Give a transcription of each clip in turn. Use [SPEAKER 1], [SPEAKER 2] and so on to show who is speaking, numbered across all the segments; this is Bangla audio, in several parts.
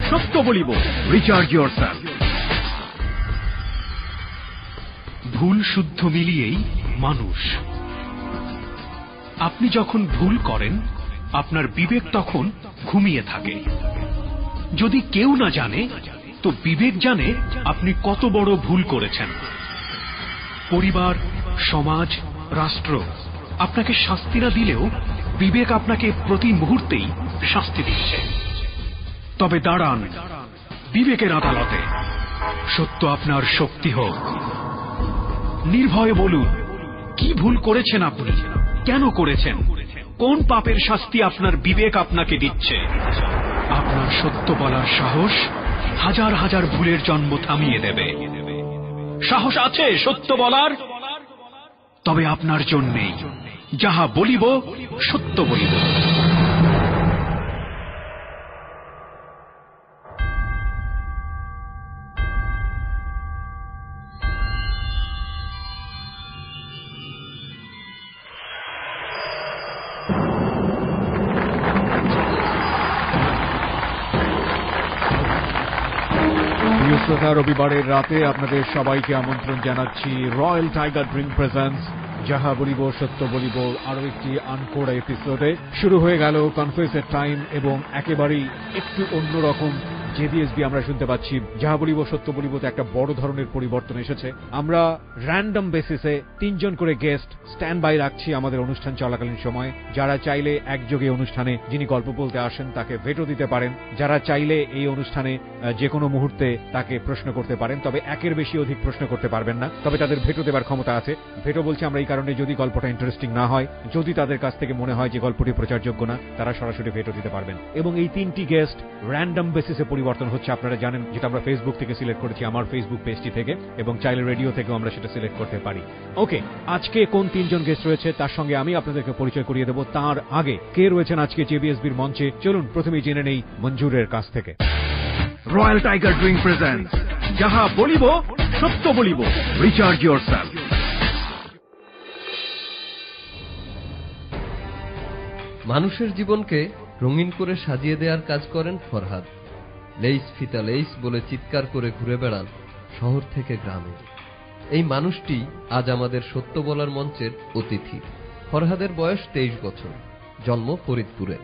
[SPEAKER 1] সত্য বলিব, রিচার্জ ইয়োরসেলফ। ভুল শুদ্ধ মিলিয়েই মানুষ। আপনি যখন ভুল করেন, আপনার বিবেক তখন ঘুমিয়ে থাকে। যদি কেউ না জানে, তো বিবেক জানে আপনি কত বড় ভুল করেছেন। পরিবার, সমাজ, রাষ্ট্র আপনাকে শাস্তি না দিলেও বিবেক আপনাকে প্রতি মুহূর্তেই শাস্তি দিচ্ছে। তবে দাঁড়ান বিবেকের আদালতে, সত্য আপনার শক্তি হোক। নির্ভয়ে বলুন, কি ভুল করেছেন আপনি, কেন করেছেন, কোন পাপের শাস্তি আপনার বিবেক আপনাকে দিচ্ছে। আপনার সত্য বলার সাহস হাজার হাজার ভুলের জন্ম থামিয়ে দেবে। সাহস আছে সত্য বলার? তবে আপনার জন্যেই যাহা বলিব সত্য বলিব।
[SPEAKER 2] রবিবারের রাতে আপনাদের সবাইকে আমন্ত্রণ জানাচ্ছি রয়্যাল টাইগার ড্রিঙ্ক প্রেজেন্টস যাহা বলিব সত্য বলিব আরো একটি আনকোড এপিসোডে। শুরু হয়ে গেল কনফেসের টাইম এবং একেবারেই একটু অন্যরকম জেবিএসবি আমরা শুনতে পাচ্ছি। যাহা বলিব সত্য বলিবতে একটা বড় ধরনের পরিবর্তন এসেছে। আমরা র্যান্ডম বেসিসে 3 জন করে গেস্ট স্ট্যান্ড বাই রাখছি আমাদের অনুষ্ঠান চলাকালীন সময়। যারা চাইলে একযোগে অনুষ্ঠানে যিনি গল্প বলতে আসেন তাকে ভেটো দিতে পারেন, যারা চাইলে এই অনুষ্ঠানে যে কোনো মুহূর্তে তাকে প্রশ্ন করতে পারেন, তবে একের বেশি অধিক প্রশ্ন করতে পারবেন না। তবে তাদের ভেটো দেবার ক্ষমতা আছে। ভেটো বলছি আমরা এই কারণে, যদি গল্পটা ইন্টারেস্টিং না হয়, যদি তাদের কাছ থেকে মনে হয় যে গল্পটি প্রচারযোগ্য না, তারা সরাসরি ভেটো দিতে পারবেন। এবং এই 3টি গেস্ট র্যান্ডম বেসিসে পরিবর্তন হচ্ছে। আপনারা জানেন যেটা আমরা ফেসবুক থেকে সিলেক্ট করেছি, আমার ফেসবুক পেজটি থেকে, এবং চাইলে রেডিও থেকেও আমরা সেটা সিলেক্ট করতে পারি। ওকে, আজকে কোন 3 জন গেস্ট রয়েছে তার সঙ্গে আমি আপনাদেরকে পরিচয় করিয়ে দেব। তার আগে কে রয়েছেন আজকে জেবিএসবির মঞ্চে, চলুন প্রথমেই জেনে নেই মঞ্জুরের কাছ থেকে।
[SPEAKER 1] রয়্যাল টাইগার ড্রিঙ্ক প্রেজেন্টস যাহা বলিব সত্য বলিব, রিচার্জ ইয়োরসেলফ।
[SPEAKER 3] মানুষের জীবনকে রঙিন করে সাজিয়ে দেওয়ার কাজ করেন ফরহাদ। লেইস ফিতা লেইস বলে চিৎকার করে ঘুরে বেড়ান শহর থেকে গ্রামে। এই মানুষটি আজ আমাদের সত্য বলার মঞ্চের অতিথি। ফরহাদের বয়স 23 বছর, জন্ম ফরিদপুরে।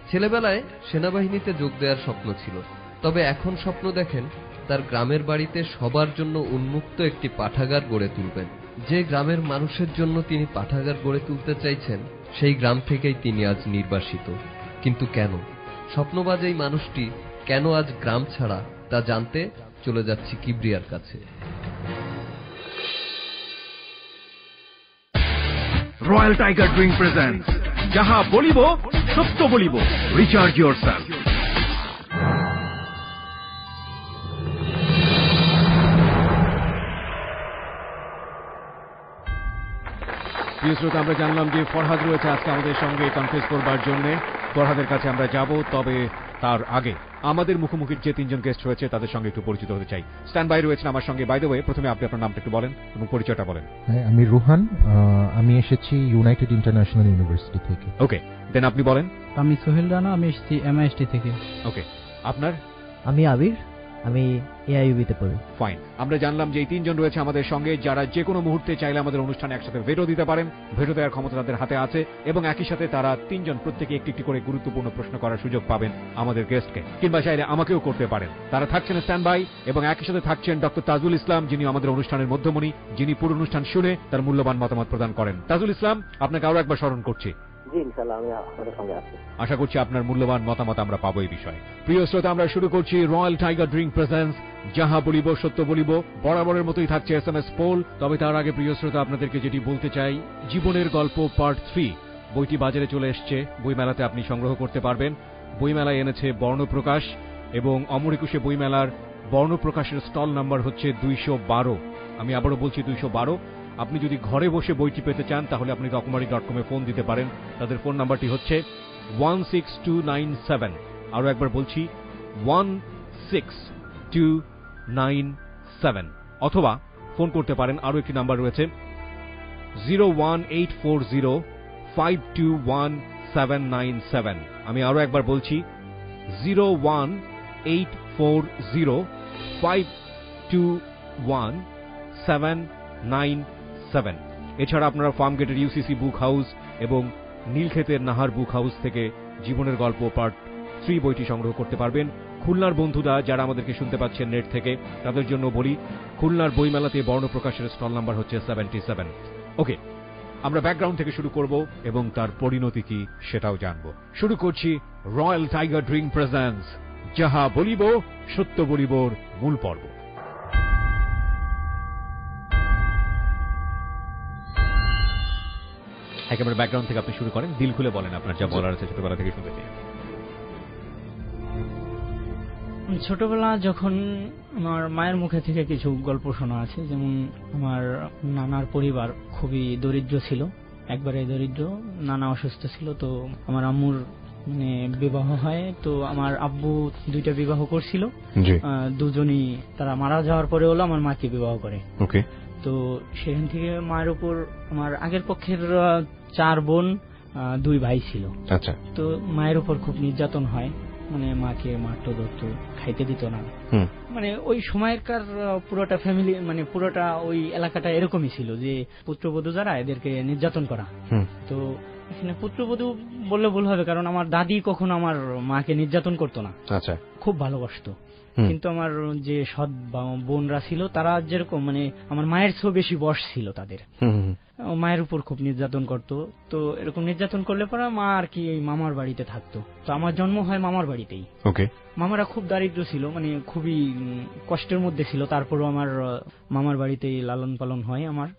[SPEAKER 3] ছেলেবেলায় সেনাবাহিনীতে যোগ দেওয়ার স্বপ্ন ছিল, তবে এখন স্বপ্ন দেখেন তার গ্রামের বাড়িতে সবার জন্য উন্মুক্ত একটি পাঠাগার গড়ে তুলবেন। যে গ্রামের মানুষের জন্য তিনি পাঠাগার গড়ে তুলতে চাইছেন, সেই গ্রাম থেকেই তিনি আজ নির্বাসিত। কিন্তু কেন? স্বপ্নবাজ এই মানুষটি কেন আজ গ্রাম ছাড়া, তা জানতে চলে যাচ্ছি কিবরিয়ার কাছে।
[SPEAKER 1] রয়্যাল টাইগার ড্রিঙ্ক প্রেজেন্টস যাহা বলিব সত্য বলিব, রিচার্জ ইয়োরসেলফ।
[SPEAKER 2] প্রিয় শ্রোতা, আমরা জানলাম যে ফরহাদ রয়েছে আজকে আমাদের সঙ্গে কনফেস করবার জন্য। ফরহাদের কাছে আমরা যাব, তবে তার আগে আমাদের মুখোমুখির যে 3 জন গেস্ট রয়েছে তাদের সঙ্গে একটু পরিচিত হতে চাই। স্ট্যান্ড বাই রয়েছেন আমার সঙ্গে। বাই দ্য ওয়ে, প্রথমে আপনি আপনার নামটা একটু বলেন এবং পরিচয়টা বলেন।
[SPEAKER 4] আমি রুহান, আমি এসেছি ইউনাইটেড ইন্টারন্যাশনাল ইউনিভার্সিটি থেকে।
[SPEAKER 2] ওকে, দেন আপনি বলেন।
[SPEAKER 5] আমি সোহেল রানা, আমি এসেছি এমআইএসটি থেকে।
[SPEAKER 2] ওকে, আপনার?
[SPEAKER 6] আমি আবির, আমি এআইইউবিতে পড়ি।
[SPEAKER 2] ফাইন, আমরা জানলাম যে এই 3 জন রয়েছে আমাদের সঙ্গে, যারা যে কোনো মুহূর্তে চাইলে আমাদের অনুষ্ঠানে একসাথে ভেটো দিতে পারেন। ভেটো দেওয়ার ক্ষমতা তাদের হাতে আছে, এবং একই সাথে তারা 3 জন প্রত্যেকে একটি একটি করে গুরুত্বপূর্ণ প্রশ্ন করার সুযোগ পাবেন আমাদের গেস্টকে, কিংবা চাইলে আমাকেও করতে পারেন। তারা থাকছেন স্ট্যান্ড বাই, এবং একই সাথে থাকছেন ডক্টর তাজুল ইসলাম, যিনি আমাদের অনুষ্ঠানের মধ্যমণি, যিনি পুরো অনুষ্ঠান শুনে তার মূল্যবান মতামত প্রদান করেন। তাজুল ইসলাম, আপনাকে আরো একবার স্মরণ করছি।
[SPEAKER 6] জি ইনশাআল্লাহ, আমি আপনাদের সঙ্গে আছি।
[SPEAKER 2] আশা করছি আপনার মূল্যবান মতামত আমরা পাবো এই বিষয়ে। প্রিয় শ্রোতা, আমরা শুরু করছি রয়্যাল টাইগার ড্রিঙ্ক প্রেজেন্টস যাহা বলিব সত্য বলিব। বরাবরের মতোই থাকছে এসএমএস পোল। তবে তার আগে প্রিয় শ্রোতা, আপনাদেরকে যেটি বলতে চাই, জীবনের গল্প পার্ট 3 বইটি বাজারে চলে এসছে। বইমেলাতে আপনি সংগ্রহ করতে পারবেন। বইমেলায় এনেছে বর্ণপ্রকাশ, এবং অমর একুশে বইমেলার বর্ণপ্রকাশের স্টল নাম্বার হচ্ছে 212। আমি আবারও বলছি 212। আপনি যদি ঘরে বসে বইটি পেতে চান, তাহলে আপনি রকমারি.com এ ফোন দিতে পারেন। তাদের ফোন নাম্বারটি হচ্ছে 16297। আরো একবার বলছি 16297। অথবা ফোন করতে পারেন, আরো একটি নাম্বার রয়েছে 01840521797। আমি আরো একবার বলছি 01840 040521797। এছাড়া আপনারা ফার্ম গেটের ইউসিসি বুক হাউস এবং নীলক্ষেতের নাহার বুক হাউস থেকে জীবনের গল্প পার্ট 3 বইটি সংগ্রহ করতে পারবেন। খুলনার বন্ধুরা যারা আমাদেরকে শুনতে পাচ্ছেন নেট থেকে, তাদের জন্য বলি, খুলনার বইমেলাতে বর্ণপ্রকাশের স্টল নাম্বার হচ্ছে 77। ওকে, আমরা ব্যাকগ্রাউন্ড থেকে শুরু করব এবং তার পরিণতি কি সেটাও জানব। শুরু করছি রয়্যাল টাইগার ড্রিঙ্ক প্রেজেন্টস যাহা বলিব সত্য বলিবর মূল পর্ব। একেবারে ব্যাকগ্রাউন্ড থেকে আপনি শুরু করেন, দিল খুলে বলেন আপনার যা বলার আছে, ছোটবেলা থেকে শুনতে চাই।
[SPEAKER 5] ছোটবেলা যখন আমার মায়ের মুখে থেকে কিছু গল্প শোনা আছে, যেমন আমার নানার পরিবার খুবই দরিদ্র ছিল, একবারে দরিদ্র। নানা অসুস্থ ছিল, তো আমার আম্মুর মানে বিবাহ হয়। তো আমার আব্বু 2টা বিবাহ করছিল, দুজনই তারা মারা যাওয়ার পরে হলো আমার মাকে বিবাহ করে।
[SPEAKER 2] ওকে।
[SPEAKER 5] তো সেখান থেকে মায়ের উপর আমার আগের পক্ষের 4 বোন 2 ভাই ছিল।
[SPEAKER 2] আচ্ছা।
[SPEAKER 5] তো মায়ের উপর খুব নির্যাতন হয়, মানে মাকে মারতো, ধরতো, খাইতে দিত না। মানে ওই সময়কার পুরোটা ফ্যামিলি, মানে পুরোটা ওই এলাকাটা এরকমই ছিল যে পুত্রবধূ যারা এদেরকে নির্যাতন করা। তো এখানে পুত্রবধূ বললে ভুল হবে, কারণ আমার দাদি কখনো আমার মাকে নির্যাতন করতো না।
[SPEAKER 2] আচ্ছা।
[SPEAKER 5] খুব ভালোবাসতো। কিন্তু আমার যে সৎ বোনরা ছিল তারা যেরকম, মানে আমার মায়ের চেয়েও বেশি বয়স ছিল তাদের, মায়ের উপর খুব নির্যাতন করতো। তো এরকম নির্যাতন করলে পরে মা আর কি মামার বাড়িতে থাকতো। তো আমার জন্ম হয় মামার বাড়িতেই।
[SPEAKER 2] ওকে।
[SPEAKER 5] মামারা খুব দারিদ্র ছিল, মানে খুবই কষ্টের মধ্যে ছিল, তারপরও আমার মামার বাড়িতেই লালন পালন হয় আমার।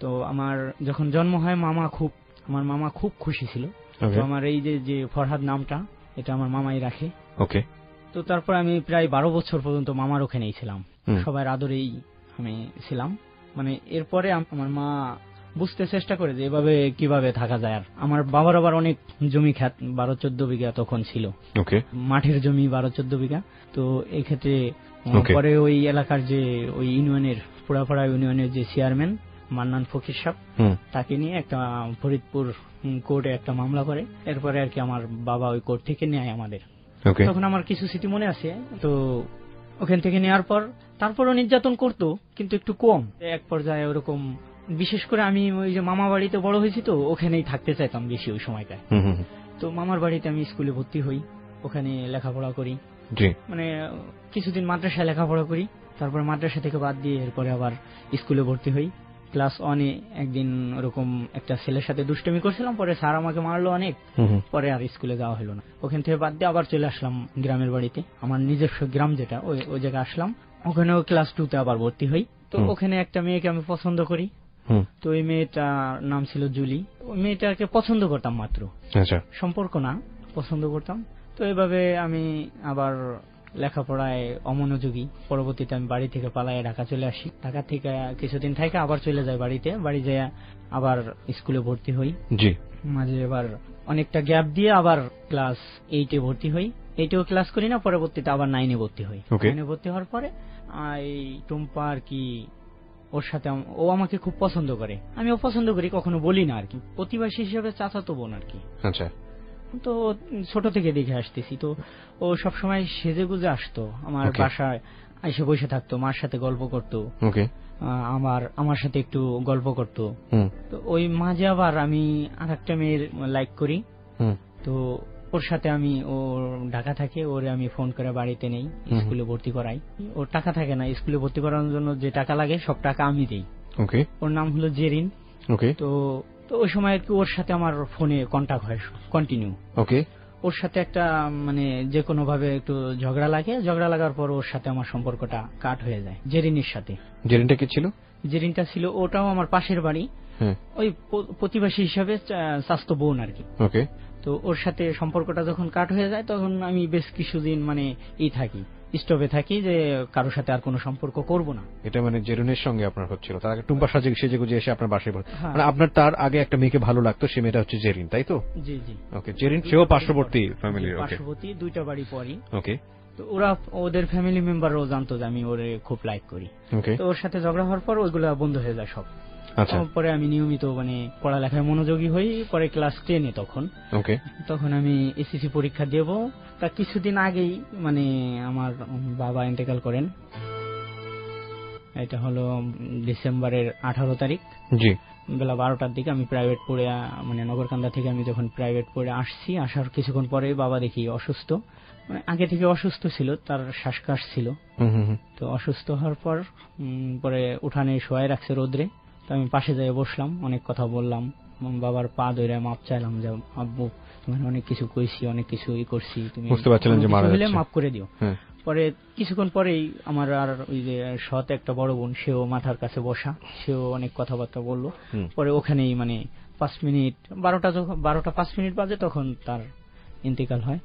[SPEAKER 5] তো আমার যখন জন্ম হয় আমার মামা খুব খুশি ছিল। তো আমার এই যে ফরহাদ নামটা, এটা আমার মামাই রাখে।
[SPEAKER 2] ওকে।
[SPEAKER 5] তো তারপর আমি প্রায় 12 বছর পর্যন্ত মামার ওখানেই ছিলাম, সবার আদরেই আমি ছিলাম। মানে এরপরে আমার মা বুঝতে চেষ্টা করে যে এভাবে কিভাবে থাকা যায়। আর আমার বাবার আবার অনেক জমি খ্যাত, 12-14 বিঘা তখন ছিল, মাঠের জমি 12-14 বিঘা। তো এই ক্ষেত্রে পরে ওই এলাকার যে ওই ইউনিয়নের, পুরাপাড়া ইউনিয়নের যে চেয়ারম্যান মান্নান ফকির সাহেব, তাকে নিয়ে একটা ফরিদপুর কোর্টে একটা মামলা করে। এরপরে আর কি আমার বাবা ওই কোর্ট থেকে নেয় আমাদের। তখন আমার কিছু স্মৃতি মনে আছে। তো ওখান থেকে নেওয়ার পর তারপরও নির্যাতন করতো, কিন্তু একটু কম। এক পর্যায়ে ওরকম, বিশেষ করে আমি ওই যে মামা বাড়িতে বড় হয়েছি, তো ওখানেই থাকতে চাইতাম বেশি ওই সময়টায়। তো মামার বাড়িতে আমি স্কুলে ভর্তি হই, ওখানে লেখাপড়া করি। মানে কিছুদিন মাদ্রাসায় লেখাপড়া করি, তারপরে মাদ্রাসা থেকে বাদ দিয়ে এরপরে আবার স্কুলে ভর্তি হই। ক্লাস 1-এ একদিন ওরকম একটা ছেলের সাথে দুষ্টমি করছিলাম, পরে স্যার আমাকে মারলো অনেক, পরে আর স্কুলে যাওয়া হলো না। ওখান থেকে বাদ দিয়ে আবার চলে আসলাম গ্রামের বাড়িতে, আমার নিজস্ব গ্রাম যেটা, ওই জায়গায় আসলাম। ওখানেও ক্লাস 2-তে আবার ভর্তি হই। তো ওখানে একটা মেয়েকে আমি পছন্দ করি। তো ওই মেয়েটার নাম ছিল জুলি। ওই মেয়েটাকে পছন্দ করতাম মাত্র, সম্পর্ক না, পছন্দ করতাম। তো এইভাবে আমি আবার লেখাপড়ায় অমনোযোগী। পরবর্তীতে আমি বাড়ি থেকে পালায় ঢাকা চলে আসি। ঢাকা থেকে কিছুদিন থেকে আবার চলে যাই বাড়িতে। বাড়ি যেয়ে আবার স্কুলে ভর্তি হই। মাঝে এবার অনেকটা গ্যাপ দিয়ে আবার ক্লাস 8-এ ভর্তি হই। 8-এও ক্লাস করি না, পরবর্তীতে আবার 9-এ ভর্তি হই। 9-এ ভর্তি হওয়ার পরে এই টুম্পা আর কি, ওর সাথে ও আমাকে খুব পছন্দ করে, আমিও পছন্দ করি, কখনো বলি না আর কি। প্রতিবেশী হিসেবে চাচাতো বোন আর কি। আচ্ছা। তো ছোট থেকে দেখে আসতেছি। তো ও সবসময় সেজে গুজে আসতো আমার বাসায়, এসে বসে থাকতো, মার সাথে গল্প করতো, আমার সাথে একটু গল্প করতো। তো ওই মাঝে আবার আমি আর একটা মেয়ের লাইক করি। তো ওর সাথে আমি, ও ঢাকা থাকে, ওরে আমি ফোন করে বাড়িতে নেই, স্কুলে ভর্তি করাই। ওর টাকা থাকে না, স্কুলে ভর্তি করানোর জন্য যে টাকা লাগে সব টাকা আমি দিই। ওর নাম হলো জেরিন। তো ওই সময় আর কি ওর সাথে আমার ফোনে কন্টাক্ট হয় কন্টিনিউ। ওর সাথে একটা মানে যে কোনো ভাবে একটু ঝগড়া লাগার পর ওর সাথে আমার সম্পর্কটা কাট হয়ে যায় জেরিনের সাথে। জেরিনটা কি ছিল? জেরিনটা ছিল, ওটাও আমার পাশের বাড়ি, ওই প্রতিবেশী হিসাবে স্বাস্থ্য বোন আর কি। তো ওর সাথে সম্পর্কটা যখন কাট হয়ে যায়, তখন আমি বেশ কিছুদিন মানে স্টপে থাকি যে কারোর সাথে আর কোনো সম্পর্ক করব না। এটা মানে জেরিনের সঙ্গে আপনার হচ্ছিল, তার আগে টুম্পা সেজে গুজে এসে আপনার বাসায় পড়ে। মানে আপনার তার আগে একটা মেয়েকে ভালো লাগতো, সে মেয়েটা হচ্ছে জেরিন, তাই তো? জি জি। ওকে। জেরিন সেও পার্শ্ববর্তী ফ্যামিলির? পার্শ্ববর্তী, 2টা বাড়ি পরই। ওকে। তো ওরা, ওদের ফ্যামিলি মেম্বারও জানতো যে আমি ওরে খুব লাইক করি। তো ওর সাথে ঝগড়া হওয়ার পর ওইগুলো বন্ধ হয়ে যায় সব।
[SPEAKER 2] আচ্ছা।
[SPEAKER 5] পরে আমি নিয়মিত মানে পড়ালেখায় মনোযোগী হই। পরে ক্লাস 10-এ তখন আমি এসএসসি পরীক্ষা দেব। তা কিছুদিন আগেই মানে আমার বাবা ইন্তেকাল করেন। এটা হলো ডিসেম্বরের 18 তারিখ,
[SPEAKER 2] জি,
[SPEAKER 5] বেলা 12টার দিকে। আমি প্রাইভেট পড়ে মানে নগরকান্দা থেকে আমি যখন প্রাইভেট পড়ে আসছি, আসার কিছুক্ষণ পরে বাবা দেখি অসুস্থ। মানে আগে থেকে অসুস্থ ছিল, তার শ্বাসকষ্ট ছিল। তো অসুস্থ হওয়ার পর পরে উঠানে শোয়াই রাখছে রোদ্রে। তো আমি পাশে যাই বসলাম, অনেক কথা বললাম, বাবার পা ধরে মাপ চাইলাম যে আব্বু তোমার অনেক কিছু কইছি, অনেক কিছু করছি, তুমি
[SPEAKER 2] বুঝতে পারছিলেন যে মারা যাচ্ছে,
[SPEAKER 5] মাফ করে দিও। পরে কিছুক্ষণ পরেই আমার আর ওই যে সৎ একটা বড় বোন, সেও মাথার কাছে বসা, সেও অনেক কথাবার্তা বললো। পরে ওখানেই মানে 5 মিনিট 12টা 5 মিনিট বাজে তখন তার ইন্তেকাল হয়।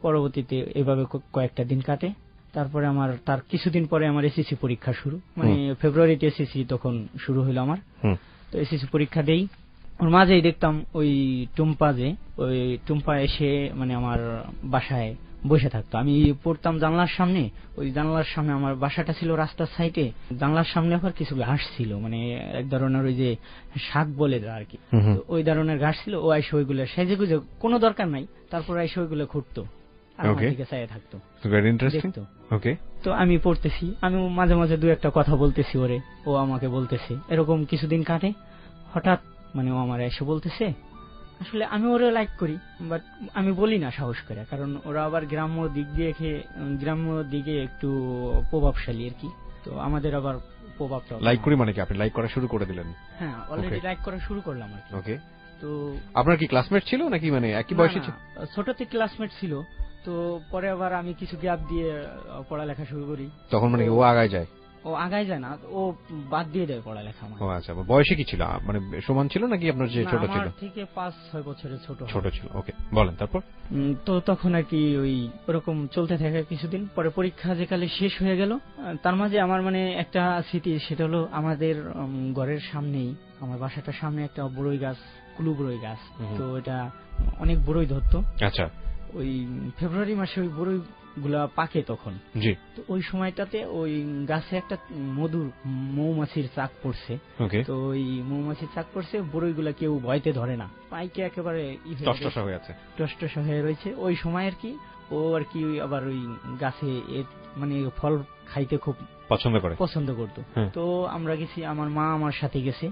[SPEAKER 5] পরবর্তীতে এভাবে কয়েকটা দিন কাটে। তারপরে তার কিছুদিন পরে আমার এসএসসি পরীক্ষা শুরু, মানে ফেব্রুয়ারিতে এসএসসি তখন শুরু হলো আমার। তো এসএসসি পরীক্ষা দেই, ওর মাঝেই দেখতাম ওই টুম্পা এসে মানে আমার বাসায় বসে থাকতো। আমি পড়তাম জানলার সামনে, ওই জানলার সামনে আমার বাসাটা ছিল রাস্তার সাইডে, জানলার সামনে আবার কিছু ঘাস ছিল, মানে এক ধরনের ওই যে শাক বলে আর কি, ওই ধরনের ঘাস ছিল। ও আইসে ওইগুলো সেজে গুজে, কোনো দরকার নাই, তারপর আইসে ওইগুলো খুঁড়তো, থাকতো। তো আমি পড়তেছি, আমি মাঝে মাঝে দু একটা কথা বলতেছি ওরে, ও আমাকে বলতেছে। এরকম কিছুদিন কাটে, হঠাৎ মানে ও আমার এসে বলতেছে, আসলে আমি ওরে লাইক করি, বাট আমি বলি না সাহস করে, কারণ ওরা আবার গ্রাম্য দিকে একটু প্রভাবশালী আর কি। তো আমাদের আবার প্রভাবটা
[SPEAKER 2] লাইক করি মানে কি আপনি লাইক করা শুরু করে দিলেন?
[SPEAKER 5] হ্যাঁ, অলরেডি লাইক করা শুরু করলাম আর কি।
[SPEAKER 2] ওকে। তো আপনার কি ক্লাসমেট ছিল নাকি মানে একই বয়সী ছিল?
[SPEAKER 5] ছোট থেকে ক্লাসমেট ছিল। তো পরে আবার আমি কিছু গ্যাপ দিয়ে পড়ালেখা শুরু করি।
[SPEAKER 2] তখন মানে ও আগায় যায়?
[SPEAKER 5] ও আগায় যায় না, ও বাদ দিয়ে দেয় পড়ালেখা।
[SPEAKER 2] ও আচ্ছা, বয়সে কি ছিল, মানে সমান ছিল নাকি আপনার যে ছোট ছিল?
[SPEAKER 5] আমার থেকে 5-6 বছরের ছোট
[SPEAKER 2] ছিল। ওকে, বলেন তারপর।
[SPEAKER 5] তো তখন আর কি ওই ওরকম চলতে থাকে কিছুদিন। পরে পরীক্ষা যেকালে শেষ হয়ে গেল, তার মাঝে আমার মানে একটা স্মৃতি, সেটা হলো আমাদের ঘরের সামনেই, আমার বাসাটার সামনে একটা বড়ই গাছ, কুলু বড়ই গাছ। তো এটা অনেক বড়ই ধরতো।
[SPEAKER 2] আচ্ছা। ওই
[SPEAKER 5] ফেব্রুয়ারি মাসে ওই বড়ই গুলা পাকে তখন।
[SPEAKER 2] জি।
[SPEAKER 5] তো ওই সময়টাতে ওই গাছে একটা মৌমাছির চাক পড়ছে। তো ওই মৌমাছির চাক পড়ছে, বড়ই গুলা কেউ ভয়তে ধরে না, পাইকে একেবারে টসটসা হয়ে রয়েছে। ওই সময় আর কি ও আর কি আবার ওই গাছে মানে ফল খাইতে খুব পছন্দ করতো। তো আমরা গেছি, আমার মা আমার সাথে গেছে,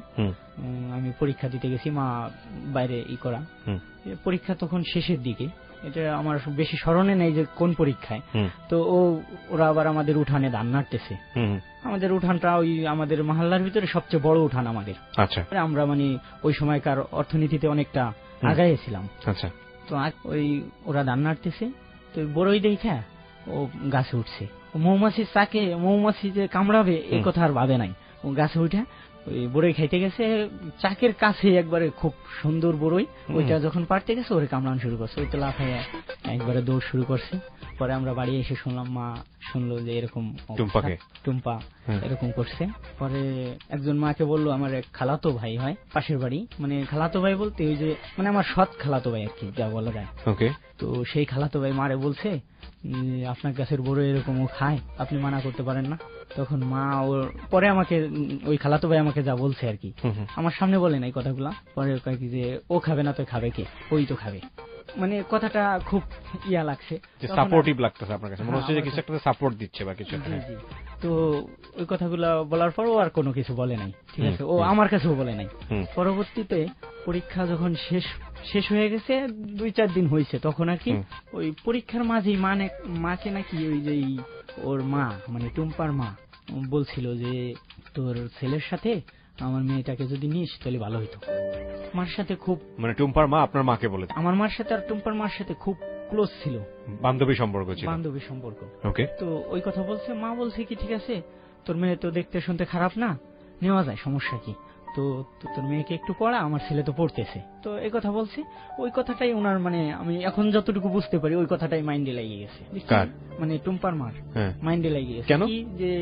[SPEAKER 5] আমি পরীক্ষা দিতে গেছি, মা বাইরে করা। পরীক্ষা তখন শেষের দিকে, এটা আমার বেশি স্মরণে নেই যে কোন পরীক্ষায়। তো ওরা আবার আমাদের উঠানে ধান নাড়তেছে। আমাদের উঠানটা ওই আমাদের মহল্লার ভিতরে সবচেয়ে বড় উঠান আমাদের। আচ্ছা। আমরা মানে ওই সময়কার অর্থনীতিতে অনেকটা আগাইছিলাম। আচ্ছা। তো ওই ওরা ধান নাড়তেছে, তো বড়ই দেখা ও গাছে উঠছে। মৌমাছির চাকে মৌমাছি যে কামড়াবে এই কথা আর ভাবে নাই, ও গাছে উঠে ওই বড়ই খাইতে গেছে, চাকের কাছে একবারে খুব সুন্দর বড়ই, ওইটা যখন পারতে গেছে ওরে কামড়ানো শুরু করছে, ওই তো লাফাইয়া একবারে দৌড় শুরু করছে। পরে আমরা বাড়ি এসে শুনলাম, মা শুনলো যে এরকম টুম্পা এরকম করছে। পরে একজন মাকে বললো, আমার এক খালাতো ভাই হয় পাশের বাড়ি, মানে খালাতো ভাই বলতে ওই যে মানে আমার সৎ খালাতো ভাই আর কি, যা বলা যায়। তো সেই খালাতো ভাই মারে বলছে, আপনার গাছের বড় এরকম ও খায়, আপনি মানা করতে পারেন না। তখন মা ওর পরে আমাকে ওই খালাতো ভাই আমাকে যা বলছে আর কি, আমার সামনে বলে নাই কথাগুলা, পরে কয় কি যে ও খাবে না তো খাবে কে, ওই তো খাবে। মানে কথাটা খুব ইয়া লাগছে,
[SPEAKER 2] সাপোর্টিভ লাগতেছে আপনার কাছে, মনে হচ্ছে যে কিছু একটা সাপোর্ট দিচ্ছে বা কিছু।
[SPEAKER 5] তো ওই কথাগুলা বলার পর ও আর কোনো কিছু বলে নাই, ঠিক আছে, ও আমার কাছেও বলে নাই। পরবর্তীতে পরীক্ষা যখন শেষ হয়ে গেছে, 2-4 দিন হয়েছে, তখন আর কি ওই পরীক্ষার মাঝেই মাকে নাকি ওই যে ওর মা মানে টুম্পার মা বলছিল যে তোর ছেলের সাথে আমার মেয়েটাকে যদি নিস তাহলে ভালো হইতো। মার সাথে খুব, মানে
[SPEAKER 2] টুম্পার মা আপনার মাকে বলেছে?
[SPEAKER 5] আমার মার সাথে আর টুম্পার মার সাথে খুব ক্লোজ ছিল,
[SPEAKER 2] বান্ধবী সম্পর্ক ছিল।
[SPEAKER 5] ওকে। তো ওই কথা বলছে, মা বলছে কি ঠিক আছে, তোর মেয়ে তো দেখতে শুনতে খারাপ না, নেওয়া যায়, সমস্যা কি, তো তোর মেয়েকে একটু পড়া, আমার ছেলে তো পড়তেছে। তো এই কথা বলছে, ওই কথাটাই ওনার মানে আমি এখন যতটুকু বুঝতে পারি ওই কথাটাই মাইন্ডে লেগে গেছে। মানে টুম্পার মার মাইন্ডে লেগে গেছে কি যে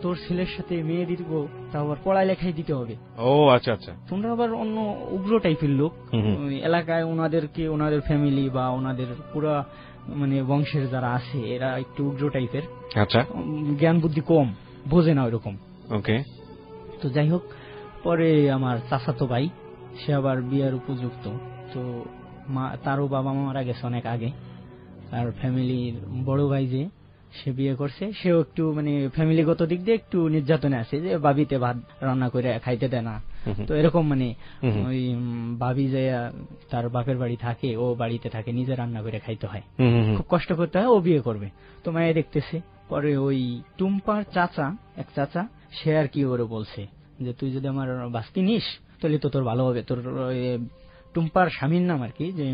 [SPEAKER 5] তোর ছেলের সাথে মেয়ে দিব, তা আবার পড়ালেখাই দিতে হবে।
[SPEAKER 2] ও আচ্ছা আচ্ছা।
[SPEAKER 5] তোমরা আবার অন্য উগ্র টাইপের লোক এলাকায়, ওনাদের ফ্যামিলি বা ওনাদের পুরা মানে বংশের যারা আছে এরা একটু উগ্র টাইপের। আচ্ছা। জ্ঞান বুদ্ধি কম, বোঝে না ওইরকম।
[SPEAKER 2] ওকে।
[SPEAKER 5] তো যাই হোক, পরে আমার চাচাতো ভাই, সে আবার বিয়ের উপযুক্ত, তো তারও বাবা মা মারা গেছে অনেক আগে। আর ফ্যামিলির বড় ভাই যে সে বিয়ে করছে, সেও একটু মানে ফ্যামিলিগত দিক দিয়ে একটু নির্যাতনে আছে, যে বাবিতে ভাত রান্না করে খাইতে দেয় না। তো এরকম মানে ওই বাবি যে তার বাপের বাড়ি থাকে, ও বাড়িতে থাকে, নিজে রান্না করে খাইতে হয়, খুব কষ্ট করতে হয়। ও বিয়ে করবে, তো মায়ে দেখতেছে। পরে ওই টুম্পার চাচা, এক চাচা, সে আর কি ওরে বলছে যে তুই যদি আমার বাস্তি নিস তাহলে তো তোর ভালো হবে। তোর টুম্পার স্বামীর নাম আর কি যে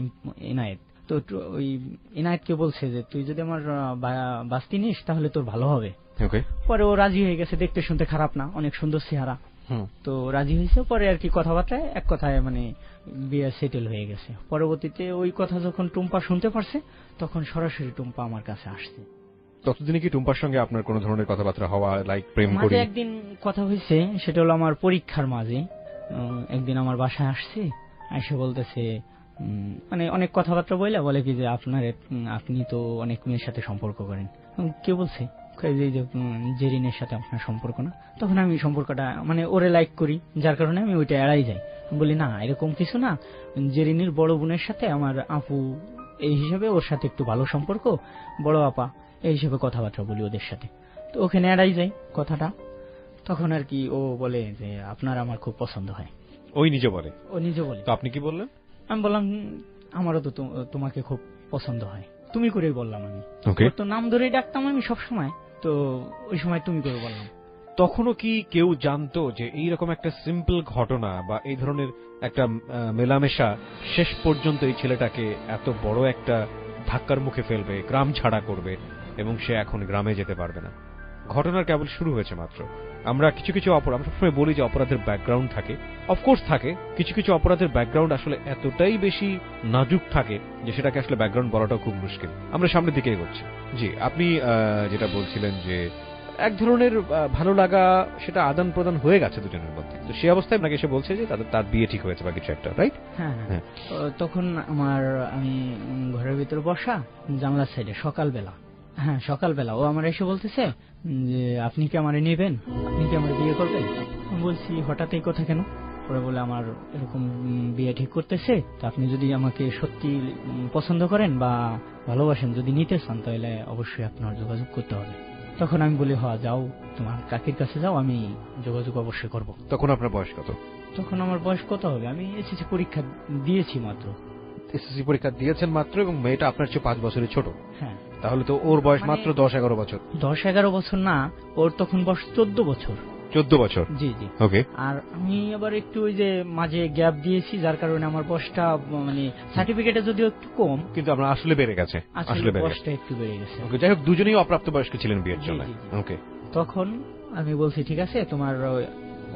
[SPEAKER 5] এনায়েত, তো ওই এনায়েতকে বলছে যে তুই যদি আমার বাস্তি নিস তাহলে তোর ভালো হবে। পরে ও রাজি হয়ে গেছে, দেখতে শুনতে খারাপ না, অনেক সুন্দর চেহারা, তো রাজি হয়েছে। পরে আর কি কথাবার্তায় এক কথায় মানে বিয়ে সেটেল হয়ে গেছে। পরবর্তীতে ওই কথা যখন টুম্পা শুনতে পারছে, তখন সরাসরি টুম্পা আমার কাছে আসছে।
[SPEAKER 2] ততদিনে কি টুম্পার সঙ্গে আপনার কোনো ধরনের কথাবার্তা হওয়া, লাইক প্রেম করে?
[SPEAKER 5] একদিন কথা হয়েছে, সেটা হলো আমার পরীক্ষার মাঝে। একদিন আমার বাসায় আসছে, এসে বলতেছে মানে অনেক কথাবার্তা বলে কি যে আপনি তো অনেক মেয়ের সাথে সম্পর্ক করেন। কে বলছে? জেরিনের সাথে আপনার সম্পর্ক না? তখন আমি সম্পর্কটা মানে ওরে লাইক করি, যার কারণে আমি ওইটা এড়াই যাই, বলি না এরকম কিছু না, জেরিনের বড় বোনের সাথে আমার আপু, এই হিসাবে ওর সাথে একটু ভালো সম্পর্ক, বড় আপা এই হিসেবে কথাবার্তা বলি ওদের সাথে। তো ওখানে এড়াই যাই কথাটা। তখন আর কি ও বলে যে আপনার আমার খুব পছন্দ হয়।
[SPEAKER 2] ওই নিজে বলে? ও নিজে বলে। তো আপনি কি বললেন?
[SPEAKER 5] আমি বললাম আমারও তো তোমাকে খুব পছন্দ হয়। তুমি করেই বললাম আমি, তো নাম ধরেই ডাকতাম আমি সবসময়, তো ওই সময় তুমি করে বললাম।
[SPEAKER 2] তখনও কি কেউ জানতো যে এইরকম একটা সিম্পল ঘটনা বা এই ধরনের একটা মেলামেশা শেষ পর্যন্ত এই ছেলেটাকে এত বড় একটা ধাক্কার মুখে ফেলবে, গ্রাম ছাড়া করবে এবং সে এখন গ্রামে যেতে পারবে না? ঘটনার কেবল শুরু হয়েছে মাত্র। আমরা কিছু কিছু আমরা সবসময় বলি যে অপরাধের ব্যাকগ্রাউন্ড থাকে, অফকোর্স থাকে, কিছু কিছু অপরাধের ব্যাকগ্রাউন্ড আসলে এতটাই বেশি নাজুক থাকে যে সেটাকে আসলে ব্যাকগ্রাউন্ড বলাটাও খুব মুশকিল। আমরা সামনের দিকে এগোচ্ছি। জি, আপনি যেটা বলছিলেন যে এক ধরনের ভালো লাগা, সেটা আদান প্রদান হয়ে গেছে দুজনের মধ্যে, তো সেই অবস্থায় আপনাকে এসে বলছে যে তার বিয়ে ঠিক হয়েছে বা কিছু একটা, রাইট?
[SPEAKER 5] হ্যাঁ। তখন আমি ঘরের ভিতরে বসা, জানলার সাইডে, সকালবেলা ও আমার এসে বলতেছে যে আপনি কি আমারে নেবেন, আপনি কি আমার বিয়ে করবেন? বলছি হঠাৎ এই কথা কেন? পরে বলে আমার এরকম বিয়ে ঠিক করতেছে, তো আপনি যদি আমাকে সত্যি পছন্দ করেন বা ভালোবাসেন, যদি নিতে চান তাহলে অবশ্যই আপনার যোগাযোগ করতে হবে। তখন আমি বলি হ্যাঁ যাও, তোমার কাকির কাছে যাও, আমি যোগাযোগ অবশ্যই করব।
[SPEAKER 2] তখন আপনার বয়স কত?
[SPEAKER 5] তখন আমার বয়স কত হবে, আমি এসএসসি পরীক্ষা দিয়েছি মাত্র।
[SPEAKER 2] এসএসসি পরীক্ষা দিয়েছেন মাত্র, এবং মেয়েটা আপনার চেয়ে 5 বছরের ছোট?
[SPEAKER 5] হ্যাঁ।
[SPEAKER 2] তাহলে তো ওর বয়স মাত্র 10-11 বছর।
[SPEAKER 5] 10-11 বছর না, ওর তখন বয়স 14 বছর।
[SPEAKER 2] 14 বছর?
[SPEAKER 5] জি। ওকে। আর আমি আবার একটু ওই যে মাঝে গ্যাপ দিয়েছি, যার কারণে আমার বয়সটা মানে সার্টিফিকেটে যদিও একটু কম, কিন্তু
[SPEAKER 2] আমরা আসলে বেড়ে গেছে,
[SPEAKER 5] আসলে বয়সটা একটু বেড়ে গেছে।
[SPEAKER 2] ওকে, যাই হোক, দুজনেই অপ্রাপ্ত বয়স্ক ছিলেন বিয়ের জন্য। ওকে।
[SPEAKER 5] তখন আমি বলছি ঠিক আছে, তোমার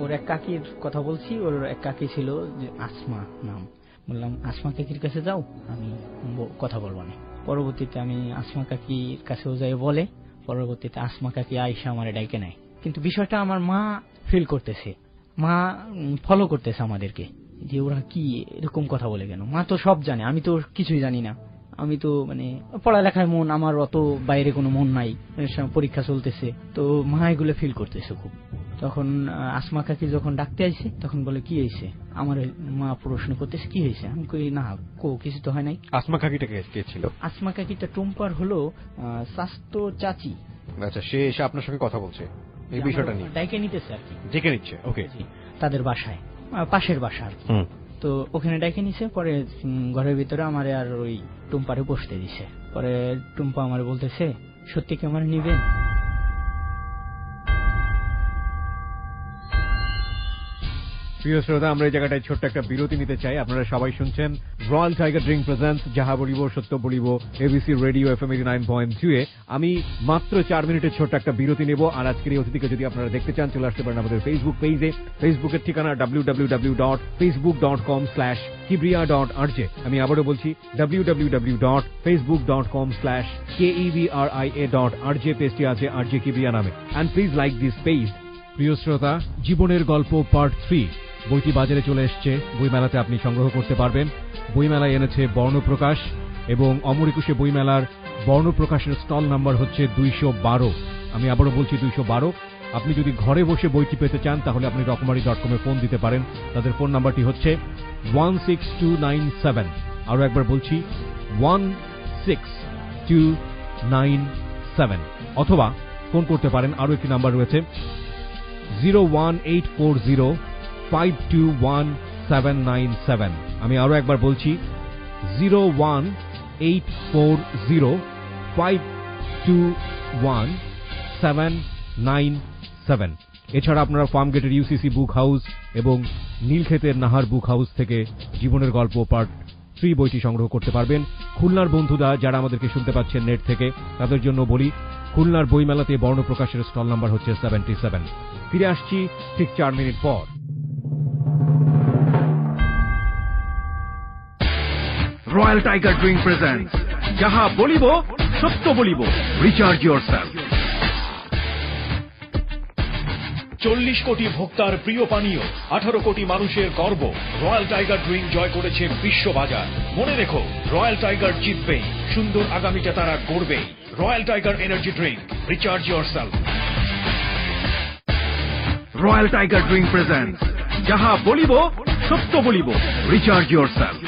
[SPEAKER 5] ওর এক কাকির কথা বলছি, ওর এক কাকি ছিল যে আসমা নাম, বললাম আসমা কাকির কাছে যাও, আমি কথা বলবো না। পরবর্তীতে আমি আসমা কাকির কাছেও যাই বলে, পরবর্তীতে আসমা কাকি আইসা আমার ডাইকে নেয়। কিন্তু বিষয়টা আমার মা ফিল করতেছে, মা ফলো করতেছে আমাদেরকে, যে ওরা কি এরকম কথা বলে কেন। মা তো সব জানে, আমি তো কিছুই জানি না। আমি তো মানে পড়ালেখায় মন, আমার অত বাইরে কোনো মন নাই, পরীক্ষা চলতেছে, তো মা এগুলো ফিল করতেছে খুব। তখন আসমা কাকি যখন ডাকতে আইছে, তখন বলে কি হয়েছে, আমার মা প্রশ্ন করতেছে কি হয়েছে। আমি কই না কিছু তো হয় নাই।
[SPEAKER 2] আসমা কাকিটা কে ছিল?
[SPEAKER 5] আসমা কাকিটা টুম্পার হলো স্বাস্থ্য চাচি।
[SPEAKER 2] আচ্ছা, সে এসে আপনার সঙ্গে কথা বলছে এই বিষয়টা নিয়ে?
[SPEAKER 5] ডাইকে নিতেছে আর কি।
[SPEAKER 2] ডেকে নিচ্ছে? ওকে।
[SPEAKER 5] তাদের বাসায়, পাশের বাসা আর কি। তো ওখানে ডাইকে নিছে। পরে ঘরের ভিতরে আমারে আর ওই টুম্পারে বসতে দিছে। পরে টুম্পা আমারে বলতেছে সত্যি কি আমার নিবেন?
[SPEAKER 2] প্রিয় শ্রোতা, আমরা এই জায়গাটায় ছোট্ট একটা বিরতি নিতে চাই। আপনারা সবাই শুনছেন রয়্যাল টাইগার ড্রিঙ্ক প্রেজেন্টস যাহা বলিব সত্য বলিব, এবিসি রেডিও FM 89.2 এ। আমি মাত্র 4 মিনিটের ছোট্ট একটা বিরতি নেব। আর আজকের এই অতিথিকে যদি আপনারা দেখতে চান, চলে আসতে পারেন আমাদের ফেসবুক পেজে। ফেসবুকের ঠিকানা www.facebook.com/kibria.rj। আমি আবারও বলছি www.facebook.com/kebria.rj। পেজটি আছে RJ Kibria নামে। And please like this page. প্রিয় শ্রোতা, জীবনের গল্প পার্ট 3 বইটি বাজারে চলে এসছে। বইমেলাতে আপনি সংগ্রহ করতে পারবেন। বইমেলায় এনেছে বর্ণপ্রকাশ, এবং অমর একুশে বইমেলার বর্ণপ্রকাশের স্টল নাম্বার হচ্ছে 212। আমি আবারও বলছি 212। আপনি যদি ঘরে বসে বইটি পেতে চান তাহলে আপনি রকমারি.com-এ ফোন দিতে পারেন। তাদের ফোন নাম্বারটি হচ্ছে 16297। আরো একবার বলছি 16297। অথবা ফোন করতে পারেন, আরো একটি নাম্বার রয়েছে 01840521797। আমি আরো একবার বলছি 01840521797। এছাড়া আপনারা ফার্মগেটের ইউসিসি বুক হাউস এবং নীলক্ষেতের নাহার বুক হাউস থেকে জীবনের গল্প পার্ট 3 বইটি সংগ্রহ করতে পারবেন। খুলনার বন্ধুরা যারা আমাদেরকে শুনতে পাচ্ছেন নেট থেকে, তাদের জন্য বলি খুলনার বইমেলাতে বর্ণপ্রকাশের স্টল নাম্বার হচ্ছে 77। ফিরে আসছি ঠিক 4 মিনিট পর।
[SPEAKER 1] রয়্যাল টাইগার ড্রিঙ্ক প্রেজেন্টস যাহা বলিব সত্য বলিব, রিচার্জ ইয়োরসেলফ। 40 কোটি ভোক্তার প্রিয় পানীয়, 18 কোটি মানুষের গর্ব, রয়্যাল টাইগার ড্রিঙ্ক জয় করেছে বিশ্ববাজার। মনে রেখো, রয়্যাল টাইগার জিতবেই, সুন্দর আগামীটা তারা গড়বেই। Royal tiger energy drink, recharge yourself. Royal tiger drink presents যাহা বলিব সত্য বলিব, রিচার্জ ইয়োরসেলফ।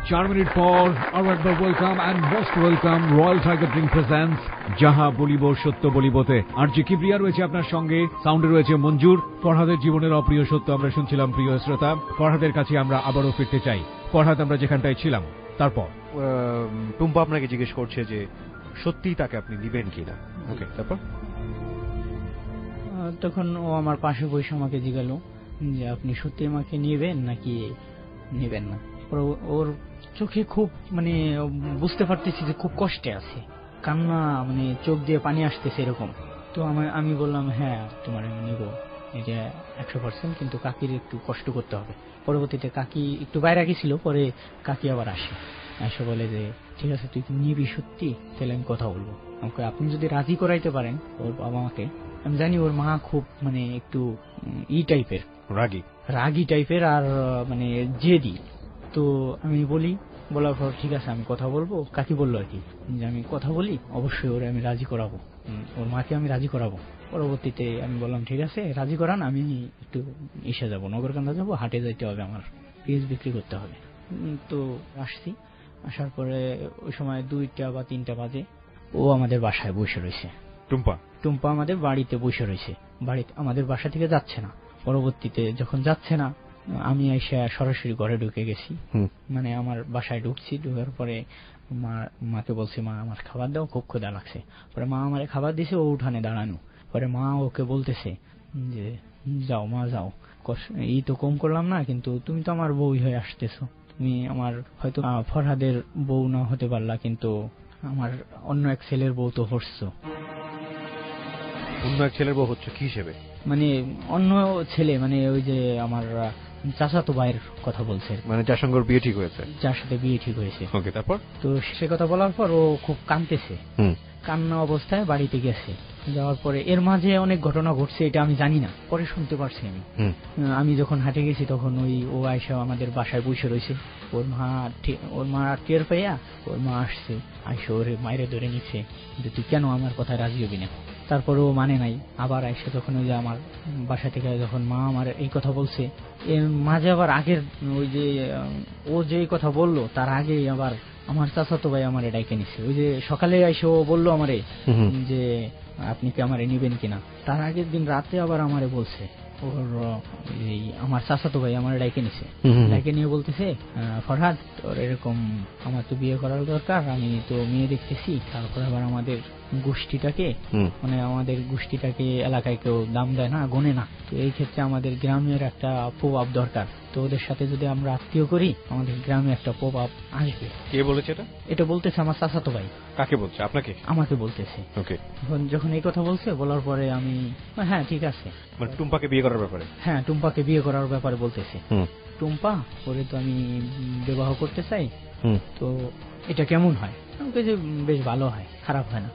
[SPEAKER 2] 4 মিনিট পর আরো একবার welcome and most welcome royal tiger drink presents যাহা বলিব সত্য বলিবতে। আর যে কিবরিয়া রয়েছে আপনার সঙ্গে, সাউন্ডে রয়েছে মঞ্জুর। ফরহাদের জীবনের অপ্রিয় সত্য আমরা শুনছিলাম প্রিয় শ্রোতা। ফরহাদের কাছে আমরা আবারও ফিরতে চাই। ফরহাদ, আমরা যেখানটায় ছিলাম তারপর
[SPEAKER 7] টুম্পা আপনাকে জিজ্ঞেস করছে যে সত্যিই তাকে আপনি নিবেন কিনা। ওকে, তারপর
[SPEAKER 5] তখন ও আমার পাশে বসে আমাকে জিজ্ঞালো যে আপনি সত্যি আমাকে নিবেন নাকি নিবেন না। ওর চোখে খুব মানে বুঝতে পারতেছি যে খুব কষ্টে আছে, কান্না মানে চোখ দিয়ে পানি আসতেছে এরকম। তো আমি বললাম হ্যাঁ তোমার আমি নিব, এটা 100%, কিন্তু কাকির একটু কষ্ট করতে হবে। পরবর্তীতে কাকি একটু বাইরে গেছিল, পরে কাকি আবার এসে বলে যে ঠিক আছে তুই নিবি সত্যি, তাহলে আমি কথা বলবো। আমাকে আপনি যদি রাজি করাইতে পারেন ওর বাবা মাকে। আমি জানি ওর মা খুব মানে একটু টাইপের, রাগী টাইপের আর মানে জেদি। তো আমি বলার পর ঠিক আছে আমি কথা বলবো। কাকি বললো আর কি যে আমি কথা বলি, অবশ্যই ওরে আমি রাজি করাবো, ওর মাকে আমি রাজি করাবো। পরবর্তীতে আমি বললাম ঠিক আছে রাজি করান, আমি একটু এসে যাবো, নগরকান্দা যাবো, হাটে যাইতে হবে, আমার পেঁয়াজ বিক্রি করতে হবে। তো আসছি, আসার পরে ওই সময় 2টা বা 3টা বাজে। ও আমাদের বাসায় বসে রয়েছে। টুম্পা আমাদের বাড়িতে বসে রয়েছে, বাড়িতে আমাদের বাসা থেকে যাচ্ছে না। পরবর্তীতে যখন যাচ্ছে না, আমি এসে সরাসরি ঘরে ঢুকে গেছি, মানে আমার বাসায় ঢুকছি। ঢুকার পরে মাকে বলছি মা আমার খাবার দাও, খুব ক্ষুধা লাগছে। পরে মা আমার খাবার দিছে, ও উঠানে দাঁড়ানো। পরে মা ওকে বলতেছে যে যাও মা যাও, এই তো কম করলাম না, কিন্তু তুমি তো আমার বউ হয়ে আসতেছো, তুমি আমার হয়তো ফরহাদের বউ না হতে পারলা, কিন্তু আমার অন্য এক ছেলের বউ তো হচ্ছো।
[SPEAKER 7] অন্য এক ছেলের বউ হচ্ছে কি হিসেবে?
[SPEAKER 5] মানে অন্য ছেলে, মানে ওই যে আমার চাচাতো ভাইয়ের কথা বলছে,
[SPEAKER 7] মানে যার সঙ্গে বিয়ে ঠিক হয়েছে,
[SPEAKER 5] যার সাথে বিয়ে ঠিক হয়েছে।
[SPEAKER 7] ওকে, তারপর
[SPEAKER 5] তো সে কথা বলার পর ও খুব কাঁদতেছে, কান্না অবস্থায় বাড়িতে গেছে। যাওয়ার পরে এর মাঝে অনেক ঘটনা ঘটছে, এটা আমি জানি না, পরে শুনতে পারছি আমি যখন হাটে গেছি তখন ও আয়সা আমাদের বাসায় বসে রয়েছে। ওর মা টের পাইয়া ওর মা আসছে, আইসা ওরে মায়েরে ধরে নিচ্ছে যে তুই কেন আমার কথায় রাজি হবি না। তারপরে ও মানে নাই, আবার আইসা যখন ওই যে আমার বাসা থেকে যখন মা আমার এই কথা বলছে, এর মাঝে আবার আগের ওই যে ও যে কথা বললো তার আগে আবার আমার চাচাতো ভাই আমারে ডাইকে নিছে। ওই যে সকালে আইসা ও বললো আমারে যে আপনি কি আমারে নিবেন কিনা, তার আগের দিন রাতে আবার আমারে বলছে ওর আমার চাচাতো ভাই আমার ডাইকে নিছে, ডাইকে নিয়ে বলতেছে ফরহাদ তোর এরকম আমার তো বিয়ে করার দরকার, আমি তো মেয়ে দেখতেছি, তারপর আবার আমাদের গোষ্ঠীটাকে মানে আমাদের গোষ্ঠীটাকে এলাকায় কেউ দাম দেয় না, গোনে না, তো এই ক্ষেত্রে আমাদের গ্রামের একটা প্রভাব দরকার, তো ওদের সাথে যদি আমরা আত্মীয় করি আমাদের গ্রামে একটা প্রভাব আসবে।
[SPEAKER 7] কে বলেছে এটা
[SPEAKER 5] বলতেছে আমার চাচাতো ভাই।
[SPEAKER 7] কাকে বলছে? আপনাকে?
[SPEAKER 5] আমাকে বলতেছে।
[SPEAKER 7] ওকে,
[SPEAKER 5] যখন এই কথা বলছে বলার পরে আমি হ্যাঁ ঠিক আছে,
[SPEAKER 7] মানে টুম্পাকে বিয়ে করার ব্যাপারে?
[SPEAKER 5] হ্যাঁ টুম্পাকে বিয়ে করার ব্যাপারে বলতেছে। টুম্পা ওরে তো আমি বিবাহ করতে চাই, তো এটা কেমন হয়? আমাকে যে বেশ ভালো হয়, খারাপ হয় না।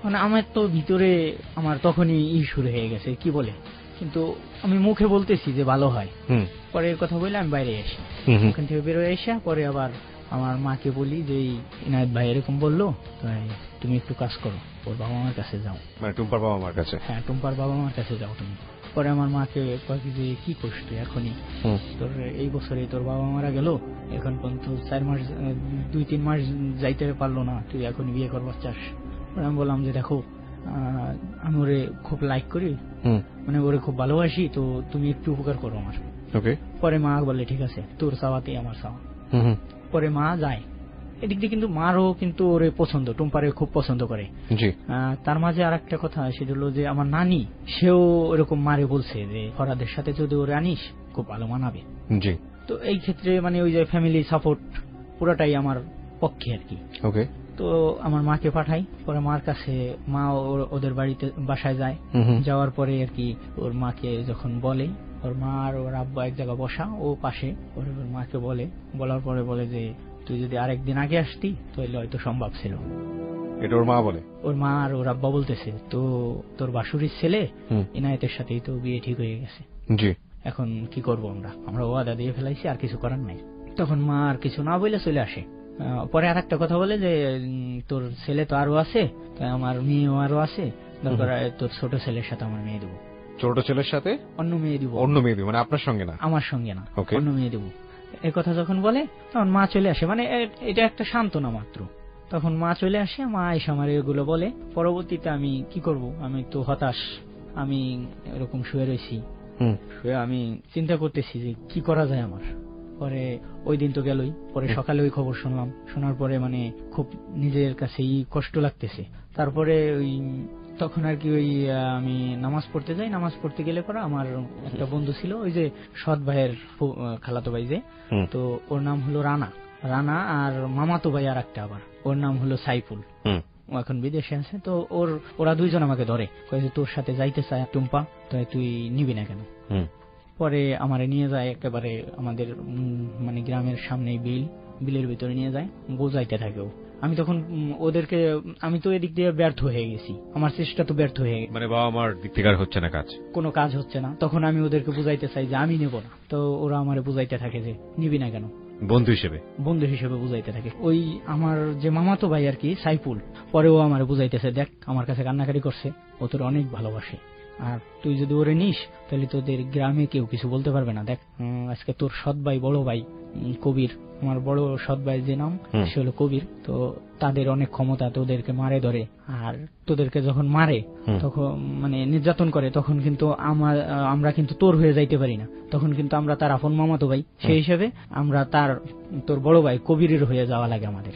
[SPEAKER 5] মানে আমার তো ভিতরে আমার তখনই শুরু হয়ে গেছে কি বলে, কিন্তু আমি মুখে বলতেছি যে ভালো হয়। পরে এর কথা বলে আমি বাইরে আসি, ওখান থেকে বেরোয় এসে পরে আবার আমার মাকে বলি যে ইনায়েত ভাই এরকম বললো, তাই তুমি একটু কাজ করো, ওর বাবা মার কাছে যাও।
[SPEAKER 7] মানে টুম্পার বাবা মার কাছে?
[SPEAKER 5] হ্যাঁ, টুম্পার বাবা মার কাছে যাও তুমি। পরে আমার মাকে কয় যে কি করছ তুই এখনই, তোর এই বছরে তোর বাবা মারা গেল, এখন পর্যন্ত 4 মাস 2-3 মাস যাইতে পারলো না, তুই এখন বিয়ে করবার চাস? আমি বললাম যে দেখো আমি ওরে খুব লাইক করি, মানে ওরে খুব ভালোবাসি, তো তুমি একটু উপকার করো আমার। পরে মা বলে ঠিক আছে, তোর চাওয়াতেই আমার চাওয়া। পরে মা যায় এদিক দিয়ে, কিন্তু মারও কিন্তু ওরে পছন্দ, টুম্পারে খুব পছন্দ করে। তার মাঝে আর একটা কথা সেটা হলো যে আমার নানি সেও এরকম মারে বলছে যে ফরহাদের সাথে যদি ওরে আনিস খুব ভালো মানাবে। তো এই ক্ষেত্রে মানে ওই যে ফ্যামিলি সাপোর্ট পুরোটাই আমার পক্ষে আর কি। তো আমার মাকে পাঠাই, পরে মার কাছে মা ওদের বাড়িতে বাসায় যায়। যাওয়ার পরে আর কি ওর মাকে যখন বলে, ওর মা আর ওর আব্বা এক জায়গায় বসা, ও পাশে, ওর মাকে বলে, বলার পরে বলে যে তুই যদি আরেকদিন আগে আসতি তাহলে হয়তো সম্ভব ছিল।
[SPEAKER 7] এটা ওর মা বলে? ওর
[SPEAKER 5] মা আর ওর আব্বা বলতেছে তো তোর বাসুরির ছেলে ইনায়েতের সাথেই তো বিয়ে ঠিক হয়ে গেছে, এখন কি করব আমরা ওয়াদা দিয়ে ফেলাইছি, আর কিছু করার নাই। তখন মা আর কিছু না বলে চলে আসে। পরে আর একটা কথা বলে যে তোর ছেলে তো আরো আছে, আমার মেয়েও আরো আছে, দরকার তোর ছোট ছেলের সাথে আমার মেয়ে দেবো।
[SPEAKER 7] ছোট ছেলের সাথে অন্য মেয়ে দিব? অন্য মেয়ে দিব মানে আপনার সঙ্গে না? আমার সঙ্গে না,
[SPEAKER 5] অন্য মেয়ে দেবো। এই কথা যখন বলে তখন মা চলে আসে, মানে এটা একটা সান্ত্বনা মাত্র। তখন মা চলে আসে, মা এসে আমার এগুলো বলে। পরবর্তীতে আমি কি করব, আমি তো হতাশ, আমি এরকম শুয়ে রয়েছি, শুয়ে আমি চিন্তা করতেছি যে কি করা যায় আমার। পরে ওই দিন তো গেলই, পরে সকালে ওই খবর শুনলাম, শোনার পরে মানে খুব নিজের কাছেই কষ্ট লাগতেছে। তারপরে ওই তখন আর কি ওই আমি নামাজ পড়তে যাই, নামাজ পড়তে গেলে পরে আমার একটা বন্ধু ছিল, ওই যে সৎ ভাইয়ের খালাতো ভাই যে, তো ওর নাম হলো রানা। রানা আর মামাতো ভাই আর একটা, আবার ওর নাম হলো সাইফুল, ও এখন বিদেশে আছে। তো ওরা দুইজন আমাকে ধরে, কয়েছে তোর সাথে যাইতে চায় টুম্পা, তাই তুই নিবি না কেন? পরে আমারে নিয়ে যায় একেবারে আমাদের মানে গ্রামের সামনে বিলের ভিতরে নিয়ে যায়, বোঝাইতে থাকে। আমি তখন ওদেরকে, আমি তো এদিক দিয়ে ব্যর্থ হয়ে গেছি, আমার চেষ্টা তো ব্যর্থ হয়ে গেছে, মানে বাবা আমার দিক থেকে হচ্ছে না, কোনো কাজ হচ্ছে না। তখন আমি ওদেরকে বুঝাইতে চাই যে আমি নেব না, তো ওরা আমারে বুঝাইতে থাকে যে নিবি না কেন, বন্ধু হিসেবে বুঝাইতে থাকে। ওই আমার যে মামাতো ভাই আর কি সাইফুল, পরে ও আমারে বুঝাইতেছে দেখ আমার কাছে কান্নাকাটি করছে, ও তোর অনেক ভালোবাসে, আর তুই যদি ওরে নিস তাহলে তোদের গ্রামে কেউ কিছু বলতে পারবে না। দেখ আজকে তোর সৎ ভাই, বড় ভাই কবির, আমার বড় সৎ ভাই যে নাম সে হলো কবির, তো তাদের অনেক ক্ষমতা, তোদেরকে মারে ধরে, আর তোদেরকে যখন মারে তখন মানে নির্যাতন করে, তখন কিন্তু আমরা কিন্তু তোর হয়ে যাইতে পারি না, তখন কিন্তু আমরা তার আপন মামাতো ভাই, সেই হিসেবে আমরা তোর বড় ভাই কবিরের হয়ে যাওয়া লাগে, আমাদের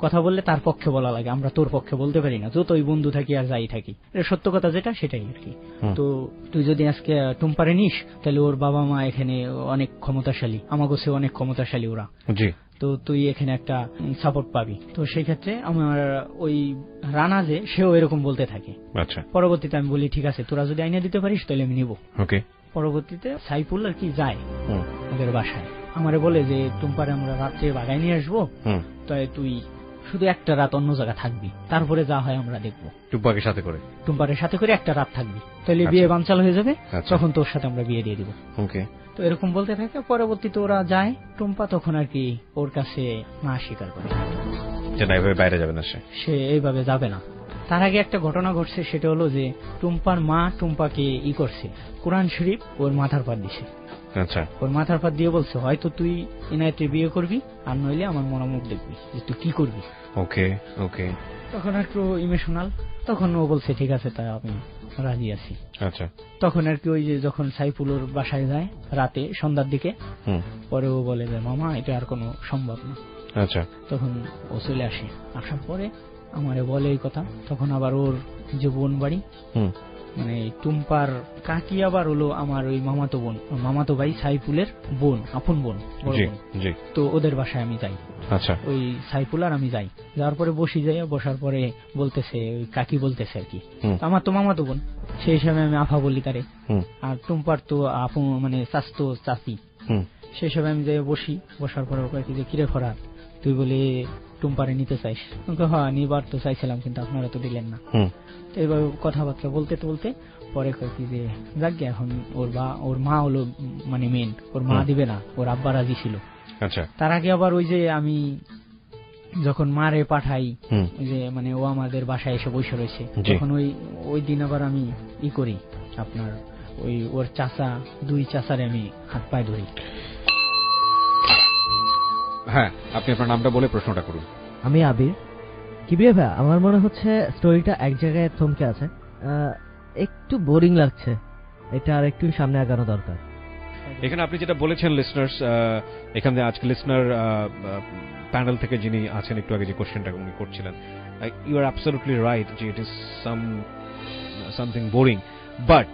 [SPEAKER 5] কথা বললে তার পক্ষে বলা লাগে, আমরা তোর পক্ষে বলতে পারি না, যতই বন্ধু থাকি আর যাই থাকি, এটা সত্য কথা যেটা সেটাই আর কি। তো তুই যদি আজকে টুম্পারে নিস তাহলে ওর বাবা মা এখানে অনেক ক্ষমতাশালী, আমাকে সে অনেক ক্ষমতাশালী ওরা, তো তুই এখানে একটা সাপোর্ট পাবি। তো সেই ক্ষেত্রে আমার ওই রানা যে সেও এরকম বলতে থাকে। পরবর্তীতে আমি বলি ঠিক আছে, তোরা যদি আইনে দিতে পারিস তাহলে আমি নিব। পরবর্তীতে সাইফুল আর কি যায় ওদের বাসায়, আমারে বলে যে টুম্পারে আমরা রাত্রে বাগায় নিয়ে আসবো, তাই তুই শুধু একটা রাত অন্য জায়গা থাকবি, তারপরে যা হয় আমরা দেখবো। টুম্পারের সাথে করে একটা রাত থাকবি, তাহলে বিয়ে বানচাল হয়ে যাবে, তখন তোর সাথে আমরা বিয়ে দিয়ে দিব। তো এরকম বলতে থাকে। পরবর্তীতে ওরা যায় টুম্পা, তখন আর কি ওর কাছে না স্বীকার করে বাইরে যাবে না, সে এইভাবে যাবে না। তার আগে একটা ঘটনা ঘটছে, সেটা হলো যে টুম্পার মা টুম্পাকে করছে, কোরআন শরীফ ওর মাথার পাত দিছে। ওর মাথার পাত দিয়ে বলছে হয়তো তুই ইনায়েতে বিয়ে করবি, আর নইলে আমার মনোমুখ দেখবি যে তুই কি করবি। তখন একটু ইমোশনাল, তখন ও বলছে ঠিক আছে, তাই আমি রাজি আছি। তখন আর কি ওই যে যখন সাইফুল ওর বাসায় যায় রাতে সন্ধ্যার দিকে, পরে ও বলে যে মামা এটা আর কোনো সম্ভব না। তখন ও চলে আসে, আসার পরে আমারে বলে এই কথা। তখন আবার ওর যে বোন বাড়ি, মানে টুম্পার কাকি আবার হলো আমার ওই মামাতো বোন, মামাতো ভাই সাইফুলের বোন, আপন বোন, তো ওদের বাসায় আমি যাই। ওই সাইফুল আর আমি যাই, যাওয়ার পরে বসার পরে বলতেছে ওই কাকি বলতেছে আর কি, আমার তো মামাতো বোন, সেই হিসাবে আমি আফা বলি তারে, আর টুম্পার তো আপু মানে চাচতো চাচি, সেই হিসাবে আমি যাই বসি। বসার পরে ওকে যে কিরে ফরহাদ তুই বলে টুম্পারে নিতে চাইস? হ্যাঁ নিবার তো চাইছিলাম, কিন্তু আপনারা তো দিলেন না। এইভাবে কথাবার্তা বলতে বলতে পরে কি যে যাক গে, এখন ওর মা হলো মানে মেন, ওর মা দিবে না, ওর আব্বা রাজি ছিল। তার আগে আবার ওই যে আমি যখন মারে পাঠাই,
[SPEAKER 7] হুম।
[SPEAKER 5] যে মানে ও আমাদের বাসায় এসে বসে রয়েছে,
[SPEAKER 7] জি।
[SPEAKER 5] তখন ওই দিন আবার আমি করি আপনার ওর চাচা, 2 চাচারে আমি হাত পায়ে ধরি।
[SPEAKER 2] হ্যাঁ, আপনি আপনার নামটা বলে প্রশ্নটা করুন।
[SPEAKER 6] আমি আবির। কিবির ভাই, আমার মনে হচ্ছে স্টোরিটা এক জায়গায় থমকে আছে, একটু বোরিং লাগছে, এটা আর একটু সামনে আগানো দরকার।
[SPEAKER 2] এখানে আপনি যেটা বলেছেন লিসনার্স, এখানে আজকে লিসনার প্যানেল থেকে যিনি আছেন, একটু আগে যে কোশ্চেনটা উনি করছিলেন, ইউ আর অ্যাবসলিউটলি রাইট যে it is something boring, but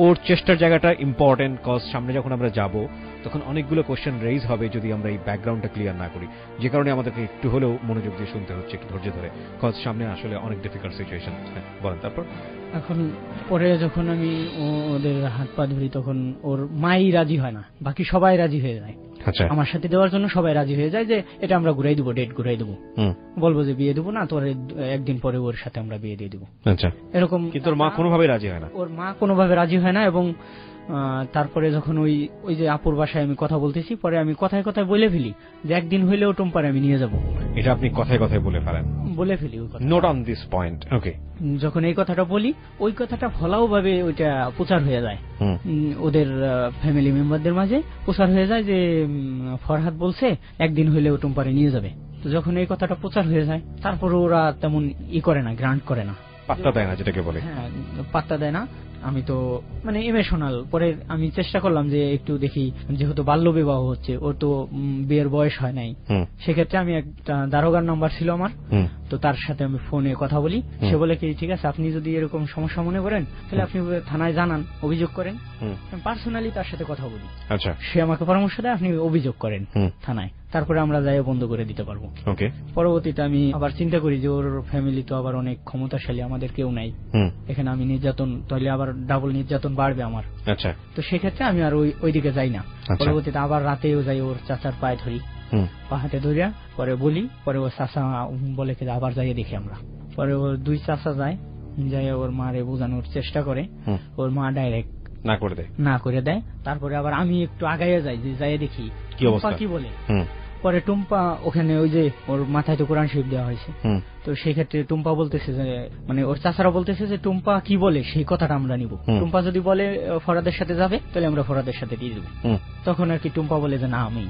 [SPEAKER 2] ওর চেষ্টার জায়গাটা ইম্পর্টেন্ট, কজ সামনে যখন আমরা যাব তখন অনেকগুলো কোশ্চেন রেইজ হবে যদি আমরা এই ব্যাকগ্রাউন্ডটা ক্লিয়ার না করি, যে কারণে আমাদেরকে একটু হলেও মনোযোগ দিয়ে শুনতে হচ্ছে, একটু ধৈর্য ধরে, কজ সামনে আসলে অনেক ডিফিকাল্ট সিচুয়েশন। বলেন তারপর।
[SPEAKER 5] এখন পরে যখন আমি ওদের হাত পা ধরি, তখন ওর মাই রাজি হয় না, বাকি সবাই রাজি হয়ে যায়।
[SPEAKER 2] আচ্ছা।
[SPEAKER 5] আমার সাথে দেওয়ার জন্য সবাই রাজি হয়ে যায় যে এটা আমরা ঘুরাই দেবো, ডেট ঘুরাই দেবো, বলবো যে বিয়ে দেবো না, তোর একদিন পরে ওর সাথে আমরা বিয়ে দিয়ে দেবো।
[SPEAKER 2] আচ্ছা।
[SPEAKER 5] এরকম।
[SPEAKER 2] কিন্তু ওর মা কোনোভাবে রাজি হয় না।
[SPEAKER 5] ওর মা কোনোভাবে রাজি হয় না, এবং তারপরে যখন ওই যে আপুর বাসায় আমি কথা বলতেছি, পরে আমি কথায় কথায় বলে ফেলি যে একদিন হইলেও টুম্পারে আমি নিয়ে যাব।
[SPEAKER 2] এটা আপনি কথায় কথায় বলে ফেলেন?
[SPEAKER 5] বলে ফেলি ওই কথা।
[SPEAKER 2] Note on this point. Okay.
[SPEAKER 5] যখন এই কথাটা বলি, ওই কথাটা ফলাও ভাবে ওইটা প্রচার হয়ে যায় ওদের ফ্যামিলি মেম্বারদের মাঝে, প্রচার হয়ে যায় যে ফরহাদ বলছে একদিন হইলেও টুম্পারে নিয়ে যাবে। তো যখন এই কথাটা প্রচার হয়ে যায়, তারপর ওরা তেমন করে না, গ্রান্ট করে না,
[SPEAKER 2] পাত্তা দেয় না, যেটাকে বলে।
[SPEAKER 5] হ্যাঁ, পাত্তা দেয় না। আমি তো মানে ইমোশনাল। পরে আমি চেষ্টা করলাম যে একটু দেখি, যেহেতু বাল্য বিবাহ হচ্ছে, ওর তো বিয়ের বয়স হয় নাই, সেক্ষেত্রে আমি একটা দারোগার নাম্বার ছিল আমার, তো তার সাথে আমি ফোনে কথা বলি। সে বলে কি, ঠিক আছে, আপনি যদি এরকম সমস্যা মনে করেন তাহলে আপনি থানায় জানান, অভিযোগ করেন। পার্সোনালি তার সাথে কথা বলি।
[SPEAKER 2] আচ্ছা।
[SPEAKER 5] সে আমাকে পরামর্শ দেয়, আপনি অভিযোগ করেন থানায়, তারপরে আমরা যাই বন্ধ করে দিতে পারবো।
[SPEAKER 2] ওকে।
[SPEAKER 5] পরবর্তীতে আমি আবার চিন্তা করি যে ওর ফ্যামিলি তো আবার অনেক ক্ষমতাশালী, আমাদের কেউ নাই, এখানে আমি নির্যাতন, তাহলে আবার ডাবল নির্যাতন বাড়বে আমার।
[SPEAKER 2] আচ্ছা।
[SPEAKER 5] তো সেক্ষেত্রে আমি আর ওইদিকে যাই না। পরবর্তীতে আবার রাতেও যাই, ওর চাচার পায়ে ধরি, পা হাতে ধরিয়া পরে বলি। পরে ওর চাচা বলে কি আবার যাইয়ে দেখি আমরা। পরে ওর 2 চাচা যায়, যাই ওর মারে বোঝানোর চেষ্টা করে, ওর মা ডাইরেক্ট না করে দেয়। তারপরে আবার আমি একটু আগাইয়া যাই, যে যাই দেখি কি বলে। পরে টুম্পা ওখানে, ওই যে ওর মাথায় তো কোরআন শরীফ দেওয়া হয়েছে, তো সেই ক্ষেত্রে টুম্পা বলতেছে যে, মানে ওর চাচারা বলতেছে যে টুম্পা কি বলে সেই কথাটা আমরা নিব। টুম্পা যদি বলে ফরাদের সাথে যাবে, তাহলে আমরা ফরাদের সাথে দিয়ে দেবো। তখন আর কি টুম্পা বলে যে না, আমি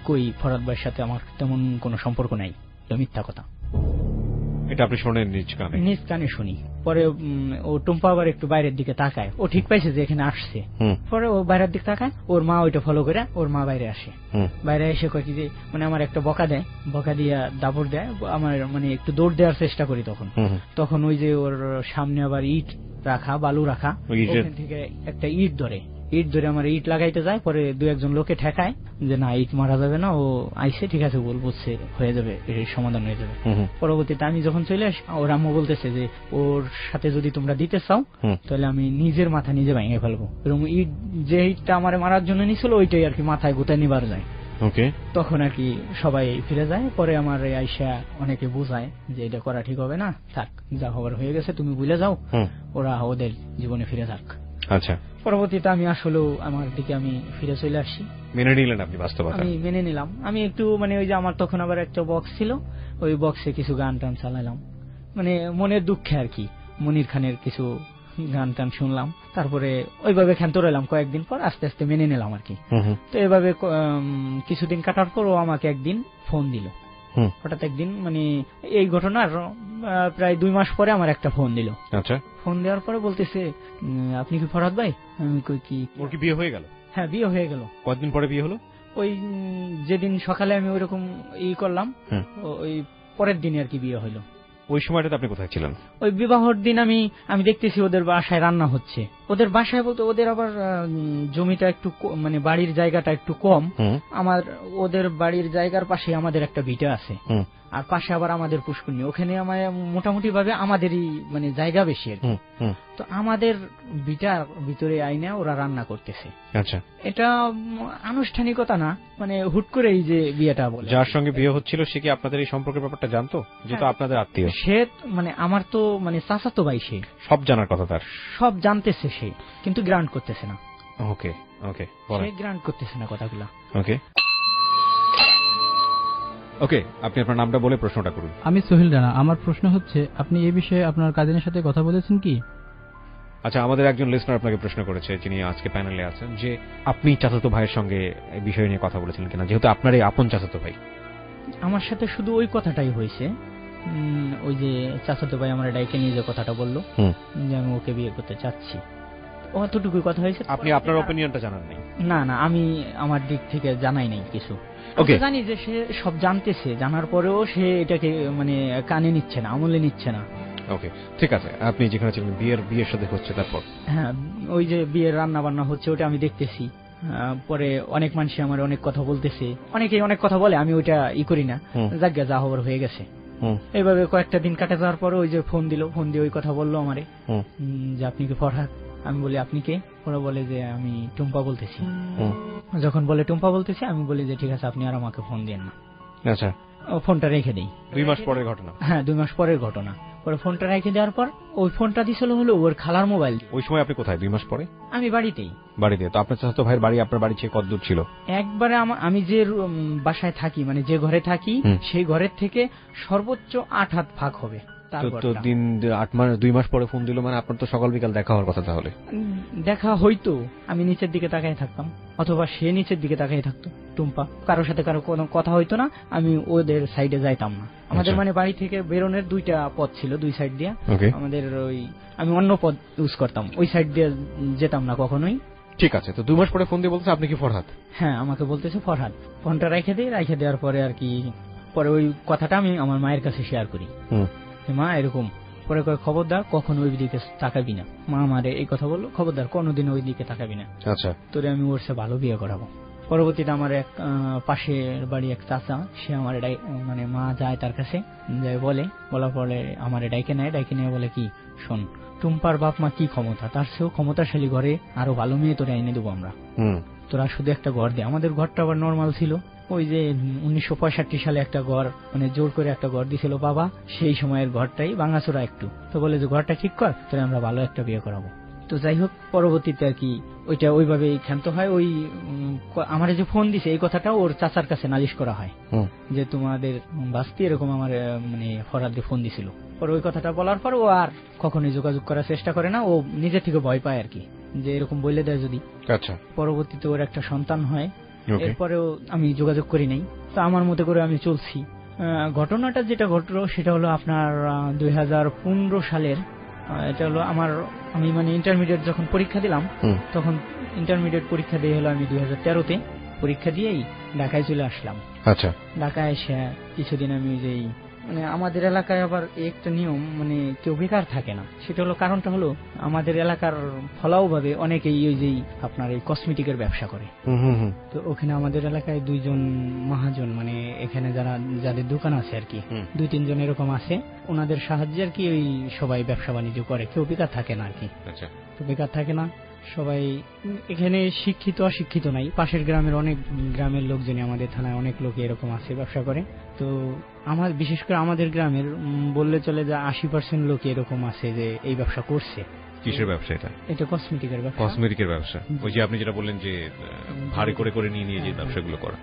[SPEAKER 5] কই, ফরাদ ভাইয়ের সাথে আমার তেমন কোনো সম্পর্ক নাই, মিথ্যা কথা।
[SPEAKER 2] এটা আপনি শোনেন নিজ কানে? নিজ কানে শুনি।
[SPEAKER 5] পরে ও টুম্পা আবার একটু বাইরের দিকে তাকায়, ও ঠিক পাইছে যে এখানে আসছে। পরে ও বাইরের দিকে তাকায়, ওর মা ওইটা ফলো করে ওর মা বাইরে আসে। বাইরে এসে কয় কি যে, মানে আমার একটা বকা দেয়, বকা দিয়া দাবড় দেয়, আমার মানে একটু দৌড় দেওয়ার চেষ্টা করি। তখন ওই যে ওর সামনে আবার ইট রাখা, বালু রাখা, ওখান থেকে একটা ইট ধরে আমার ইট লাগাইতে যায়। পরে 2-1 লোকে ঠেকায় যে না, ইট মারা যাবে না, ও আইসে, ঠিক আছে, বলছে হয়ে যাবে, সমাধান হয়ে যাবে। পরবর্তীতে আমি যখন চলে আসি, ওর আম্মু বলতেছে যে ওর সাথে যদি তোমরা দিতে চাও তাহলে আমি নিজের মাথা নিজে ভেঙে ফেলবো, এবং ইট যে ইটটা আমার মারার জন্য নিছিল ওইটাই আর কি মাথায় গোটায় নিবার যায়। তখন আর কি সবাই ফিরে যায়। পরে আমার আইসা অনেকে বোঝায় যে এটা করা ঠিক হবে না, থাক, যা হবার হয়ে গেছে, তুমি ভুলে যাও, ওরা ওদের জীবনে ফিরে থাক।
[SPEAKER 2] আচ্ছা।
[SPEAKER 5] পরবর্তীতে আমি আসলেও আমার দিকে আমি ফিরে চলে আসি।
[SPEAKER 2] মেনে নিলেন আপনি বাস্তবতা?
[SPEAKER 5] আমি মেনে নিলাম। আমি একটু মানে ওই যে আমার তখন আবার একটা বক্স ছিল, ওই বক্সে কিছু গান টান চালালাম, মানে মনের দুঃখে আর কি, মনির খানের কিছু গান টান শুনলাম। তারপরে ওইভাবে ক্ষান্ত রইলাম। কয়েকদিন পর আস্তে আস্তে মেনে নিলাম আর কি। তো এভাবে কিছুদিন কাটার পর ও আমাকে একদিন ফোন দিল। হঠাৎ একদিন, মানে এই ঘটনার প্রায় 2 মাস পরে আমার একটা ফোন দিল।
[SPEAKER 2] আচ্ছা।
[SPEAKER 5] ফোন দেওয়ার পরে বলতেছে, আপনি কি ফরহাদ ভাই? আমি কই কি,
[SPEAKER 2] ওর কি বিয়ে হয়ে গেল?
[SPEAKER 5] হ্যাঁ, বিয়ে হয়ে গেল।
[SPEAKER 2] কতদিন পরে বিয়ে হলো?
[SPEAKER 5] ওই যেদিন সকালে আমি ওইরকম করলাম, ওই পরের দিনে আর কি বিয়ে হইলো।
[SPEAKER 2] ওই সময়টাতে আপনি কোথায় ছিলেন?
[SPEAKER 5] ওই বিবাহর দিন আমি দেখতেছি ওদের বাসায় রান্না হচ্ছে। ওদের বাসায় বলতে ওদের আবার জমিটা একটু, মানে বাড়ির জায়গাটা একটু কম। ওদের বাড়ির জায়গার পাশে আমাদের একটা ভিটা আছে, আর পাশে আবার আমাদের পুষ্করণী। ওখানে আমার মোটামুটি ভাবে আমাদেরই মানে জায়গা বেশি আর কি। তো আমাদের ভিটার ভিতরে আইনা ওরা রান্না করতেছে।
[SPEAKER 2] আচ্ছা।
[SPEAKER 5] এটা আনুষ্ঠানিকতা না, মানে হুট করে এই যে বিয়েটা বলে।
[SPEAKER 2] যার সঙ্গে বিয়ে হচ্ছিল সে কি আপনাদের এই সম্পর্কের ব্যাপারটা জানতো? যেহেতু আপনাদের আত্মীয়।
[SPEAKER 5] সে মানে আমার তো মানে চাচাতো ভাই, সে
[SPEAKER 2] সব জানার কথা, তার
[SPEAKER 5] সব জানতেছে সে, কিন্তু গ্রান্ট করতেছে না।
[SPEAKER 2] ওকে ওকে,
[SPEAKER 5] সে গ্রান্ট করতেছে না কথাগুলা।
[SPEAKER 2] ওকে। ওকে, আপনি আপনার নামটা বলে প্রশ্নটা করুন।
[SPEAKER 8] আমি সোহেল রানা। আমার প্রশ্ন হচ্ছে, আপনি এই বিষয়ে আপনার কাজিনের সাথে কথা বলেছেন কি?
[SPEAKER 2] আচ্ছা, আমাদের একজন লিসনার আপনাকে প্রশ্ন করেছে, যিনি আজকে প্যানেলে আছেন, যে আপনি চাচাতো ভাইয়ের সঙ্গে এই বিষয় নিয়ে কথা বলেছিলেন কিনা, যেহেতু আপনার এই আপন চাচাতো ভাই।
[SPEAKER 5] আমার সাথে শুধু ওই কথাটাই হয়েছে, ওই যে চাচাতো ভাই আমার ডাইকে নিয়ে যে কথাটা বললো যে আমি ওকে বিয়ে করতে চাচ্ছি, অতটুকুই কথা হয়েছে।
[SPEAKER 2] আপনি আপনার অপিনিয়নটা জানান নাই?
[SPEAKER 5] না না, আমি আমার দিক থেকে জানাই নাই কিছু।
[SPEAKER 2] ওকে,
[SPEAKER 5] জানি যে সে সব জানতেছে, জানার পরেও সে এটাকে মানে কানে নিচ্ছে না, আমলে নিচ্ছে না।
[SPEAKER 2] ওকে, ঠিক আছে। আপনি যেখানে ছিলেন, বিয়ের সাথে হচ্ছে, তারপর?
[SPEAKER 5] হ্যাঁ, ওই যে বিয়ের রান্না বান্না হচ্ছে, ওটা আমি দেখতেছি। পরে অনেক মানুষ আমার অনেক কথা বলতেছে, অনেকেই অনেক কথা বলে, আমি ওইটা করি না, যাজ্ঞা যা হবার হয়ে গেছে। এইভাবে কয়েকটা দিন কাটে যাওয়ার পরে ওই যে ফোন দিয়ে ওই কথা বললো আমারে যে আপনি কি ফরহাদ? আমি বলি আপনি কে? ওরা বলে যে আমি টুম্পা বলতেছি। যখন বলে টুম্পা বলতেছি, আমি বলি যে ঠিক আছে, আপনি আর আমাকে ফোন দেন না।
[SPEAKER 2] আচ্ছা,
[SPEAKER 5] ফোনটা রেখে দেই।
[SPEAKER 2] 2 মাস পরের ঘটনা?
[SPEAKER 5] হ্যাঁ, 2 মাস পরের ঘটনা। পরে ফোনটা রেখে দেওয়ার পর ওই ফোনটা দিছিল হলো ওর খালার মোবাইল।
[SPEAKER 2] ওই সময় আপনি কোথায় 2 মাস পরে?
[SPEAKER 5] আমি বাড়িতেই।
[SPEAKER 2] বাড়িতে? তো আপনার চাচাতো ভাইয়ের বাড়ি আপনার বাড়ি থেকে কত দূর ছিল?
[SPEAKER 5] একবারে আমি যে বাসায় থাকি, মানে যে ঘরে থাকি, সেই ঘরের থেকে সর্বোচ্চ 8 হাত ফাঁক হবে।
[SPEAKER 2] তো 2 মাস পরে ফোন দিল, মানে আপনার তো সকাল বিকাল দেখা হওয়ার কথা। তাহলে
[SPEAKER 5] দেখা হইতো, আমি নিচের দিকে তাকাই থাকতাম, অথবা সে নিচের দিকে তাকাই থাকতো। টুম্পা কারোর সাথে কারো কোনো কথা হইতো না, আমি ওদের সাইডে যাইতাম না। আমাদের মানে বাড়ি থেকে বেরোনোর 2টা পথ ছিল, 2 সাইড দিয়ে। আমাদের আমি অন্য পথ ইউজ করতাম, ওই সাইড দিয়ে যেতাম না কখনোই।
[SPEAKER 2] ঠিক আছে। তো 2 মাস পরে ফোন দিয়ে বলতেছে আপনি কি ফরহাদ?
[SPEAKER 5] হ্যাঁ, আমাকে বলতেছে ফরহাদ। ফোনটা রেখে দেওয়ার পরে আর কি, পরে ওই কথাটা আমি আমার মায়ের কাছে শেয়ার করি। মা এরকম, পরে খবরদার কখনো ওই দিকে তাকাবি না। মা আমারে এই কথা বললো, খবরদার কোনোদিন ওই দিকে তাকাবি না।
[SPEAKER 2] আচ্ছা,
[SPEAKER 5] তোরে আমি ওর সাথে ভালো বিয়ে করাবো। পরবর্তীতে আমার এক পাশের বাড়ি এক চাচা, সে আমার মানে মা যায় তার কাছে, যায় বলার পরে আমার ডাইকে নিয়ে বলে কি, শোন, টুম্পার বাপ মা কি ক্ষমতা, তার চেয়েও ক্ষমতাশালী ঘরে আরো ভালো মেয়ে তোরা এনে দেবো আমরা। তোরা শুধু একটা ঘর দে। আমাদের ঘরটা আবার নর্মাল ছিল, ওই যে 1965 সালে একটা ঘর, মানে জোর করে একটা ঘর দিছিল বাবা, সেই সময়ের ঘরটাই ভাঙাচোরা একটু। তো বলে যে ঘরটা ঠিক কর, তোরে আমরা ভালো একটা বিয়ে করাবো। তো যাই হোক, পরবর্তীতে আর কি ওইটা ওইভাবেই ক্ষান্ত হয়। ওই আমার যে ফোন দিছে, এই কথাটা ওর চাচার কাছে নালিশ করা হয় যে তোমাদের বাস্তি এরকম আমার মানে ফরহাদে ফোন দিছিল। পরে ওই কথাটা বলার পর ও আর কখনোই যোগাযোগ করার চেষ্টা করে না, ও নিজে থেকে ভয় পায় আর কি, যে এরকম বলে দেয় যদি।
[SPEAKER 2] আচ্ছা,
[SPEAKER 5] পরবর্তীতে ওর একটা সন্তান হয়, এরপরেও আমি যোগাযোগ করি নাই। তো আমার মতো করে আমি চলছি। ঘটনাটা যেটা ঘটলো সেটা হলো আপনার 2015 সালের, এটা হলো আমি মানে ইন্টারমিডিয়েট যখন পরীক্ষা দিলাম, তখন ইন্টারমিডিয়েট পরীক্ষা দিয়ে হলো আমি 2013-তে পরীক্ষা দিয়েই ঢাকায় চলে আসলাম।
[SPEAKER 2] আচ্ছা, ঢাকায়
[SPEAKER 5] এসে কিছুদিন আমি যেই মানে আমাদের এলাকায় আবার একটা নিয়ম, মানে কেউ বেকার থাকে না। সেটা হলো, কারণটা হলো আমাদের এলাকার ফলাও ভাবে অনেকেই ওই যে আপনার এই কসমেটিকের ব্যবসা করে। তো ওখানে আমাদের এলাকায় 2 জন মহাজন, মানে এখানে যাদের দোকান আছে আর কি, 2-3 জন এরকম আছে, ওনাদের সাহায্যে আর কি ওই সবাই ব্যবসা বাণিজ্য করে, কেউ বেকার থাকে না আর কি। তো বেকার থাকে না সবাই, এখানে শিক্ষিত অশিক্ষিত নাই। পাশের গ্রামের অনেক গ্রামের লোকজনই, আমাদের থানায় অনেক লোক এরকম আছে ব্যবসা করে। তো বিশেষ করে আমাদের গ্রামের বললে চলে যে 80% লোক এরকম আছে যে এই ব্যবসা করছে।
[SPEAKER 2] কিসের ব্যবসা এটা?
[SPEAKER 5] এটা কসমেটিকের ব্যবসা।
[SPEAKER 2] কসমেটিকের ব্যবসা, ওই যে আপনি যেটা বললেন যে ভারী করে নিয়ে যে ব্যবসাগুলো করা।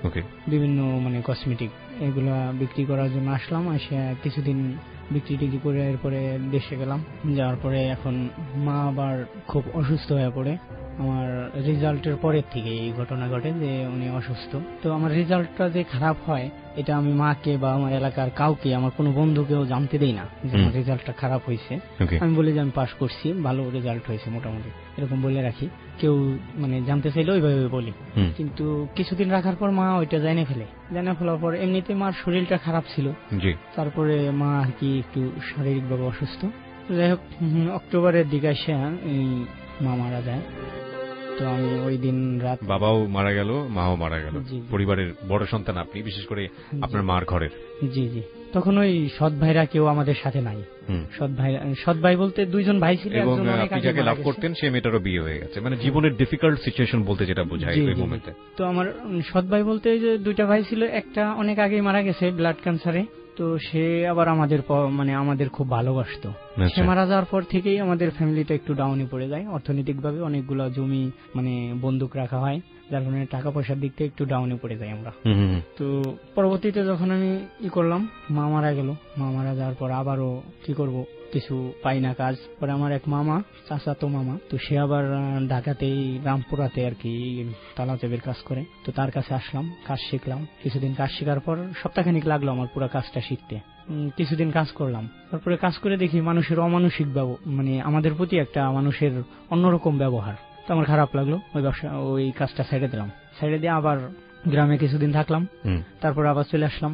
[SPEAKER 2] ওকে, বিভিন্ন
[SPEAKER 5] মানে কসমেটিক এগুলা বিক্রি করার জন্য আসলাম। এসে কিছুদিন বিক্রি টিক্রি করে এরপরে দেশে গেলাম। যাওয়ার পরে এখন মা আবার খুব অসুস্থ হয়ে পড়ে। আমার রেজাল্টের পরের থেকে এই ঘটনা ঘটে যে উনি অসুস্থ। তো আমার রেজাল্টটা যে খারাপ হয়, এটা আমি মাকে বা আমার এলাকার কাউকে, আমার কোনো বন্ধুকেও জানতে দেই না যে আমার রেজাল্টটা খারাপ হয়েছে। আমি বলি যে আমি পাস করছি, ভালো রেজাল্ট হয়েছে মোটামুটি, এরকম বলে রাখি। কেউ মানে জানতে চাইলে ওইভাবে বলি। কিন্তু কিছুদিন রাখার পর মা ওইটা জানে ফেলার পর এমনিতে মার শরীরটা খারাপ ছিল, তারপরে মা আর কি একটু শারীরিকভাবে অসুস্থ। যাই হোক, অক্টোবরের দিকে এসে মা মারা যায়। তো আমি ওই দিন রাত,
[SPEAKER 2] বাবাও মারা গেল, মাও মারা গেল, পরিবারের বড় সন্তান আপনি, বিশেষ করে আপনার মার ঘরের।
[SPEAKER 5] জি জি, তখন ওই সৎ ভাইরা কেউ আমাদের সাথে নাই। সৎ ভাই বলতে 2 জন ভাই ছিল,
[SPEAKER 2] এবং আপনি যাকে লাভ করতেন সে মেয়েটারও বিয়ে হয়ে গেছে, মানে জীবনের ডিফিকাল্ট সিচুয়েশন বলতে যেটা বোঝায় ওই মোমেন্টে।
[SPEAKER 5] তো আমার সৎ ভাই বলতে যে 2টা ভাই ছিল, একটা অনেক আগেই মারা গেছে ব্লাড ক্যান্সারে। তো সে আবার মানে আমাদের খুব ভালোবাসতো।
[SPEAKER 7] আচ্ছা।
[SPEAKER 5] সে মারা যাওয়ার পর থেকেই আমাদের ফ্যামিলিটা একটু ডাউনে পড়ে যায় অর্থনৈতিকভাবে, অনেকগুলো জমি মানে বন্দুক রাখা হয়, যার কারণে টাকা পয়সার দিক থেকে একটু ডাউনে পড়ে যাই আমরা। তো পরবর্তীতে যখন আমি করলাম, মা মারা গেল। মা মারা যাওয়ার পর আবারও কি করব, কিছু পাই না কাজ। পরে আমার এক মামা, চাচাতো মামা, তো সে আবার ঢাকাতেই রামপুরাতে আর কি তালাচেবের কাজ করে। তো তার কাছে আসলাম, কাজ শিখলাম। কিছুদিন কাজ শেখার পর সপ্তাহখানিক লাগলো আমার পুরো কাজটা শিখতে। কিছুদিন কাজ করলাম, তারপরে কাজ করে দেখি মানুষের অমানসিক মানে আমাদের প্রতি একটা মানুষের অন্যরকম ব্যবহার। তো আমার খারাপ লাগলো, ওই কাজটা ছেড়ে দিলাম। ছেড়ে দিয়ে আবার গ্রামে কিছুদিন থাকলাম, তারপর আবার চলে আসলাম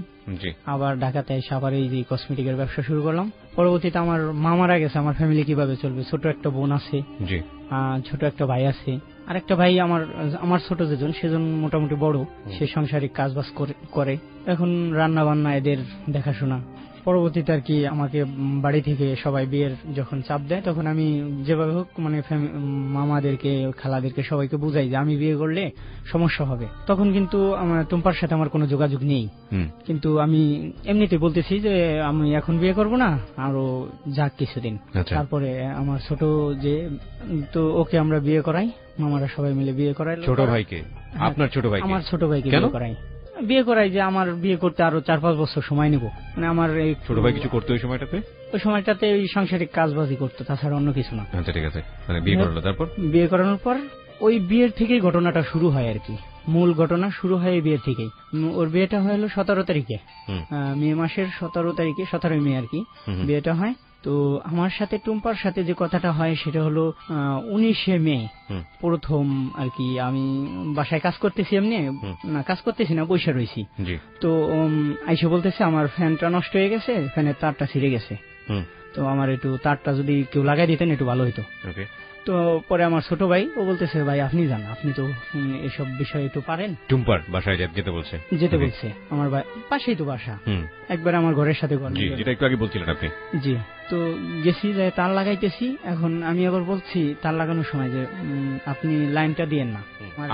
[SPEAKER 5] আবার ঢাকাতে এসে আবার এই যে কসমেটিকের ব্যবসা শুরু করলাম। পরবর্তীতে আমার মা মারা গেছে, আমার ফ্যামিলি কিভাবে চলবে? ছোট একটা বোন আছে, ছোট একটা ভাই আছে, আর একটা ভাই আমার ছোট যেজন, সেজন মোটামুটি বড়, সে সাংসারিক কাজবাজ করে। এখন রান্না বান্না এদের দেখাশোনা। পরবর্তীতে আর কি আমাকে বাড়ি থেকে সবাই বিয়ের যখন চাপ দেয়, তখন আমি যেভাবে হোক মানে মামাদেরকে, খালাদেরকে সবাইকে বুঝাই যে আমি বিয়ে করলে সমস্যা হবে। তখন কিন্তু আমার টুম্পার সাথে আমার কোনো যোগাযোগ নেই, কিন্তু আমি এমনিতে বলতেছি যে আমি এখন বিয়ে করব না, আরো যাক কিছুদিন। তারপরে আমার ছোট যে, তো ওকে আমরা বিয়ে করাই, মামারা সবাই মিলে বিয়ে করাই।
[SPEAKER 7] ছোট ভাইকে? আপনার ছোট ভাই?
[SPEAKER 5] আমার ছোট ভাইকে বিয়ে করাই যে আমার বিয়ে করতে আরো 4-5 বছর সময় নিব। মানে আমার এই
[SPEAKER 7] ছোট ভাই কিছু করতে ওই সময়টাতে?
[SPEAKER 5] ওই সময়টাতে ওই সাংসারিক কাজবাজি করতো, তাছাড়া অন্য কিছু না।
[SPEAKER 7] আচ্ছা, ঠিক আছে। মানে বিয়ে করলো, তারপর? বিয়ে
[SPEAKER 5] করানোর পর ওই বিয়ের থেকেই ঘটনাটা শুরু হয় আর কি। মূল ঘটনা শুরু হয় এই বিয়ের থেকেই। ওর বিয়েটা হলো 17 তারিখে, মে মাসের 17 তারিখে, 17 মে আর কি বিয়েটা হয়। তো আমার সাথে টুম্পার সাথে যে কথাটা হয় সেটা হলো 19 মে প্রথম আর কি। আমি বাসায় কাজ করতেছি, এমনি না কাজ করতেছি না, বসে রয়েছি। তো আইসা বলতেছে আমার ফ্যানটা নষ্ট হয়ে গেছে, ফ্যানের তারটা ছিঁড়ে গেছে, তো আমার একটু তারটা যদি কেউ লাগাই দিতেন একটু ভালো হইতো। তো পরে আমার ছোট ভাই ও বলতেছে ভাই আপনি যান, আপনি তো এসব বিষয়ে একটু পারেন।
[SPEAKER 7] টুম্পার বাসায় যেতে বলছে?
[SPEAKER 5] যেতে বলছে। আমার পাশেই তো বাসা, একবার আমার ঘরের সাথে ঘর,
[SPEAKER 7] যেটা একটু আগে বলছিলেন আপনি।
[SPEAKER 5] জি। তো গেছি, যে তার লাগাইতেছি। এখন আমি আবার বলছি তার লাগানোর সময় যে আপনি লাইনটা দিয়েন না।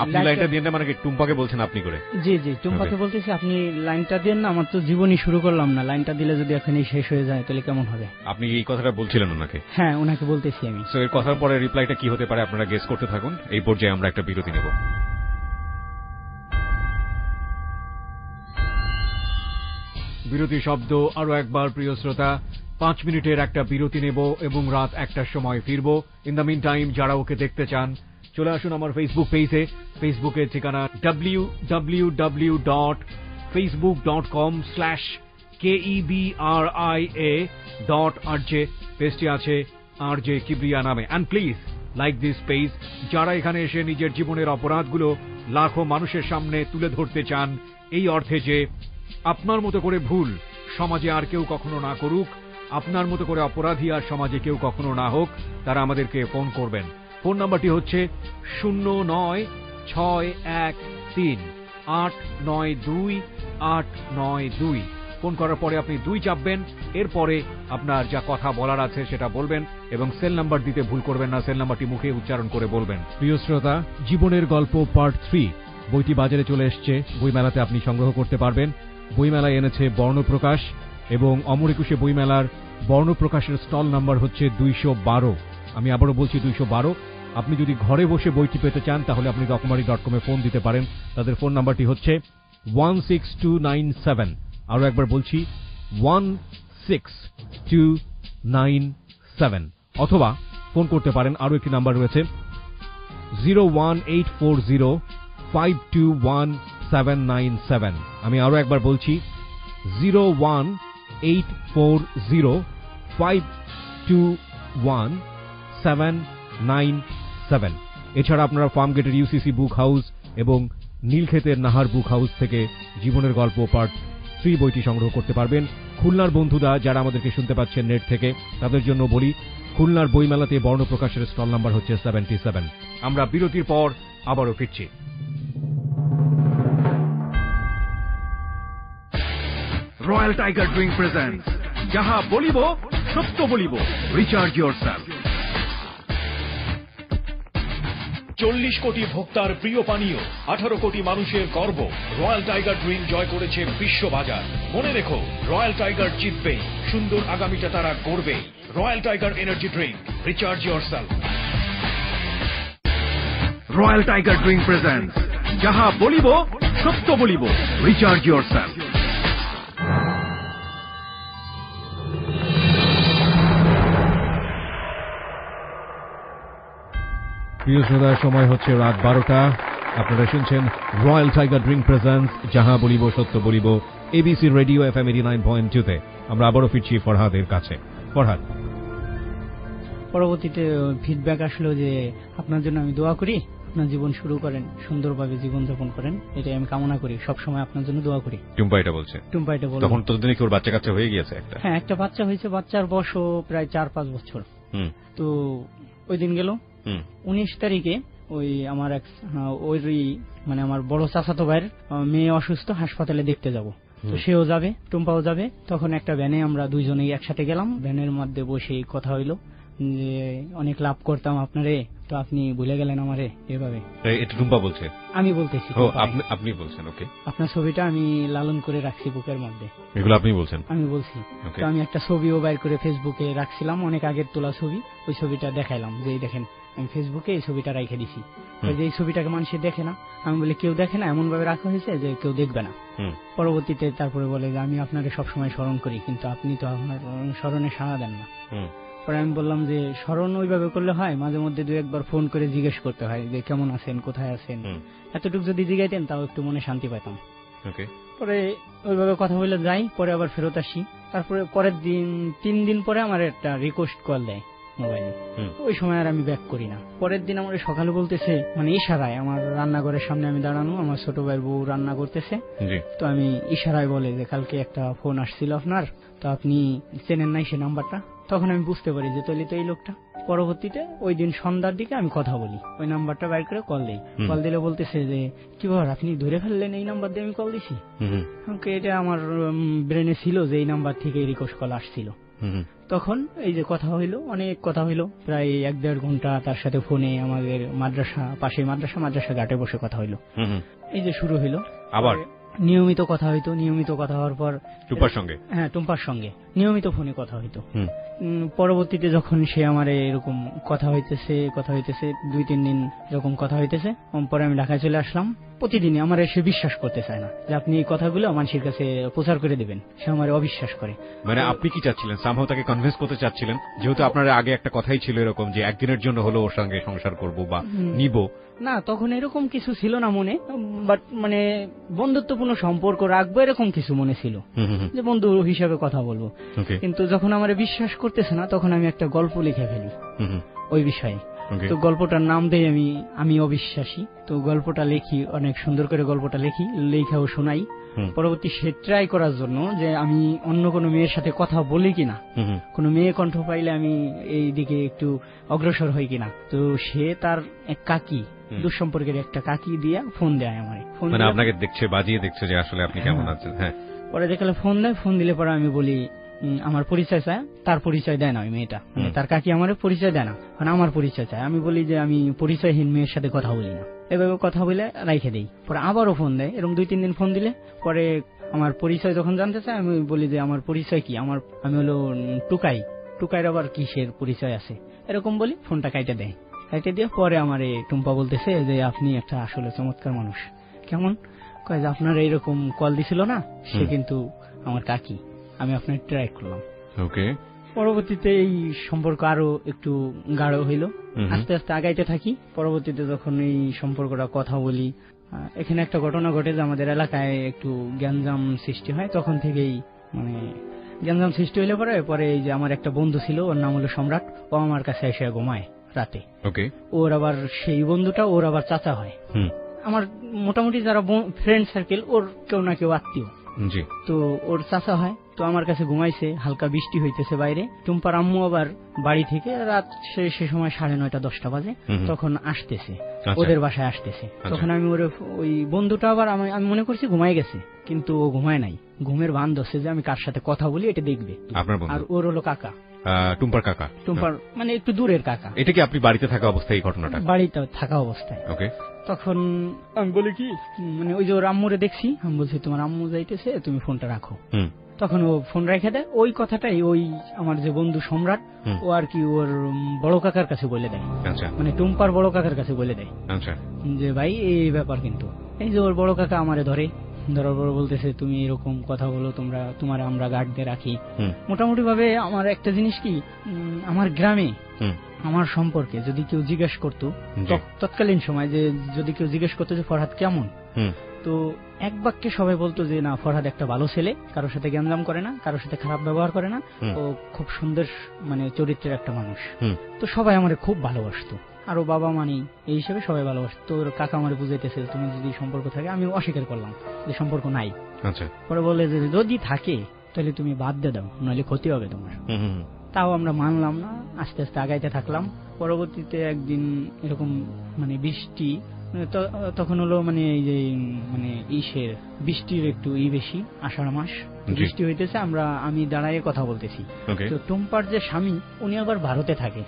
[SPEAKER 7] আপনি লাইনটা দিয়েন না মানে কি টুম্পাকে বলছেন আপনি করে?
[SPEAKER 5] জি জি, টুম্পাকে বলতেছি আপনি লাইনটা দিয়েন না, আমার তো জীবনই শুরু করলাম না, লাইনটা দিলে যদি এখানেই শেষ হয়ে যায় তাহলে কেমন হবে?
[SPEAKER 7] আপনি এই কথাটা বলছিলেন ওনাকে?
[SPEAKER 5] হ্যাঁ, ওনাকে বলতেছি আমি।
[SPEAKER 7] সো এর কথার পরে রিপ্লাইটা কি হতে পারে আপনারা গেস করতে থাকুন। এই পর্যায়ে আমরা একটা বিরতি নেব।
[SPEAKER 2] বিরতি শব্দ আরো একবার প্রিয় শ্রোতা, 5 মিনিটের একটা বিরতি নেব এবং রাত 1টার সময় ফিরব। ইন দ্য মিন টাইম যারা ওকে দেখতে চান চলে আসুন আমার ফেসবুক পেজে। ফেসবুকের ঠিকানা www.facebook.com/KEBRIA.RJ। পেজটি আছে RJ কিবরিয়া নামে। And please like this page. যারা এখানে এসে নিজের জীবনের অপরাধগুলো লাখো মানুষের সামনে তুলে ধরতে চান, এই অর্থে যে আপনার মতো করে ভুল সমাজে আর কেউ কখনো না করুক, আপনার মতো করে অপরাধী আর সমাজে কেউ কখনো না হোক, তারা আমাদেরকে ফোন করবেন। ফোন নাম্বারটি হচ্ছে 096113892892। ফোন করার পরে আপনি 2 চাপবেন, এরপরে আপনার যা কথা বলার আছে সেটা বলবেন এবং সেল নাম্বার দিতে ভুল করবেন না, সেল নাম্বারটি মুখে উচ্চারণ করে বলবেন। প্রিয় শ্রোতা, জীবনের গল্প পার্ট 3 বইটি বাজারে চলে এসছে, বইমেলাতে আপনি সংগ্রহ করতে পারবেন। বইমেলায় এনেছে বর্ণপ্রকাশ এবং অমর একুশে বইমেলার বর্ণপ্রকাশের স্টল নাম্বার হচ্ছে 212। আমি আবারও বলছি 212। আপনি যদি ঘরে বসে বইটি পেতে চান তাহলে আপনি রকমারি.com ফোন দিতে পারেন। তাদের ফোন নাম্বারটি হচ্ছে 16297। আরো একবার বলছি 16297। অথবা ফোন করতে পারেন, আরো একটি নাম্বার রয়েছে 01840521797। আমি আরো একবার বলছি 01840521797। এছাড়া আপনারা ফার্ম গেটের ইউসিসি বুক হাউস এবং নীলক্ষেতের নাহার বুক হাউস থেকে জীবনের গল্প পার্ট 3 বইটি সংগ্রহ করতে পারবেন। খুলনার বন্ধুরা যারা আমাদেরকে শুনতে পাচ্ছেন নেট থেকে, তাদের জন্য বলি খুলনার বইমেলাতে বর্ণপ্রকাশের স্টল নাম্বার হচ্ছে 77। আমরা বিরতির পর আবারও ফিরছি। রয়্যাল টাইগার ড্রিঙ্ক প্রেজেন্টস যাহা বলিব সত্য বলিব, রিচার্জ ইয়োরসেলফ। 40 কোটি ভোক্তার প্রিয় পানীয়, 18 কোটি মানুষের গর্ব, রয়্যাল টাইগার ড্রিঙ্ক জয় করেছে বিশ্ববাজার। মনে রেখো, রয়্যাল টাইগার জিতবে, সুন্দর আগামীটা তারা গড়বে। Royal tiger energy drink, recharge yourself. Royal tiger drink presents যাহা বলিব সত্য বলিব, রিচার্জ ইয়োরসেলফ।
[SPEAKER 9] প্রিয় শ্রোতার, সময় হচ্ছে রাত 12টা। আপনারা শুনছেন রয়্যাল টাইগার ড্রিঙ্ক প্রেজেন্টস যাহা বলিব সত্য বলিব, এবিসি রেডিও FM 89.2-তে। আমরা আবারও ফিরছি ফরহাদের কাছে। ফরহাদ,
[SPEAKER 5] পরবর্তীতে ফিডব্যাক আসলো যে আপনার জন্য আমি দোয়া করি, আপনার জীবন শুরু করেন, সুন্দরভাবে জীবনযাপন করেন, এটাই আমি কামনা করি, সবসময় আপনার জন্য দোয়া করি।
[SPEAKER 2] টুম্পা এটা বলছে।
[SPEAKER 5] টুম্পা এটা বলছে।
[SPEAKER 2] তখন তোদের কি ওর বাচ্চা কাচ্চা হয়ে গিয়েছে?
[SPEAKER 5] হ্যাঁ, একটা বাচ্চা হয়েছে। বাচ্চার বয়সও প্রায় 4-5 বছর। তো ওই দিন গেল 19 তারিখে ওই আমার এক মানে আমার বড় চাচাতো ভাইয়ের মেয়ে অসুস্থ, হাসপাতালে দেখতে যাব। তো সেও যাবে, টুম্পাও যাবে। তখন একটা ভ্যানে আমরা দুইজনেই একসাথে গেলাম। ভ্যানের মধ্যে বসে কথা হইলো যে অনেক লাভ করতাম আপনারে, তো আপনি ভুলে গেলেন আমারে এভাবে।
[SPEAKER 2] এটা টুম্পা বলছে? আমি
[SPEAKER 5] বলতেছি।
[SPEAKER 2] আপনি বলছেন? ওকে।
[SPEAKER 5] আপনার ছবিটা আমি লালন করে রাখছি বুকের মধ্যে।
[SPEAKER 2] এগুলো আপনি বলছেন? আমি
[SPEAKER 5] বলছি। তো আমি একটা ছবিও বাইর করে ফেসবুকে রাখছিলাম, অনেক আগের তোলা ছবি। ওই ছবিটা দেখাইলাম যে দেখেন আমি ফেসবুকে এই ছবিটা রেখে দিছি। যে এই ছবিটাকে মানুষ দেখে না। আমি বলি কেউ দেখে না, এমন ভাবে রাখা হয়েছে যে কেউ দেখবে না। পরবর্তীতে তারপরে বলে যে আমি আপনাকে সবসময় স্মরণ করি, কিন্তু আপনি তো আপনার স্মরণে সাড়া দেন না। পরে আমি বললাম যে স্মরণ ওইভাবে করলে হয়, মাঝে মধ্যে 2-1 ফোন করে জিজ্ঞেস করতে হয় যে কেমন আছেন, কোথায় আছেন। এতটুকু যদি জিজ্ঞাইতেন তাও একটু মনে শান্তি পাইতাম। পরে ওইভাবে কথা বলে যাই, পরে আবার ফেরত আসি। তারপরে পরের দিন 3 দিন পরে আমার একটা রিকোয়েস্ট কল দেয় মোবাইলে। ওই সময় আর আমি ব্যাক করি না। পরের দিন আমার সকালে বলতেছে, মানে ইশারায়, আমার রান্নাঘরের সামনে আমি দাঁড়ানো, আমার ছোট ভাইয়ের বউ রান্না করতেছে। তো আমি ইশারায় বলে যে কালকে একটা ফোন আসছিল আপনার, তো আপনি চেনেন নাই সে নাম্বারটা। তখন আমি বুঝতে পারি যে তাহলে তো এই লোকটা। পরবর্তীতে ওই দিন সন্ধ্যার দিকে আমি কথা বলি, ওই নাম্বারটা বাইর করে কল দিই। কল দিলে বলতেছে যে কি ব্যাপার, আপনি ধরে ফেললেন এই নাম্বার দিয়ে আমি কল দিছি? এটা আমার ব্রেনে ছিল যে এই নাম্বার থেকে রিকোয়েস্ট কল আসছিল। তখন এই যে কথা হইলো, অনেক কথা হইলো, প্রায় 1-1.5 ঘন্টা তার সাথে ফোনে আমাদের পাশে মাদ্রাসা ঘাটে বসে কথা হইলো। এই যে শুরু হইলো আবার নিয়মিত কথা হইতো। নিয়মিত কথা হওয়ার পর টুম্পার সঙ্গে, হ্যাঁ টুম্পার সঙ্গে নিয়মিত ফোনে কথা হইতো। পরবর্তীতে যখন সে আমার এরকম কথা হইতেছে 2-3 দিন এরকম কথা হইতেছে, পরে আমি ঢাকায় চলে আসলাম। প্রতিদিনই আমার সে বিশ্বাস করতে চায় না যে আপনি এই কথাগুলো মানুষের কাছে প্রচার করে দেবেন, সে আমার অবিশ্বাস করে।
[SPEAKER 2] মানে আপনি কি চাচ্ছিলেন? সামহাও তাকে কনভিন্স করতে চাচ্ছিলেন, যেহেতু আপনার আগে একটা কথাই ছিল এরকম যে একদিনের জন্য হলো ওর সঙ্গে সংসার করব বা নিব।
[SPEAKER 5] না, তখন এরকম কিছু ছিল না মনে, বাট মানে বন্ধুত্বপূর্ণ সম্পর্ক রাখবো এরকম কিছু মনে ছিল, যে বন্ধু হিসাবে কথা বলবো। কিন্তু যখন আমার বিশ্বাস করতেছে না, তখন আমি একটা গল্প লিখে ফেলি ওই বিষয়ে। তো গল্পটার নাম দেই আমি অবিশ্বাসী। তো গল্পটা লিখি, অনেক সুন্দর করে গল্পটা লিখি, লেখাও শোনাই। পরবর্তী সে ট্রাই করার জন্য যে আমি অন্য কোনো মেয়ের সাথে কথা বলি কিনা, কোনো মেয়ে কণ্ঠ পাইলে আমি এই দিকে একটু অগ্রসর হই কিনা। তো সে তার এক কাকি, দুঃসম্পর্কের একটা কাকি দিয়া ফোন দেয় আমার।
[SPEAKER 2] মানে আপনাকে দেখছে, বাজিয়ে দেখছে যে আসলে আপনি কেমন আছেন। হ্যাঁ,
[SPEAKER 5] পরে দেখলে ফোন দেয়। ফোন দিলে পরে আমি বলি আমার পরিচয় চায়। তার পরিচয় দেয় না ওই মেয়েটা, তার কাকি আমার পরিচয় দেয় না, মানে আমার পরিচয় চায়। আমি বলি যে আমি পরিচয়হীন মেয়ের সাথে কথা বলি না, এভাবে কথা বলে রাইখে দেই। পরে আবারও ফোন দেয়, এরকম 2-3 দিন ফোন দিলে পরে আমার পরিচয় যখন জানতে চায়, আমি বলি যে আমার পরিচয় কি, আমি হলো টুকাইয়ের আবার কিসের পরিচয় আছে, এরকম বলি। ফোনটা কাইটে দেয়। কাইটে দিয়ে পরে আমার টুম্পা বলতেছে যে আপনি একটা আসলে চমৎকার মানুষ। কেমন? কয় যে আপনার এইরকম কল দিছিল না, সে কিন্তু আমার কাকি, আমি আপনার ট্রাই করলাম।
[SPEAKER 2] ওকে।
[SPEAKER 5] পরবর্তীতে এই সম্পর্ক আরো একটু গাঢ় হইল, আস্তে আস্তে আগাইতে থাকি। পরবর্তীতে যখন এই সম্পর্কটা কথা বলি, এখানে একটা ঘটনা ঘটে যে আমাদের এলাকায় একটু গ্যাঞ্জাম সৃষ্টি হয়। তখন থেকেই মানে গ্যাঞ্জাম সৃষ্টি হইলে পরে এই যে আমার একটা বন্ধু ছিল, ওর নাম হলো সম্রাট, ও আমার কাছে এসে ঘুমায় রাতে।
[SPEAKER 2] ওকে।
[SPEAKER 5] ওর আবার সেই বন্ধুটা ওর আবার চাচা হয়। আমার মোটামুটি যারা ফ্রেন্ড সার্কেল, ওর কেউ না কেউ আত্মীয়। তো ওর চাচা হয়। তো আমার কাছে ঘুমাইছে, হালকা বৃষ্টি হইতেছে বাইরে। টুম্পার আম্মু আবার বাড়ি থেকে রাত সে সময় 9:30-10টা বাজে, তখন আসতেছে, ওদের বাসায় আসতেছে। তখন আমি ওই বন্ধুটা আবার আমি মনে করছি ঘুমাই গেছে, কিন্তু ও ঘুমায় নাই। ঘুমের ভান ধরছে যে আমি কার সাথে কথা বলি এটা দেখবে। আর ওর হলো কাকা,
[SPEAKER 9] টুম্পার কাকা?
[SPEAKER 5] টুম্পার মানে একটু দূরের কাকা।
[SPEAKER 9] এটা কি আপনি বাড়িতে থাকা অবস্থায় এই ঘটনাটা?
[SPEAKER 5] বাড়িতে থাকা অবস্থায়।
[SPEAKER 9] ওকে।
[SPEAKER 5] তখন আমি বলি কি, মানে ওই যে ওর আম্মুরে দেখছি, আমি বলছি তোমার আম্মু যাইতেছে, তুমি ফোনটা রাখো। তখন ও ফোন রেখে দেয়। ওই কথাটাই ওই আমার যে বন্ধু সম্রাট, ও আর কি ওর বড় কাকার কাছে বলে দেয়, মানে টুম্পার বড় কাকার কাছে বলে দেয় যে ভাই এই ব্যাপার। কিন্তু এই যে ওর বড় কাকা আমারে ধরার পর বলতেছে তুমি এরকম কথা বলো, তোমার আমরা গার্ড দিয়ে রাখি। মোটামুটি ভাবে আমার একটা জিনিস কি, আমার গ্রামে আমার সম্পর্কে যদি কেউ জিজ্ঞেস করতো তৎকালীন সময়, যে যদি কেউ জিজ্ঞেস করতো যে ফরহাদ কেমন, তো এক বাক্যে সবাই বলতো যে না, ফরহাদ একটা ভালো ছেলে, কারোর সাথে গ্যাঞ্জাম করে না, কারোর সাথে খারাপ ব্যবহার করে না, ও খুব সুন্দর মানে চরিত্রের একটা মানুষ। তো সবাই আমারে খুব ভালোবাসতো, আরো বাবা মানি এই হিসেবে সবাই ভালোবাসতো। তোর কাকা আমারে বুঝাইতেছে তুমি যদি সম্পর্ক থাকে, আমি অস্বীকার করলাম যে সম্পর্ক নাই। পরে বলে যে যদি থাকে তাহলে তুমি বাদ দিয়ে দাও, নাহলে ক্ষতি হবে তোমার। তাও আমরা মানলাম না, আস্তে আস্তে আগাইতে থাকলাম। পরবর্তীতে একদিন এরকম মানে বৃষ্টি, তখন হলো মানে এই যে মানে বৃষ্টির একটু বেশি, আষাঢ় মাস, বৃষ্টি হইতেছে, আমি দাঁড়াইয়ে কথা বলতেছি। তো টুম্পার যে স্বামী, উনি আবার ভারতে থাকে,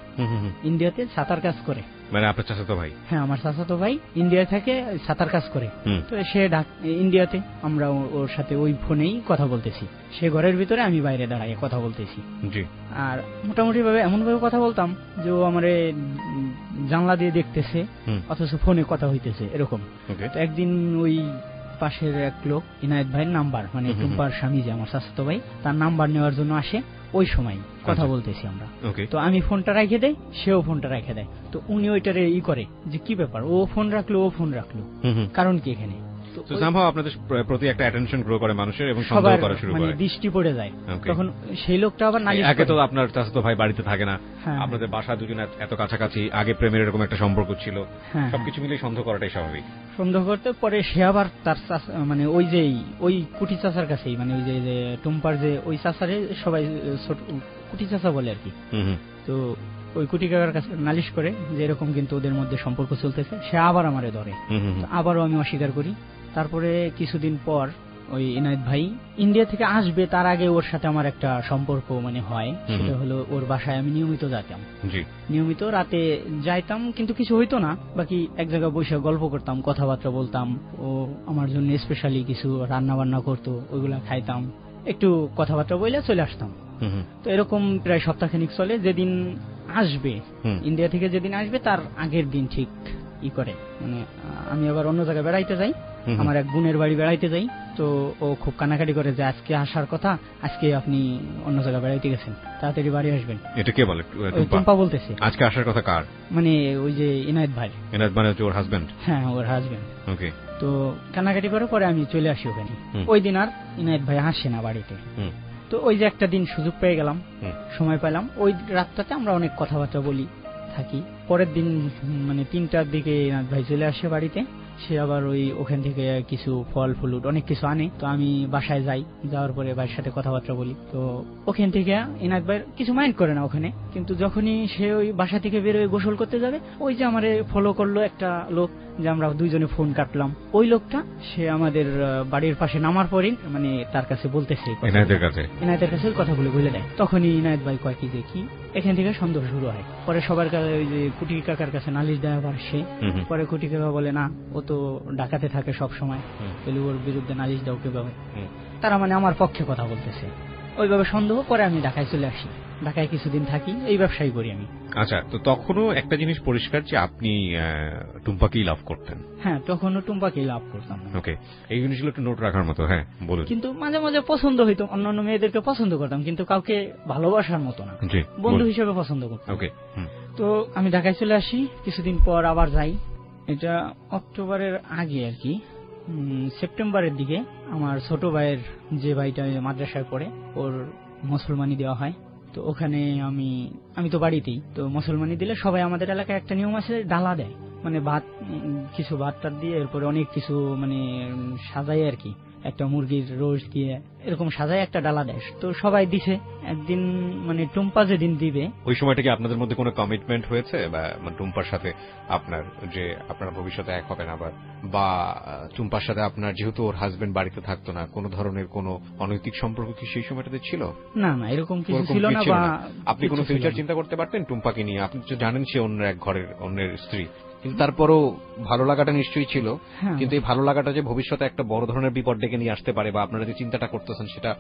[SPEAKER 5] ইন্ডিয়াতে সাঁতার কাজ করে।
[SPEAKER 9] মানে আপনার চাচাতো ভাই? হ্যাঁ,
[SPEAKER 5] আমার চাচাতো ভাই ইন্ডিয়ায় থাকে, সাঁতার কাজ করে। তো সে ইন্ডিয়াতে, আমরা ওর সাথে ওই ফোনেই কথা বলতেছি, সে ঘরের ভিতরে, আমি বাইরে দাঁড়াইয়ে কথা বলতেছি। আর মোটামুটি ভাবে এমন ভাবে কথা বলতাম যে ও আমারে জানলা দিয়ে দেখতেছে, অথচ ফোনে কথা হইতেছে এরকম। তো একদিন ওই পাশের এক লোক ইনায়েত ভাইয়ের নাম্বার, মানে টুম্পার স্বামী যে আমার চাচাতো ভাই, তার নাম্বার নেওয়ার জন্য আসে। ওই সময় কথা বলতেছি আমরা। তো আমি ফোনটা রেখে দেই, সেও ফোনটা রেখে দেয়। তো উনি ওইটারে করে যে কি ব্যাপার, ও ফোন রাখলো, কারণ কি এখানে?
[SPEAKER 9] তো সামহাও আপনাদের প্রতি একটা অ্যাটেনশন গ্রো করে মানুষের, এবং সন্দেহ করা শুরু করে,
[SPEAKER 5] মানে দৃষ্টি পড়ে যায়। তখন সেই লোকটা আবার নালিশ করে।
[SPEAKER 9] আগে তো আপনার চাচাতো ভাই বাড়িতে থাকে না, আপনাদের বাসা দুজন এত কাছাকাছি, আগে প্রেমের এরকম একটা সম্পর্ক ছিল, সবকিছু মিলে সন্দেহ করাটাই স্বাভাবিক।
[SPEAKER 5] সন্দেহ করতে পরে সে আবার তার মানে ওই কুটি চাচার কাছেই, মানে ওই যে টুম্পার যে ওই চাচারে সবাই ছোট কুটি চাচা বলে আর কি। তো ওই কুটি কাকার কাছে নালিশ করে যে এরকম কিন্তু ওদের মধ্যে সম্পর্ক চলতেছে। সে আবার আমারে ধরে, আবারও আমি অস্বীকার করি। তারপরে কিছুদিন পর ওই ইনায়েত ভাই ইন্ডিয়া থেকে আসবে, তার আগে ওর সাথে আমার একটা সম্পর্ক মানে হয়। সেটা হলো ওর বাসায় আমি নিয়মিত যেতাম, নিয়মিত রাতে যাইতাম, কিন্তু কিছু হইতো না। বাকি এক জায়গায় বসে গল্প করতাম, কথাবার্তা বলতাম। ও আমার জন্য স্পেশালি কিছু রান্না বান্না করতো, ওইগুলা খাইতাম, একটু কথাবার্তা বলে চলে আসতাম। তো এরকম প্রায় সপ্তাহখানিক চলে। যেদিন আসবে ইন্ডিয়া থেকে, যেদিন আসবে তার আগের দিন ঠিক করে, মানে আমি আবার অন্য জায়গায় বেড়াইতে যাই, আমার এক বোনের বাড়ি বেড়াইতে যাই। তো ও খুব কানাকাটি করে যে আজকে আসার কথা, আজকে আপনি অন্য জায়গায় বেড়াইতে গেছেন, তাড়াতাড়ি বাড়ি আসবেন।
[SPEAKER 9] এটা কে বলে?
[SPEAKER 5] টুম্পা বলতেছে।
[SPEAKER 9] আজকে আসার কথা কার?
[SPEAKER 5] মানে ওই যে ইনায়েত ভাই।
[SPEAKER 9] ইনায়েত মানে ওর হাজবেন্ড? হ্যাঁ,
[SPEAKER 5] ওর হাজবেন্ড।
[SPEAKER 9] ওকে।
[SPEAKER 5] তো কানাকাটি করে পরে আমি চলে আসি ওখানে। ওই দিন আর ইনায়েত ভাই আসে না বাড়িতে। তো ওই যে একটা দিন সুযোগ পেয়ে গেলাম, সময় পেলাম, ওই রাতটাতে আমরা অনেক কথাবার্তা বলি থাকি। পরের দিন মানে 3টার দিকে ইনায়েত ভাই চলে আসে বাড়িতে। সে আবার ওখান থেকে কিছু ফল ফ্লুট অনেক কিছু আনে। তো আমি বাসায় যাই, যাওয়ার পরে ভাইয়ের সাথে কথাবার্তা বলি। তো ওখান থেকে ইনায়েত ভাই কিছু মাইন্ড করে না ওখানে, কিন্তু যখনই সে ওই বাসা থেকে বেরোয় গোসল করতে যাবে, ওই যে আমারে ফলো করলো একটা লোক, যে আমরা দুইজনে ফোন কাটলাম, ওই লোকটা সে আমাদের বাড়ির পাশে নামার পরই মানে তার কাছে বলতেছে, ইনায়েতের কাছে কথাগুলো বলে দেয়। তখনই ইনায়েত ভাই কয় কি যে কি, এখান থেকে সন্দেহ শুরু হয়। পরে সবার কাছে ওই যে কুটি কাকার কাছে নালিশ দেওয়া আবার সে। পরে কুটি কাকা বলে না, ও তো ঢাকাতে থাকে সব সময়, তাহলে ওর বিরুদ্ধে নালিশ দাও কিভাবে? তারা মানে আমার পক্ষে কথা বলতেছে, ওইভাবে সন্দেহ। পরে আমি ঢাকায় চলে আসি, ঢাকায় কিছুদিন থাকি, এই ব্যবসায়ী করি আমি।
[SPEAKER 9] আচ্ছা, তো তখনও একটা জিনিস পরিষ্কার যে আপনি টুম্পাকেই লাভ করতেন?
[SPEAKER 5] হ্যাঁ, তখনও টুম্পাকেই লাভ করতাম।
[SPEAKER 9] ওকে, এই জিনিসগুলো একটু নোট রাখার মতো। হ্যাঁ, বলুন।
[SPEAKER 5] কিন্তু মাঝে মাঝে পছন্দ হইতো, অন্যান্য মেয়েদেরকে পছন্দ করতাম, কিন্তু কাউকে ভালোবাসার মতো না, বন্ধু হিসেবে পছন্দ করতাম।
[SPEAKER 9] ওকে।
[SPEAKER 5] তো আমি ঢাকায় চলে আসি, কিছুদিন পর আবার যাই। এটা অক্টোবরের আগে আর কি, সেপ্টেম্বরের দিকে আমার ছোট ভাইয়ের যে ভাইটা মাদ্রাসায় পড়ে, ওর মুসলমানি দেওয়া হয়। তো ওখানে আমি তো বাড়িতেই, তো মুসলমানি দিলে সবাই আমাদের এলাকায় একটা নিয়ম আছে, ডালা দেয়, মানে ভাত, কিছু ভাত টাত দিয়ে এরপরে অনেক কিছু মানে সাজাই আর কি, একটা মুরগির রোস্ট দিয়ে এরকম সাজায় একটা ডালা দেয়। তো সবাই দিছে। একদিন মানে টুম্পা যেদিন দিবে,
[SPEAKER 7] ওই সময়টা কি আপনাদের মধ্যে কোনো কমিটমেন্ট হয়েছে বা টুম্পার সাথে আপনার যে আপনারা ভবিষ্যতে এক হবেন আবার, বা টুম্পার সাথে আপনার যেহেতু ওর হাজবেন্ড বাড়িতে থাকতো না, কোনো ধরনের কোনো অনৈতিক সম্পর্ক কি সেই সময়টাতে ছিল?
[SPEAKER 5] না না, এরকম কিছু ছিল না। বা
[SPEAKER 7] আপনি কোনো ফিউচার চিন্তা করতে পারতেন টুম্পাকে নিয়ে? আপনি তো জানেন সে অন্য এক ঘরের অন্যের স্ত্রী, কিন্তু তারপরও ভালো লাগাটা নিশ্চয়ই ছিল। কিন্তু এই ভালো লাগাটা যে ভবিষ্যতে একটা বড় ধরনের বিপদ ডেকে নিয়ে আসতে পারে বা আপনারা যে চিন্তাটা করতেছেন সেটা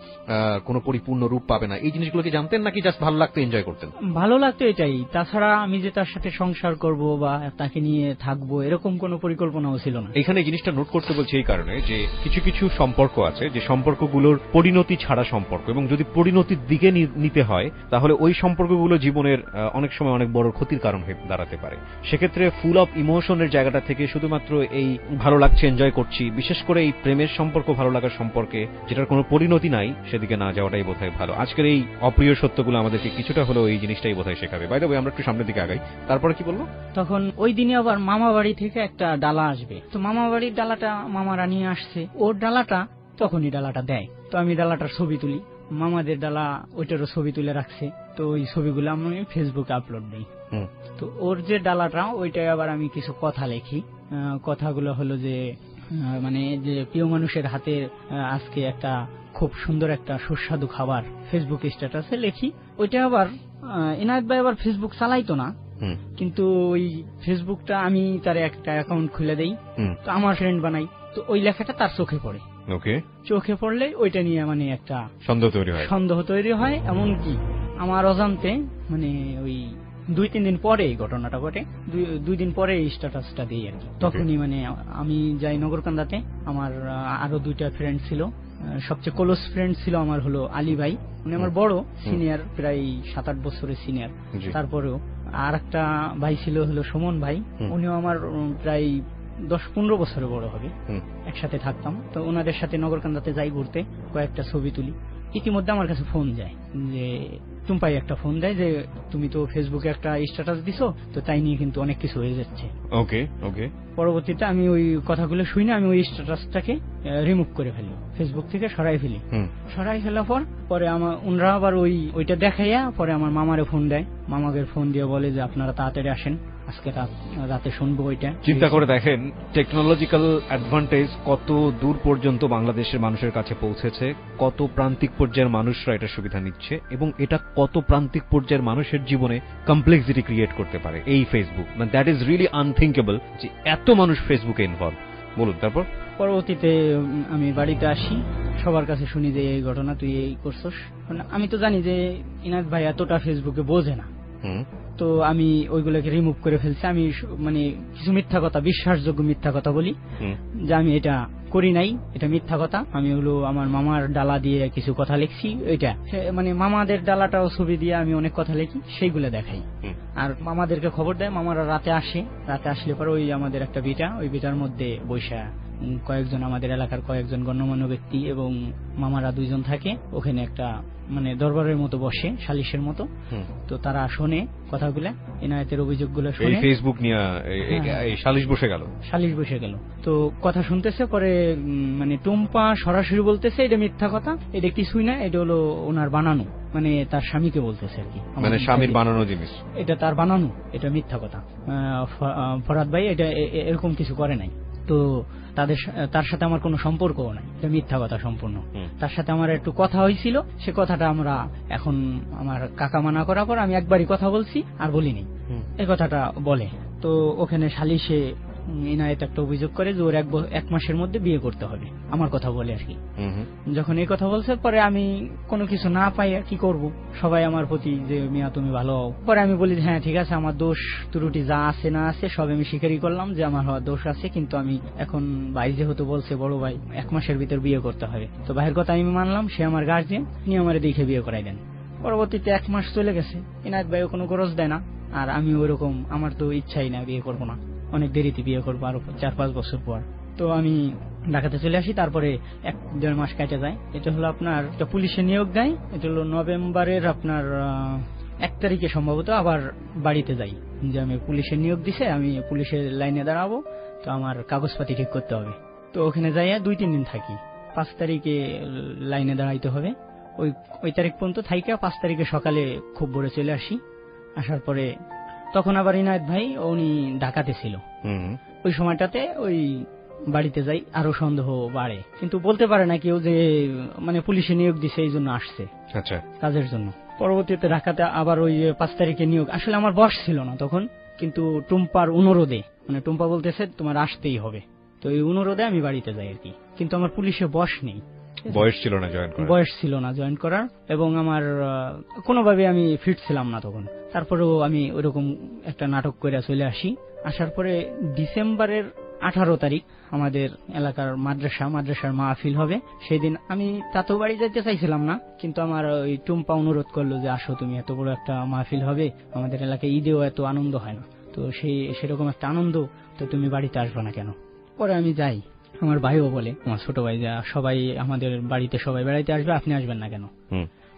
[SPEAKER 7] কোনো পরিপূর্ণ রূপ পাবে না, এই জিনিসগুলো কি জানতেন নাকি জাস্ট ভালো লাগতো, এনজয় করতেন?
[SPEAKER 5] ভালো লাগতো এটাই। তাছাড়া আমি যে তার সাথে সংসার করব বা তাকে নিয়ে থাকবো এরকম কোনো পরিকল্পনাও ছিল না।
[SPEAKER 7] এখানে জিনিসটা নোট করতে বলছি এই কারণে যে কিছু কিছু সম্পর্ক আছে যে সম্পর্কগুলোর পরিণতি ছাড়া সম্পর্ক, এবং যদি পরিণতির দিকে নিতে হয় তাহলে ওই সম্পর্কগুলো জীবনের অনেক সময় অনেক বড় ক্ষতির কারণ হয়ে দাঁড়াতে পারে। সেক্ষেত্রে ফুল অফ ইমোশনের জায়গাটা থেকে শুধুমাত্র এই ভালো লাগছে, এনজয় করছি, বিশেষ করে এই প্রেমের সম্পর্ক, ভালো লাগার সম্পর্কে যেটার কোনো পরিণতি নাই, সেদিকে না যাওয়াটাই বোধহয় ভালো। আজকের এই অপ্রিয় সত্যগুলো আমাদেরকে কিছুটা হলেও এই জিনিসটাই বোধহয় শেখাবে। বাই দ্য ওয়ে, আমরা একটু সামনের দিকে আগাই। তারপরে কি বলবো?
[SPEAKER 5] তখন ওই দিনে আবার মামা বাড়ি থেকে একটা ডালা আসবে। তো মামা বাড়ির ডালাটা মামারা নিয়ে আসছে, ওর ডালাটা তখনই ডালাটা দেয়। তো আমি ডালাটার ছবি তুলি, মামাদের ডালা ওইটারও ছবি তুলে রাখছে। তো ওই ছবিগুলো আমি ফেসবুকে আপলোড দিই। তো ওর যে ডালাটা ওইটাই আবার আমি কিছু কথা লিখি। কথাগুলো হলো যে মানে যে প্রিয় মানুষের হাতে আজকে একটা খুব সুন্দর একটা সুস্বাদু খাবার, ফেসবুক স্ট্যাটাসে লিখি। ওইটা আবার ইনায়েত ভাই আবার ফেসবুক চালাইতো না, কিন্তু ওই ফেসবুকটা আমি তার একটা অ্যাকাউন্ট খুলে দেই, তো আমার ফ্রেন্ড বানাই। তো ওই লেখাটা তার চোখে পড়ে। চোখে পড়লে ওইটা নিয়ে মানে একটা সন্দেহ তৈরি হয়। এমনকি আমার অজান্তে মানে ওই 2-3 দিন পরে এই ঘটনাটা ঘটে, 2 দিন পরে এই স্ট্যাটাসটা দিই আর কি। তখনই মানে আমি যাই নগরকান্দাতে, আমার আরো 2টা ফ্রেন্ড ছিল। সবচেয়ে ক্লোজ ফ্রেন্ড ছিল আমার হলো আলী ভাই, উনি আমার বড় সিনিয়র, প্রায় 7-8 বছরের সিনিয়র। তারপরেও আর একটা ভাই ছিল হলো সুমন ভাই, উনিও আমার প্রায় 10-15 বছরের বড় হবে। একসাথে থাকতাম। তো ওনাদের সাথে নগরকান্দাতে যাই ঘুরতে, কয়েকটা ছবি তুলি। ইতিমধ্যে আমার কাছে ফোন যায়, যে টুম্পাই একটা ফোন দেয় যে তুমি তো ফেসবুকে একটা স্ট্যাটাস দিছো, তো তাই নিয়ে কিন্তু অনেক কিছু হয়ে যাচ্ছে। পরবর্তীতে আমি ওই কথাগুলো শুনে আমি ওই স্ট্যাটাসটাকে রিমুভ করে ফেলি, ফেসবুক থেকে সরাই ফেলি। সরাই ফেলার পরে আমার ওনরা আবার ওইটা দেখাইয়া পরে আমার মামারে ফোন দেয়। মামাকে ফোন দিয়ে বলে যে আপনারা তাড়াতাড়ি আসেন, আজকে রাতে শুনবো ওইটা।
[SPEAKER 7] চিন্তা করে দেখেন টেকনোলজিক্যাল অ্যাডভান্টেজ কত দূর পর্যন্ত বাংলাদেশের মানুষের কাছে পৌঁছেছে, কত প্রান্তিক পর্যায়ের মানুষরা এটা সুবিধা নিচ্ছে, এবং এটা কত প্রান্তিক পর্যায়ের মানুষের জীবনে কমপ্লেক্সিটি ক্রিয়েট করতে পারে এই ফেসবুক। মানে দ্যাট ইজ রিয়েলি আনথিঙ্কেবল যে এত মানুষ ফেসবুকে ইনভলভ। বলুন তারপর।
[SPEAKER 5] পরবর্তীতে আমি বাড়িতে আসি, সবার কাছে শুনি যে এই ঘটনা তুই এই করছস। আমি তো জানি যে ইনায়েত ভাই এতটা ফেসবুকে বোঝে না, তো আমি ওইগুলোকে রিমুভ করে ফেলছি। আমি মানে কিছু মিথ্যা কথা, বিশ্বাসযোগ্য মিথ্যা কথা বলি যে আমি এটা করি নাই, এটা মিথ্যা কথা। আমি হলো আমার মামার ডালা দিয়ে কিছু কথা লিখছি, ওইটা মানে মামাদের ডালাটাও ছবি দিয়ে আমি অনেক কথা লিখি, সেইগুলো দেখাই। আর মামাদেরকে খবর দেয়, মামারা রাতে আসে। রাতে আসলে পরে ওই আমাদের একটা বিটা, ওই বিটার মধ্যে বৈশা কয়েকজন আমাদের এলাকার কয়েকজন গণ্যমান্য ব্যক্তি এবং মামারা 2 জন থাকে। ওখানে একটা মানে দরবারের মতো বসে, সালিশের মতো। তো তারা শোনে কথাগুলো, ইনায়েতের অভিযোগগুলো শুনে।
[SPEAKER 7] ফেসবুক নিয়ে সালিশ বসে গেল। তো কথা শুনতেছে, পরে মানে টুম্পা সরাসরি বলতেছে এটা মিথ্যা কথা, এটা কিছুই না, এটা হলো ওনার বানানো, মানে তার স্বামীকে বলতেছে আর কি, মানে স্বামীর বানানো জিনিস, এটা তার বানানো, এটা মিথ্যা কথা। ফরহাদ ভাই এটা এরকম কিছু করে নাই। তো তার সাথে আমার কোনো সম্পর্কও নাই, এটা মিথ্যা কথা সম্পূর্ণ। তার সাথে আমার একটু কথা হয়েছিল, সে কথাটা আমরা এখন আমার কাকা মানা করার পর আমি একবারই কথা বলছি আর বলিনি, এই কথাটা বলে। তো ওখানে সালিশে ইনায়েত একটা অভিযোগ করে যে ওর 1 মাসের মধ্যে বিয়ে করতে হবে, আমার কথা বলে আর কি। যখন এই কথা বলছে, পরে আমি কোনো কিছু না পাই কি করব, সবাই আমার প্রতি যে মিয়া তুমি ভালো হও। পরে আমি বলি হ্যাঁ ঠিক আছে, আমার দোষ ত্রুটি যা আছে না আছে সব আমি স্বীকারই করলাম যে আমার হওয়ার দোষ আছে, কিন্তু আমি এখন ভাই যেহেতু বলছে বড় ভাই 1 মাসের ভিতর বিয়ে করতে হবে, তো ভাইয়ের কথা আমি মানলাম। সে আমার গার্জিয়ান, নিয়ে আমার দেখে বিয়ে করাই দেন। পরবর্তীতে 1 মাস চলে গেছে, ইনায়েত ভাইও কোনো খরচ দেয় না, আর আমি ওইরকম আমার তো ইচ্ছাই না, বিয়ে করবো না, অনেক দেরিতে বিয়ে করবো, আরো 4-5 বছর পর। তো আমি ঢাকাতে চলে আসি। তারপরে 1-1.5 মাস কেটে যায়। এটা হলো আপনার একটা পুলিশে নিয়োগ দেয়, এটা হলো নভেম্বরের আপনার 1 তারিখে সম্ভবত। আবার বাড়িতে যাই যে আমি পুলিশে নিয়োগ দিছে, আমি পুলিশের লাইনে দাঁড়াবো, তো আমার কাগজপাতি ঠিক করতে হবে। তো ওখানে যাইয়া 2-3 দিন থাকি।
[SPEAKER 5] 5 তারিখে লাইনে দাঁড়াইতে হবে। ওই তারিখ পর্যন্ত থাইকা 5 তারিখে সকালে খুব ভোরে চলে আসি। আসার পরে তখন আবার ইনায়েত ভাই উনি ঢাকাতে ছিল। ওই সময়টাতে ওই বাড়িতে যাই, আরো সন্দেহ বাড়ে, কিন্তু বলতে পারে না কেউ যে মানে পুলিশে নিয়োগ দিছে এই জন্য আসছে কাজের জন্য। পরবর্তীতে ঢাকাতে আবার ওই 5 তারিখে নিয়োগ, আসলে আমার বয়স ছিল না তখন, কিন্তু টুম্পার অনুরোধে, মানে টুম্পা বলতেছে তোমার আসতেই হবে, তো এই অনুরোধে আমি বাড়িতে যাই আর কি। কিন্তু আমার পুলিশে বয়স নেই,
[SPEAKER 2] বয়স ছিল না জয়েন করার, এবং আমার কোনোভাবে আমি ফিট ছিলাম না তখন। তারপরেও আমি ওইরকম একটা নাটক করে চলে আসি। আসার পরে ডিসেম্বরের 18 তারিখ আমাদের এলাকার মাদ্রাসার মাহফিল হবে। সেদিন আমি তাতেও বাড়ি যেতে চাইছিলাম না, কিন্তু আমার ওই টুম্পা অনুরোধ করলো যে আসো তুমি, এত বড় একটা মাহফিল হবে, আমাদের এলাকায় ঈদেও এত আনন্দ হয় না, তো সেরকম একটা আনন্দ, তো তুমি বাড়িতে আসবে না কেন? পরে আমি যাই, আমার ভাইও বলে, আমার ছোট ভাই, যা সবাই আমাদের বাড়িতে সবাই বেড়াইতে আসবে, আপনি আসবেন না কেন?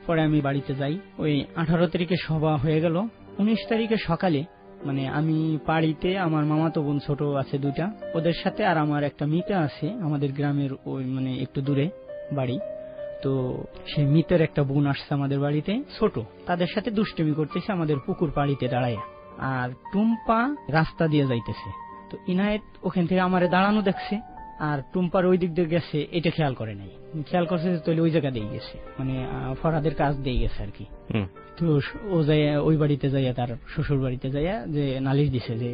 [SPEAKER 2] পরে আমি বাড়িতে যাই। ওই 18 তারিখে সভা হয়ে গেল। 19 তারিখে সকালে মানে আমি বাড়িতে, আমার মামাতো বোন ছোট আছে 2টা, ওদের সাথে, আর আমার একটা মিতা আছে আমাদের গ্রামের ওই মানে একটু দূরে বাড়ি। তো সেই মিতের একটা বোন আসছে আমাদের বাড়িতে ছোট, তাদের সাথে দুষ্টুমি করতেছে আমাদের পুকুর পাড়িতে দাঁড়াইয়া। আর টুম্পা রাস্তা দিয়ে যাইতেছে, তো ইনায়েত ওখান থেকে আমারে দাঁড়ানো দেখছে, আর টুম্পার ওই দিক দিয়ে গেছে এটা খেয়াল করে নাই, খেয়াল করছে তাহলে ওই জায়গা দিয়ে গেছে, মানে ফরহাদের কাজ দিয়ে গেছে আর কি। তো ও যাই ওই বাড়িতে যাইয়া, তার শ্বশুর বাড়িতে যাইয়া যে নালিশ দিছে যে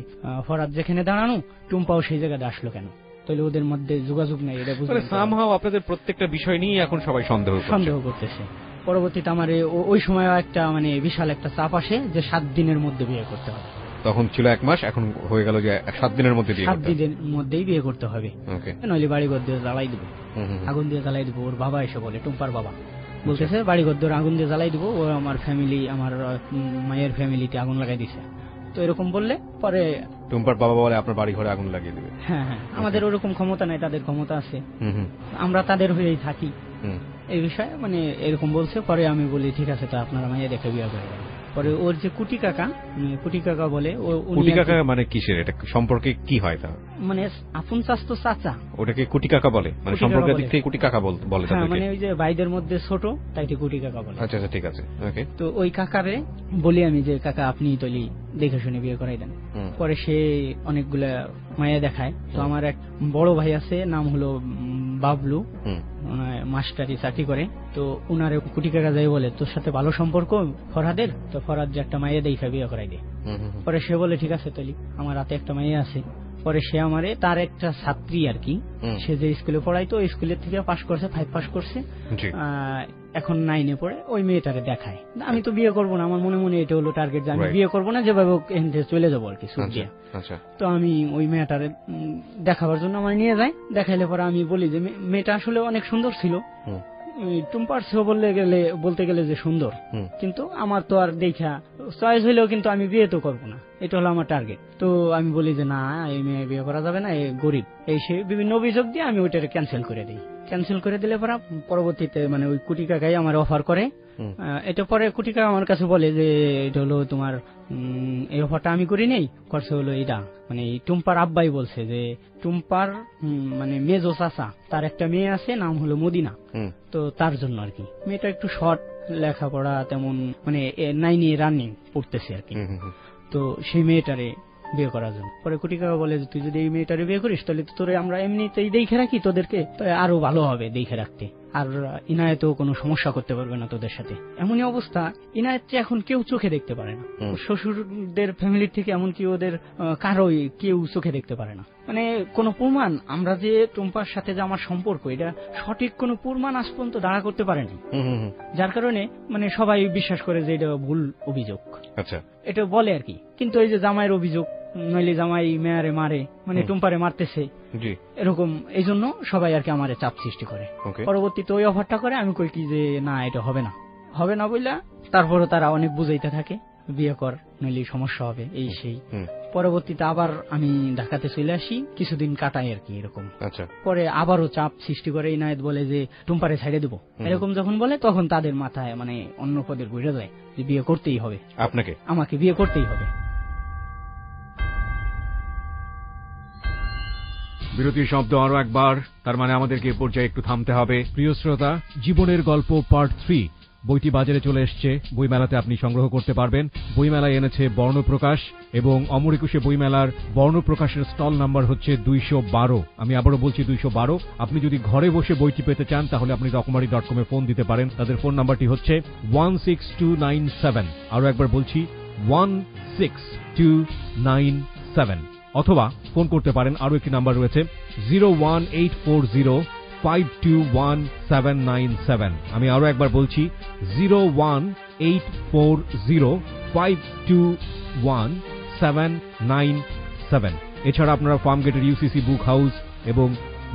[SPEAKER 2] ফরহাদ যেখানে দাঁড়ানো টুম্পাও সেই জায়গাটা আসলো কেন, তাহলে ওদের মধ্যে যোগাযোগ নাই, এটা বুঝতে আপনাদের প্রত্যেকটা বিষয় নিয়ে এখন সবাই সন্দেহ করতেছে।
[SPEAKER 5] পরবর্তীতে আমার ওই সময় একটা মানে বিশাল একটা চাপ আসে যে 7 দিনের মধ্যে বিয়ে করতে হবে।
[SPEAKER 2] তখন ছিল 1 মাস, এখন হয়ে গেল যে 7 দিনের মধ্যে
[SPEAKER 5] 7 দিনের মধ্যেই বিয়ে করতে হবে, নইলে বাড়িঘর দিয়ে জ্বালাই দিব, আগুন দিয়ে জ্বালাই দিব। ওর বাবা এসে বলে, টুম্পার বাবা বলতেছে বাড়িঘর দিয়ে আগুন দিয়ে জ্বালাই দিব, ও আমার ফ্যামিলি, আমার মায়ের ফ্যামিলিতে আগুন লাগাই দিছে। তো এরকম বললে পরে
[SPEAKER 2] টুম্পার বাবা বলে আপনার বাড়ি ঘরে আগুন লাগিয়ে দিবে।
[SPEAKER 5] হ্যাঁ, আমাদের ওরকম ক্ষমতা নাই, তাদের ক্ষমতা আছে, আমরা তাদের হয়েই থাকি। এই বিষয়ে মানে এরকম বলছে। পরে আমি বলি ঠিক আছে, তো আপনারা মাইয়া দেখে বিয়ে করে। পরে ওর যে কুটি কাকা বলে,
[SPEAKER 2] কুটি কাকা মানে কিসের, এটা সম্পর্কে কি হয়? তা
[SPEAKER 5] মানে আপন চাচতো চাচা,
[SPEAKER 2] ওটাকে কুটি কাকা বলে, মানে সম্পর্কের দিক থেকে কুটি কাকা বলে।
[SPEAKER 5] মানে ওই যে ভাইদের মধ্যে ছোট, তাই কুটি কাকা বলে।
[SPEAKER 2] আচ্ছা, ঠিক আছে, ওকে।
[SPEAKER 5] তো ওই কাকারে বলি আমি যে কাকা আপনি তৈলি দেখে শুনে বিয়ে করাই দেন। পরে সে অনেকগুলা মায়া দেখায়। তো আমার এক বড় ভাই আছে, নাম হলো বাবলু, মাস্টারি চাকরি করে। তো উনারে কুটি কাকা যাই বলে তোর সাথে ভালো সম্পর্ক ফরহাদের, তো ফরহাদ যে একটা মাইয়া দেখা বিয়ে করাই দে। পরে সে বলে ঠিক আছে তাহলে, আমার হাতে একটা মাইয়া আছে। পরে সে আমারে, তার একটা ছাত্রী আর কি, সে যে স্কুলে পড়াইতো ওই স্কুলের থেকে পাশ করছে, 5 পাশ করছে, এখন 9-এ পড়ে, ওই মেয়েটারে দেখায়। আমি তো বিয়ে করবো না, আমার মনে মনে এটা হলো টার্গেট যে আমি বিয়ে করবো না, যেভাবে চলে যাবো আর কি সুবিধা। তো আমি ওই মেয়েটারে দেখাবার জন্য আমার নিয়ে যাই। দেখাইলে পরে আমি বলি যে মেয়েটা আসলে অনেক সুন্দর ছিল, টুম্পার সেও বলতে গেলে যে সুন্দর, কিন্তু আমার তো আর দেখা চয়েস হইলেও কিন্তু আমি বিয়ে তো করবো না, এটা হলো আমার টার্গেট। তো আমি বলি যে না, এই মেয়ে বিয়ে করা যাবে না, এই গরিব, এই সে বিভিন্ন অভিযোগ দিয়ে আমি ওইটাকে ক্যান্সেল করে দিই। ক্যান্সেল করে দিলে পরে পরবর্তীতে মানে ওই কুটি কাকাই আমার অফার করে। এটা পরে কুটি কাকা আমার কাছে বলে যে এটা হলো তোমার এই অফারটা আমি করি নেই, করছে হলো এটা, মানে টুম্পার আব্বাই বলছে যে টুম্পার মানে মেজো চাচা, তার একটা মেয়ে আছে নাম হলো মদিনা, তো তার জন্য আর কি। মেয়েটা একটু শর্ট, লেখাপড়া তেমন মানে 9-এ রানিং পড়তেছে আর কি। তো সেই মেয়েটারে বিয়ে করার জন্য পরে কুটি কাকা বলে যে তুই যদি এই মেয়েটারে বিয়ে করিস তাহলে তো তোরে আমরা এমনিতেই দেখে রাখি, তোদেরকে তো আরো ভালো হবে দেখে রাখতে, আর ইনায়েতও কোনো সমস্যা করতে পারবে না তোদের সাথে। এমনই অবস্থা, ইনায়েতকে এখন কেউ চোখে দেখতে পারে না, শ্বশুরদের ফ্যামিলির থেকে এমনকি ওদের কারোই কেউ চোখে দেখতে পারে না। মানে কোনো প্রমাণ, আমরা যে টুম্পার সাথে যে আমার সম্পর্ক, এটা সঠিক কোনো প্রমাণ আজ পর্যন্ত দাঁড়া করতে পারেনি, যার কারণে মানে সবাই বিশ্বাস করে যে এটা ভুল অভিযোগ। আচ্ছা, এটা বলে আর কি। কিন্তু এই যে জামাইয়ের অভিযোগ, নইলে জামাই মেয়ারে মারে, মানে টুম্পারে মারতেছে, এরকম, এই জন্য সবাই আর কি আমারে চাপ সৃষ্টি করে। পরবর্তীতে ওই অফারটা করে, আমি কই কি যে না এটা হবে না বললা, তারপরে তারা অনেক বুঝাইতে থাকে বিয়ে কর নইলে সমস্যা হবে, এই সেই। পরবর্তীতে আবার আমি ঢাকাতে চলে আসি, কিছুদিন কাটাই আর কি এরকম। পরে আবারও চাপ সৃষ্টি করে, ইনায়েত বলে যে টুম্পারে ছেড়ে দেবো, এরকম যখন বলে তখন তাদের মাথায় মানে অন্য পদের ঘুরে যায় যে বিয়ে করতেই হবে, আমাকে বিয়ে করতেই হবে।
[SPEAKER 2] বিরতির শব্দ আরো একবার, তার মানে আমাদেরকে এ পর্যায়ে একটু থামতে হবে। প্রিয় শ্রোতা, জীবনের গল্প পার্ট 3 বইটি বাজারে চলে এসছে, বইমেলাতে আপনি সংগ্রহ করতে পারবেন। বইমেলায় এনেছে বর্ণপ্রকাশ এবং অমর একুশে বইমেলার বর্ণপ্রকাশের স্টল নাম্বার হচ্ছে 212। আমি আবারও বলছি 212। আপনি যদি ঘরে বসে বইটি পেতে চান তাহলে আপনি রকমারি.com এ ফোন দিতে পারেন। তাদের ফোন নাম্বারটি হচ্ছে 16297। আরো একবার বলছি 16297। অথবা ফোন করতে পারেন, আরো একটি নাম্বার রয়েছে 01840521797। আমি আরো একবার বলছি 01840521797। এছাড়া আপনারা ফার্মগেটের ইউসিসি বুক হাউস এবং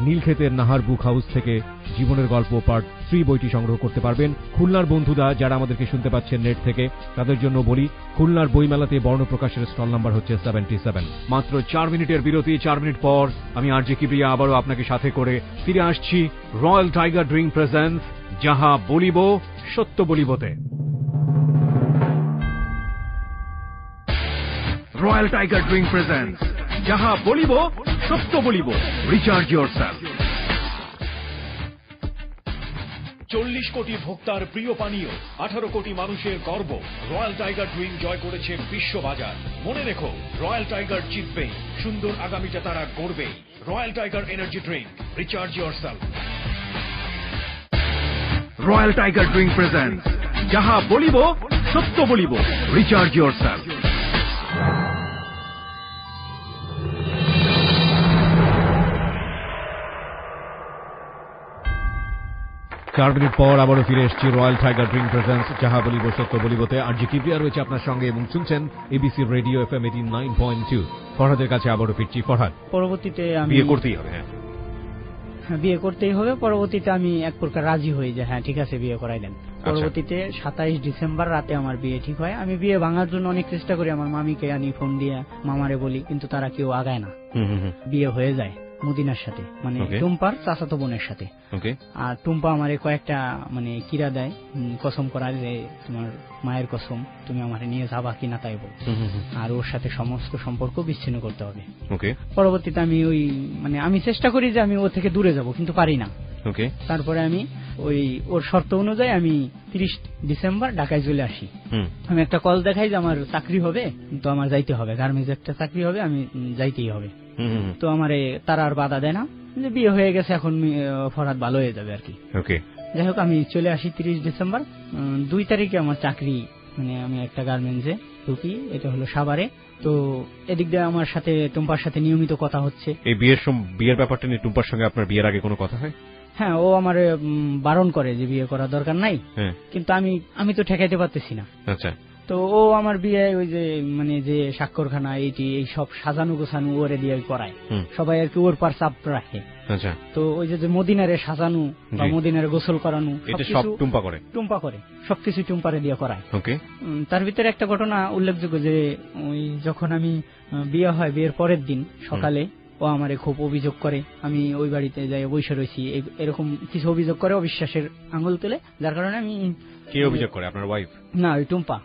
[SPEAKER 2] নীলক্ষেতের নাহার বুক হাউস থেকে জীবনের গল্প পার্ট 3 বইটি সংগ্রহ করতে পারবেন। খুলনার বন্ধুরা যারা আমাদেরকে শুনতে পাচ্ছেন নেট থেকে, তাদের জন্য বলি, খুলনার বইমেলাতে বর্ণপ্রকাশের স্টল নাম্বার হচ্ছে 77। মাত্র 4 মিনিটের বিরতি। 4 মিনিট পর আমি আরজে কিবরিয়া আবারও আপনাকে সাথে করে ফিরে আসছি রয়্যাল টাইগার ড্রিঙ্ক প্রেজেন্স যাহা বলিব সত্য বলিবতে। রয়্যাল টাইগার ড্রিঙ্ক প্রেজেন্স যাহা বলিব সত্য বলিব, রিচার্জ ইয়োরসেলফ।
[SPEAKER 1] 40 কোটি ভোক্তার প্রিয় পানীয়, 18 কোটি মানুষের গর্ব, রয়্যাল টাইগার ড্রিঙ্ক জয় করেছে বিশ্ববাজার। মনে রেখো, রয়্যাল টাইগার জিতবে, সুন্দর আগামীটা তারা গড়বে। Royal tiger energy drink, recharge yourself.
[SPEAKER 2] Royal tiger drink presents যাহা বলিব সত্য বলিব, রিচার্জ ইয়োরসেলফ। 4 মিনিট পর আবারও ফিরে এসেছি রয়্যাল টাইগার ড্রিঙ্ক প্রেজেন্স যাহা বলিব সত্য বলিবতে। আরজে কিবরিয়া রয়েছে আপনার সঙ্গে এবং শুনছেন এবিসি রেডিও এফএম 89.2। ফরহাদের কাছে আবারও ফিরছি। ফরহাদ,
[SPEAKER 5] পরবর্তীতে আমি
[SPEAKER 2] বিয়ে করতেই হবে।
[SPEAKER 5] হ্যাঁ, বিয়ে করতেই হবে। পরবর্তীতে আমি এক প্রকার রাজি হই যে হ্যাঁ ঠিক আছে, বিয়ে করাই দেন। পরবর্তীতে 27 ডিসেম্বর রাতে আমার বিয়ে ঠিক হয়। আমি বিয়ে ভাঙার জন্য অনেক চেষ্টা করি, আমার মামিকে আনি, ফোন দিয়ে মামারে বলি, কিন্তু তারা কেউ আগায় না। বিয়ে হয়ে যায় মদিনার সাথে, মানে টুম্পার চাচাতো বোনের সাথে। আর টুম্পা আমারে কয়েকটা মানে কিরা দেয়, কসম করার যে তোমার মায়ের কসম, তুমি আমারে নিয়ে যাবা কিনা তাই বল, আর ওর সাথে সমস্ত সম্পর্ক বিচ্ছিন্ন করতে হবে। পরবর্তীতে আমি ওই মানে আমি চেষ্টা করি যে আমি ওর থেকে দূরে যাব, কিন্তু পারি না। তারপরে আমি ওই ওর শর্ত অনুযায়ী আমি 30 ডিসেম্বর ঢাকায় চলে আসি। আমি একটা কল দেখাই যে আমার চাকরি হবে, তো আমার যাইতে হবে, গার্মেন্টস একটা চাকরি হবে, আমি যাইতেই হবে। তো আমারে তারা আর বাধা দেয় না, যে বিয়ে হয়ে গেছে, এখন ফরহাদ ভালো হয়ে যাবে আর কি। যাই হোক, আমি চলে আসি 30 ডিসেম্বর। 2 তারিখে আমার চাকরি, মানে আমি একটা গার্মেন্টসে ঢুকি, এটা হলো সাভারে। তো এদিক দিয়ে আমার সাথে টুম্পার সাথে নিয়মিত কথা হচ্ছে।
[SPEAKER 2] এই বিয়ের ব্যাপারটা নিয়ে টুম্পার সঙ্গে আপনার বিয়ের আগে কোনো কথা হয়?
[SPEAKER 5] হ্যাঁ, ও আমার বারণ করে যে বিয়ে করার দরকার নাই, কিন্তু আমি তো ঠেকাইতে পারতেছি না। আচ্ছা, তো ও আমার বিয়ে ওই যে মানে যে স্বাক্ষরখানা এই সব সাজানো গোছানো ওরে দিয়ে করায়, সবাই আর কি ওর পার চাপ রাখে। আচ্ছা, তো ওই যে মদিনারে সাজানো বা মদিনারে গোসল করানো সব টুম্পা করে, সবকিছু টুম্পারে দিয়ে করায়। তার ভিতরে একটা ঘটনা উল্লেখযোগ্য যে ওই যখন আমি বিয়ে হয়, বিয়ের পরের দিন সকালে ও আমারে খুব অভিযোগ করে, আমি ওই বাড়িতে যাই বসে রয়েছি, এরকম কিছু অভিযোগ করে, অবিশ্বাসের আঙুল তুলে, যার কারণে আমি।
[SPEAKER 2] কে অভিযোগ করে? আপনার ওয়াইফ?
[SPEAKER 5] না, ওই টুম্পা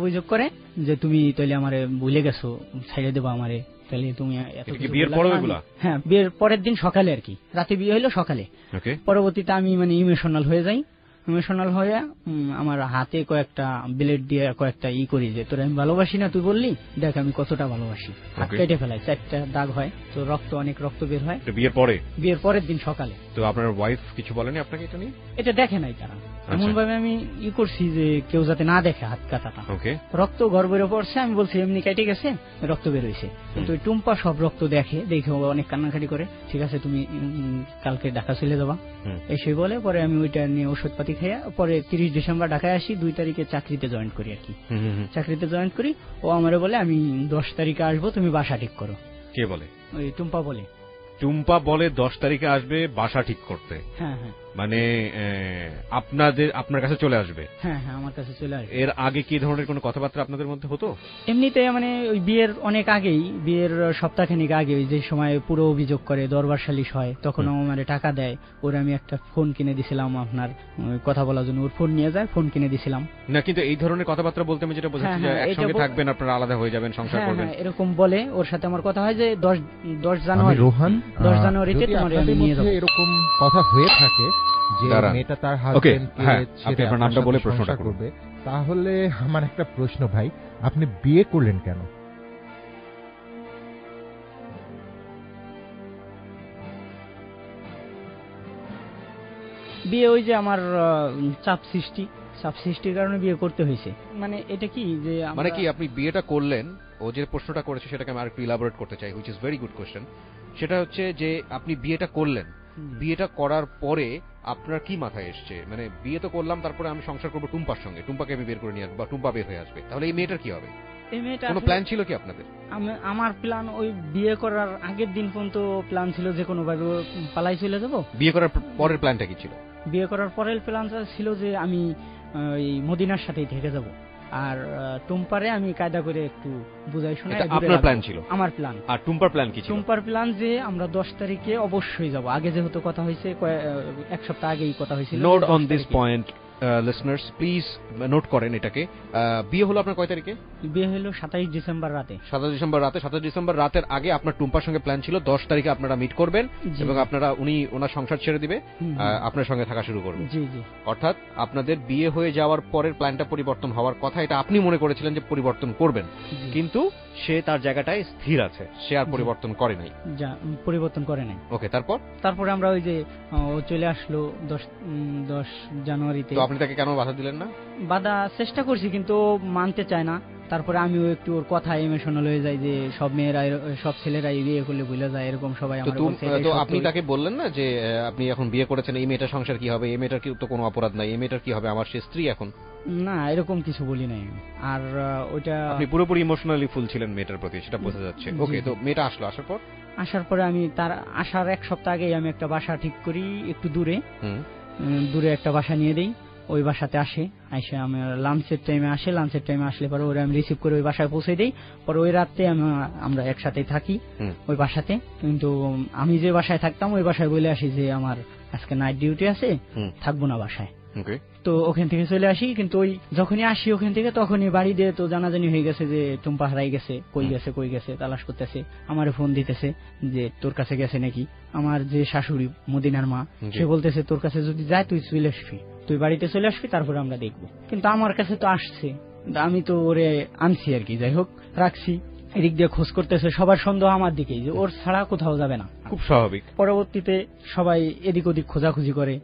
[SPEAKER 5] অভিযোগ করে যে তুমি তাইলে আমারে ভুলে গেছো, ছাইড়ে দেবো আমারে, তাহলে তুমি
[SPEAKER 2] বিয়ের পরে?
[SPEAKER 5] হ্যাঁ, বিয়ের পরের দিন সকালে আর কি, রাতে বিয়ে হইলো সকালে। পরবর্তীতে আমি মানে ইমোশনাল হয়ে যাই, ইমোশনাল হয়ে আমার হাতে কয়েকটা ব্লেড দিয়ে কয়েকটা করি যে তোর আমি ভালোবাসি না, তুই বললি দেখ আমি কতটা ভালোবাসি, হাত কেটে ফেলাই, 4টা দাগ হয়, তো অনেক রক্ত বের হয়। বিয়ের পরের দিন সকালে।
[SPEAKER 2] তো আপনার ওয়াইফ কিছু বলেনি আপনাকে এটা নিয়ে?
[SPEAKER 5] এটা দেখে নাই তারা, এমন ভাবে আমি করছি যে কেউ যাতে না দেখে হাত কাটাটা। রক্ত ঘর বেরো পড়ছে, আমি বলছি এমনি কেটে গেছে, রক্ত বের হয়েছে, কিন্তু ওই টুম্পা সব রক্ত দেখে অনেক কান্নাকাটি করে, ঠিক আছে তুমি কালকে ঢাকা চলে যাবা এসে বলে। পরে আমি ওইটা নিয়ে ওষুধপাতি খেয়ে পরে 30 ডিসেম্বর ঢাকায় আসি, 2 তারিখে চাকরিতে জয়েন করি আর কি। চাকরিতে জয়েন করি, ও আমারে বলে আমি 10 তারিখে আসবো, তুমি বাসা ঠিক করো।
[SPEAKER 2] কে বলে?
[SPEAKER 5] ওই টুম্পা বলে।
[SPEAKER 2] 10 তারিখে আসবে বাসা ঠিক করতে?
[SPEAKER 5] হ্যাঁ হ্যাঁ।
[SPEAKER 9] মানে আপনার কাছে চলে আসবে?
[SPEAKER 5] হ্যাঁ হ্যাঁ, আমার কাছে চলে আসবে।
[SPEAKER 9] এর আগে কি ধরনের কোনো কথাবার্তা আপনাদের মধ্যে হতো?
[SPEAKER 5] এমনিতে মানে ওই বিয়ের অনেক আগেই, বিয়ের সপ্তাহখানিক আগে, ওই যে সময় পুরো অভিযোগ করে দরবার সালিশ হয়, তখন আমার টাকা দেয়। ওর আমি একটা ফোন কিনে দিছিলাম, আপনার কথা বলার জন্য। ওর ফোন নিয়ে যায়, ফোন কিনে দিছিলাম।
[SPEAKER 9] না, কিন্তু এই ধরনের কথাবার্তা বলতে আমি যেটা বোঝাচ্ছি যে একসঙ্গে থাকবেন, আপনারা আলাদা হয়ে যাবেন, সংসার করবেন,
[SPEAKER 5] এরকম বলে। ওর সাথে আমার কথা হয় যে 10 জানুয়ারি,
[SPEAKER 4] রোহান
[SPEAKER 5] 10 জানুয়ারিতে তোমারে আমি নিয়ে যাব।
[SPEAKER 4] এরকম কথা হয়ে থাকে যে মেয়েটা তার হাজবেন্ডকে
[SPEAKER 9] আপনি আপনার নামটা বলে প্রশ্নটা করবে,
[SPEAKER 4] তাহলে আমার একটা প্রশ্ন ভাই, আপনি বিয়ে করলেন কেন?
[SPEAKER 5] বিয়ে ওই যে আমার চাপ সৃষ্টির কারণে বিয়ে করতে হয়েছে। মানে এটা কি যে
[SPEAKER 9] মানে কি আপনি বিয়েটা করলেন, ও যে প্রশ্নটা করেছে সেটাকে আমি আরেকটু ইলাবোরেট করতে চাই, which is very good question. সেটা হচ্ছে যে আপনি বিয়েটা করলেন, বিয়েটা করার পরে আপনার কি মাথায় এসছে, মানে বিয়ে তো করলাম, তারপরে আমি সংসার করবো টুম্পার সঙ্গে, টুম্পাকে আমি বের করে নিয়ে আসবো বা টুম্পা বের হয়ে আসবে, তাহলে এই মেয়েটার কি হবে? কোনো প্ল্যান ছিল কি আপনাদের?
[SPEAKER 5] আমার প্ল্যান ওই বিয়ে করার আগের দিন পর্যন্ত প্ল্যান ছিল যে কোনো ভাবে পালাই চলে যাবো।
[SPEAKER 9] বিয়ে করার পরের প্ল্যানটা কি ছিল?
[SPEAKER 5] বিয়ে করার পরের প্ল্যানটা ছিল যে আমি ওই মদিনার সাথেই থেকে যাব, আর টুম্পারে আমি কায়দা করে একটু বুঝাই শোনাই।
[SPEAKER 9] আপনার প্ল্যান ছিল?
[SPEAKER 5] আমার প্ল্যান।
[SPEAKER 9] আর টুম্পার প্ল্যান কি ছিল?
[SPEAKER 5] টুম্পার প্ল্যান যে আমরা 10 তারিখে অবশ্যই যাব। আগে যেহেতু কথা হয়েছে, এক সপ্তাহ আগেই কথা হয়েছিল।
[SPEAKER 9] Note on this point listeners, please note করেন এটাকে। বিয়ে হলো আপনার কয় তারিখে?
[SPEAKER 5] বিয়ে হলো 27 ডিসেম্বর রাতে।
[SPEAKER 9] 27 ডিসেম্বর রাতের আগে আপনার টুম্পার সঙ্গে প্ল্যান ছিল 10 তারিখে আপনারা মিট করবেন এবং উনি ওনার সংসার ছেড়ে দিবে, আপনার সঙ্গে থাকা শুরু করবে।
[SPEAKER 5] জি জি।
[SPEAKER 9] অর্থাৎ আপনাদের বিয়ে হয়ে যাওয়ার পরের প্ল্যানটা পরিবর্তন হওয়ার কথা, এটা আপনি মনে করেছিলেন যে পরিবর্তন করবেন, কিন্তু সে তার জায়গাটায় স্থির আছে, সে আর পরিবর্তন করে নাই।
[SPEAKER 5] পরিবর্তন করে নাই।
[SPEAKER 9] ওকে, তারপরে
[SPEAKER 5] আমরা ওই যে ও চলে আসলো 10 জানুয়ারিতে।
[SPEAKER 9] তো আপনি তাকে কেন বাধা দিলেন না?
[SPEAKER 5] বাধা চেষ্টা করছি, কিন্তু মানতে চায় না। তারপরে আমিও একটু ওর কথা ইমোশনাল হয়ে যাই যে সব মেয়েরা, সব ছেলেরা বিয়ে করলে ভুলে যায়, এরকম সবাই আমার বলছে।
[SPEAKER 9] তো আপনি তাকে বললেন না যে আপনি এখন বিয়ে করেছেন, এই মেয়েটার সংসার কি হবে, এই মেয়েটার কি তো কোনো অপরাধ নাই, এই মেয়েটার কি হবে, আমার সে স্ত্রী এখন?
[SPEAKER 5] না, এরকম কিছু বলি নাই। আর ওইটা
[SPEAKER 9] আপনি পুরোপুরি ইমোশনালি ফুল ছিলেন মেয়েটার প্রতি, সেটা বোঝা যাচ্ছে। ওকে, তো মেয়েটা আসার পরে আমি তার আসার এক সপ্তাহ আগেই আমি একটা বাসা ঠিক করি, একটু দূরে একটা বাসা নিয়ে দেই। ওই বাসাতে আসে আমি লাঞ্চের টাইমে আসলে পরে ওরা আমি রিসিভ করে ওই বাসায় পৌঁছে দিই। পরে ওই রাতে আমরা একসাথে থাকি ওই বাসাতে। কিন্তু আমি যে বাসায় থাকতাম ওই বাসায় বলে আসি যে আমার আজকে নাইট ডিউটি আছে, থাকবো না বাসায়। তো ওখান থেকে চলে আসি। কিন্তু ওই যখনই আসি ওখান থেকে, তখনই বাড়ি দিয়ে তো জানাজানি হয়ে গেছে যে টুম্পা হারাই গেছে, কই গেছে তালাশ করতেছে। আমারে ফোন দিতেছে যে তোর কাছে গেছে নাকি। আমার যে শাশুড়ি মদিনার মা, সে বলতেছে তোর কাছে যদি যায় তুই চলে আসবি, তুই বাড়িতে চলে আসবি, তারপরে আমরা দেখবো। কিন্তু আমার কাছে তো আসছে, আমি তো ওরে আনছি আর কি, যাই হোক রাখছি। এদিক দিয়ে খোঁজ করতেছে, সবার সন্দেহ আমার দিকেই যে ওর ছাড়া কোথাও যাবে না। খুব স্বাভাবিক।
[SPEAKER 5] পরবর্তীতে সবাই এদিক ওদিক খোঁজাখুঁজি করে,